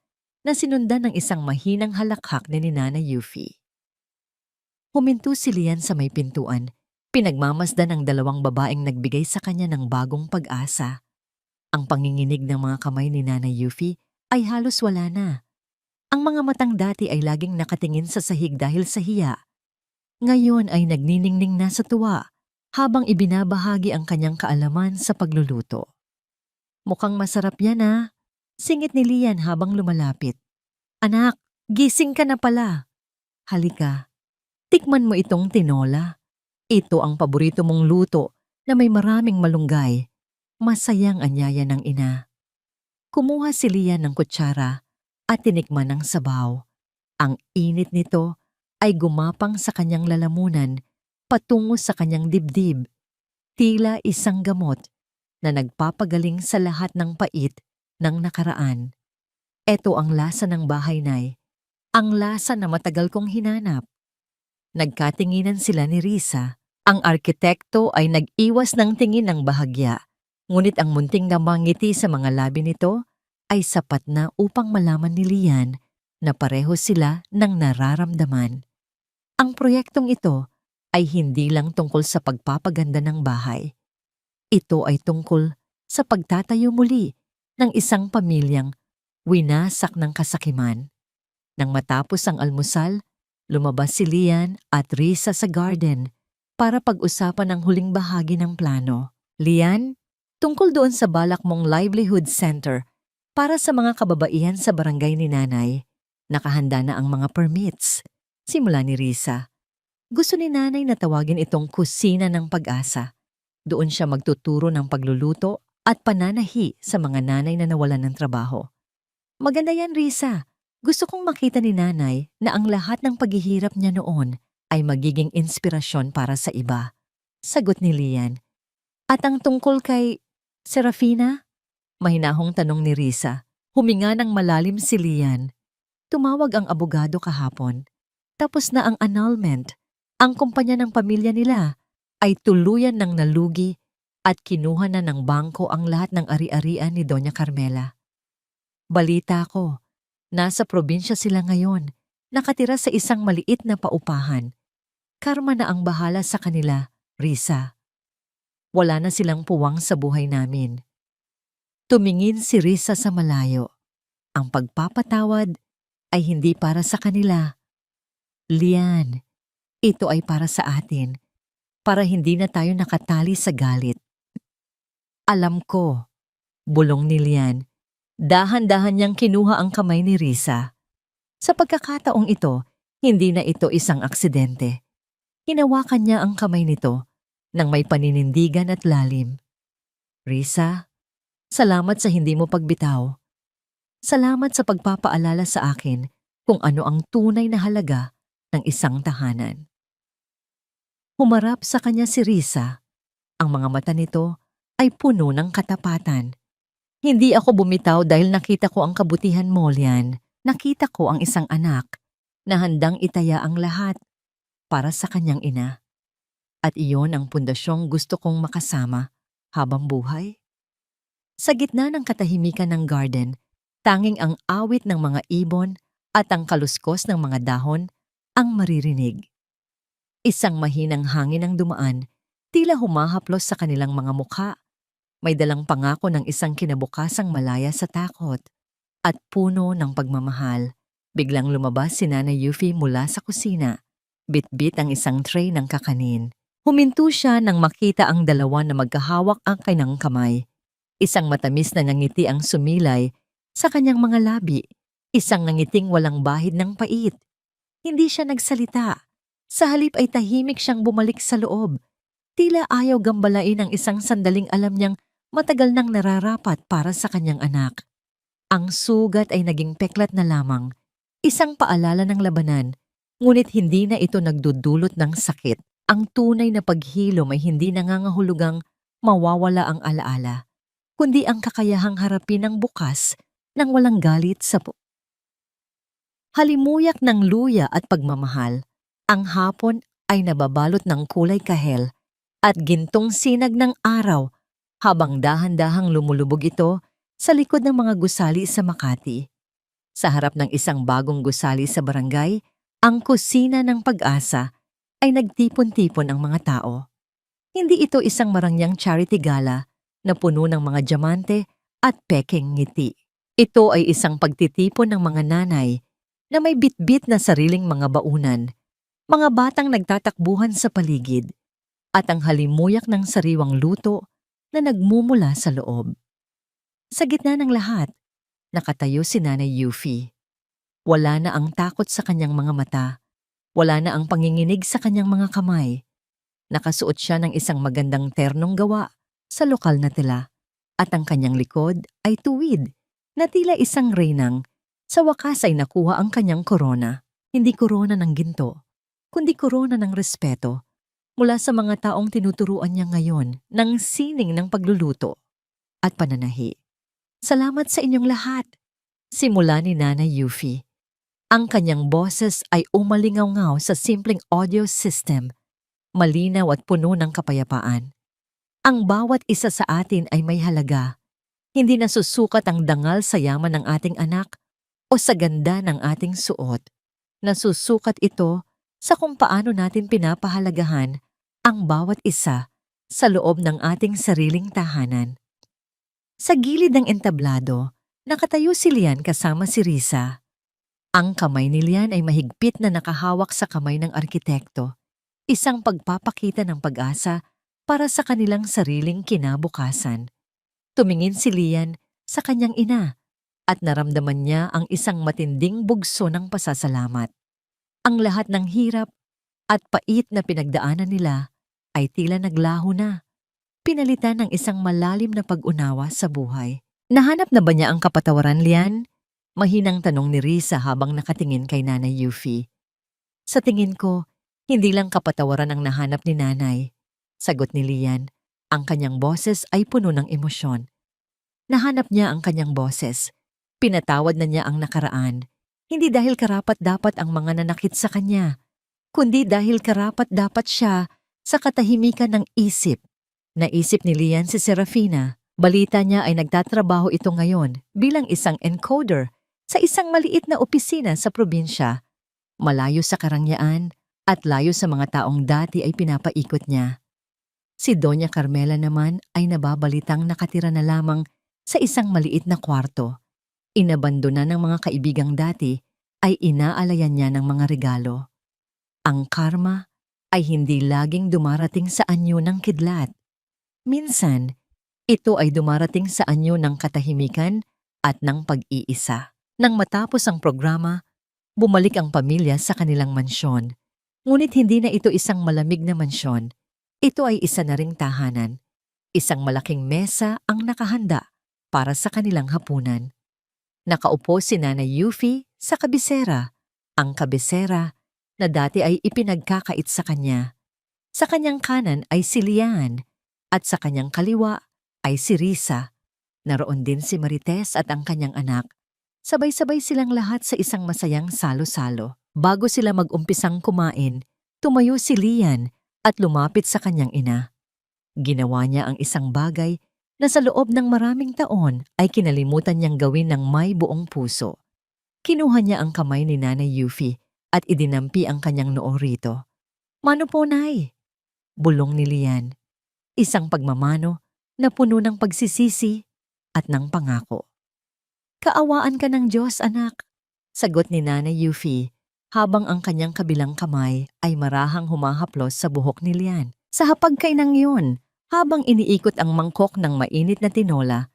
na sinundan ng isang mahinang halakhak ni Nanay Yuffie. Huminto si Lian sa may pintuan. Pinagmamasdan ng dalawang babaeng nagbigay sa kanya ng bagong pag-asa. Ang panginginig ng mga kamay ni Nanay Yuffie ay halos wala na. Ang mga matang dati ay laging nakatingin sa sahig dahil sa hiya. Ngayon ay nagniningning na sa tuwa habang ibinabahagi ang kanyang kaalaman sa pagluluto. Mukhang masarap yan, ah, singit ni Lian habang lumalapit. Anak, gising ka na pala. Halika, tikman mo itong tinola. Ito ang paborito mong luto na may maraming malunggay. Masayang anyaya ng ina. Kumuha si Lian ng kutsara at tinikman ng sabaw. Ang init nito ay gumapang sa kanyang lalamunan patungo sa kanyang dibdib. Tila isang gamot na nagpapagaling sa lahat ng pait ng nakaraan. Ito ang lasa ng bahay, Nay. Ang lasa na matagal kong hinanap. Nagkatinginan sila ni Risa. Ang arkitekto ay nag-iwas ng tingin ng bahagya. Ngunit ang munting na ngiti sa mga labi nito ay sapat na upang malaman ni Lian na pareho sila ng nararamdaman. Ang proyektong ito ay hindi lang tungkol sa pagpapaganda ng bahay. Ito ay tungkol sa pagtatayo muli ng isang pamilyang winasak ng kasakiman. Nang matapos ang almusal, lumabas si Lian at Risa sa garden para pag-usapan ang huling bahagi ng plano. Lian, tungkol doon sa balak mong livelihood center para sa mga kababaihan sa barangay ni Nanay, nakahanda na ang mga permits. Simula ni Risa. Gusto ni Nanay na tawagin itong kusina ng pag-asa. Doon siya magtuturo ng pagluluto at pananahi sa mga nanay na nawalan ng trabaho. Maganda yan, Risa. Gusto kong makita ni Nanay na ang lahat ng paghihirap niya noon ay magiging inspirasyon para sa iba. Sagot ni Lian. At ang tungkol kay Serafina? Mahinahong tanong ni Risa. Huminga ng malalim si Lian. Tumawag ang abogado kahapon. Tapos na ang annulment. Ang kumpanya ng pamilya nila ay tuluyan ng nalugi at kinuha na ng bangko ang lahat ng ari-arian ni Doña Carmela. Balita ko, nasa probinsya sila ngayon, nakatira sa isang maliit na paupahan. Karma na ang bahala sa kanila, Risa. Wala na silang puwang sa buhay namin. Tumingin si Risa sa malayo. Ang pagpapatawad ay hindi para sa kanila. Lian, ito ay para sa atin, para hindi na tayo nakatali sa galit. Alam ko, bulong ni Lian. Dahan-dahan niyang kinuha ang kamay ni Risa. Sa pagkakataong ito, hindi na ito isang aksidente. Hinawakan niya ang kamay nito nang may paninindigan at lalim. Risa, salamat sa hindi mo pagbitaw. Salamat sa pagpapaalala sa akin kung ano ang tunay na halaga ng isang tahanan. Humarap sa kanya si Risa. Ang mga mata nito ay puno ng katapatan. Hindi ako bumitaw dahil nakita ko ang kabutihan mo, Lian. Nakita ko ang isang anak na handang itaya ang lahat para sa kanyang ina. At iyon ang pundasyong gusto kong makasama habang buhay. Sa gitna ng katahimikan ng garden, tanging ang awit ng mga ibon at ang kaluskos ng mga dahon ang maririnig. Isang mahinang hangin ang dumaan, tila humahaplos sa kanilang mga mukha. May dalang pangako ng isang kinabukasang malaya sa takot at puno ng pagmamahal. Biglang lumabas si Nanay Yuffie mula sa kusina. Bit-bit ang isang tray ng kakanin. Huminto siya nang makita ang dalawa na magkahawak ang kanyang kamay. Isang matamis na ngiti ang sumilay sa kanyang mga labi. Isang ngiting walang bahid ng pait. Hindi siya nagsalita. Sa halip ay tahimik siyang bumalik sa loob. Tila ayaw gambalain ang isang sandaling alam niyang matagal nang nararapat para sa kanyang anak. Ang sugat ay naging peklat na lamang. Isang paalala ng labanan, ngunit hindi na ito nagdudulot ng sakit. Ang tunay na paghilom ay hindi nangangahulugang mawawala ang alaala, kundi ang kakayahang harapin ang bukas nang walang galit sa halimuyak ng luya at pagmamahal. Ang hapon ay nababalot ng kulay kahel at gintong sinag ng araw habang dahan-dahang lumulubog ito sa likod ng mga gusali sa Makati. Sa harap ng isang bagong gusali sa barangay, ang kusina ng pag-asa ay nagtipon-tipon ang mga tao. Hindi ito isang marangyang charity gala na puno ng mga diamante at pekeng ngiti. Ito ay isang pagtitipon ng mga nanay na may bitbit na sariling mga baunan, mga batang nagtatakbuhan sa paligid, at ang halimuyak ng sariwang luto na nagmumula sa loob. Sa gitna ng lahat, nakatayo si Nanay Yuffie. Wala na ang takot sa kanyang mga mata. Wala na ang panginginig sa kanyang mga kamay. Nakasuot siya ng isang magandang ternong gawa sa lokal na tela at ang kanyang likod ay tuwid na tila isang reynang. Sa wakas ay nakuha ang kanyang korona. Hindi korona ng ginto, kundi korona ng respeto mula sa mga taong tinuturuan niya ngayon ng sining ng pagluluto at pananahi. Salamat sa inyong lahat. Simula ni Nanay Yuffie. Ang kanyang boses ay umalingaw-ngaw sa simpleng audio system, malinaw at puno ng kapayapaan. Ang bawat isa sa atin ay may halaga. Hindi nasusukat ang dangal sa yaman ng ating anak o sa ganda ng ating suot. Nasusukat ito sa kung paano natin pinapahalagahan ang bawat isa sa loob ng ating sariling tahanan. Sa gilid ng entablado, nakatayo si Lian kasama si Risa. Ang kamay ni Lian ay mahigpit na nakahawak sa kamay ng arkitekto, isang pagpapakita ng pag-asa para sa kanilang sariling kinabukasan. Tumingin si Lian sa kanyang ina at naramdaman niya ang isang matinding bugso ng pasasalamat. Ang lahat ng hirap at pait na pinagdaanan nila ay tila naglaho na, pinalitan ng isang malalim na pag-unawa sa buhay. Nahanap na ba niya ang kapatawaran, Lian? Mahinang tanong ni Risa habang nakatingin kay Nanay Yuffie. Sa tingin ko, hindi lang kapatawaran ang nahanap ni Nanay. Sagot ni Lian, ang kanyang boses ay puno ng emosyon. Nahanap niya ang kanyang boses. Pinatawad na niya ang nakaraan. Hindi dahil karapat-dapat ang mga nanakit sa kanya, kundi dahil karapat-dapat siya sa katahimikan ng isip. Naisip ni Lian si Serafina. Balita niya ay nagtatrabaho ito ngayon bilang isang encoder sa isang maliit na opisina sa probinsya. Malayo sa karangyaan at layo sa mga taong dati ay pinapaikot niya. Si Doña Carmela naman ay nababalitang nakatira na lamang sa isang maliit na kwarto. Inabandona ng mga kaibigang dati ay inaalayan niya ng mga regalo. Ang karma ay hindi laging dumarating sa anyo ng kidlat. Minsan, ito ay dumarating sa anyo ng katahimikan at ng pag-iisa. Nang matapos ang programa, bumalik ang pamilya sa kanilang mansyon. Ngunit hindi na ito isang malamig na mansyon. Ito ay isa na ring tahanan. Isang malaking mesa ang nakahanda para sa kanilang hapunan. Nakaupo si Nanay Yuffie sa kabisera, ang kabisera na dati ay ipinagkakait sa kanya. Sa kanyang kanan ay si Lian at sa kanyang kaliwa ay si Risa. Naroon din si Marites at ang kanyang anak. Sabay-sabay silang lahat sa isang masayang salo-salo. Bago sila mag-umpisang kumain, tumayo si Lian at lumapit sa kanyang ina. Ginawa niya ang isang bagay na sa loob ng maraming taon ay kinalimutan niyang gawin ng may buong puso. Kinuha niya ang kamay ni Nanay Yuffie at idinampi ang kanyang noo rito. Mano po, Nay? Bulong ni Lian. Isang pagmamano na puno ng pagsisisi at ng pangako. Kaawaan ka ng Diyos, anak, sagot ni Nanay Yuffie habang ang kanyang kabilang kamay ay marahang humahaplos sa buhok ni Lian. Sa hapagkainang yun, habang iniikot ang mangkok ng mainit na tinola,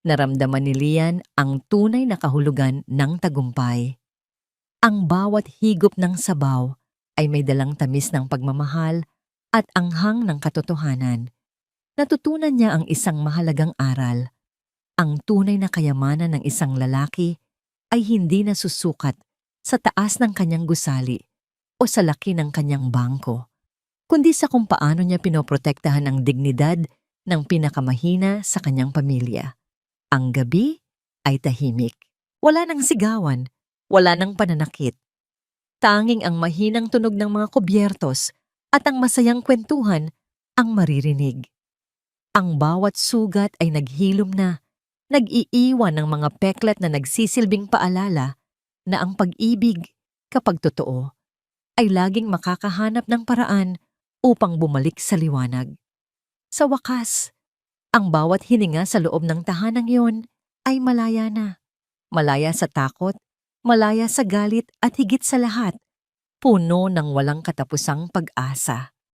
naramdaman ni Lian ang tunay na kahulugan ng tagumpay. Ang bawat higop ng sabaw ay may dalang tamis ng pagmamahal at anghang ng katotohanan. Natutunan niya ang isang mahalagang aral. Ang tunay na kayamanan ng isang lalaki ay hindi nasusukat sa taas ng kanyang gusali o sa laki ng kanyang bangko, kundi sa kung paano niya pinoprotektahan ang dignidad ng pinakamahina sa kanyang pamilya. Ang gabi ay tahimik. Wala nang sigawan, wala nang pananakit. Tanging ang mahinang tunog ng mga kubyertos at ang masayang kwentuhan ang maririnig. Ang bawat sugat ay naghilom na, nag-iiwan ng mga peklat na nagsisilbing paalala na ang pag-ibig, kapag totoo, ay laging makakahanap ng paraan upang bumalik sa liwanag. Sa wakas, ang bawat hininga sa loob ng tahanang iyon ay malaya na. Malaya sa takot, malaya sa galit at higit sa lahat, puno ng walang katapusang pag-asa.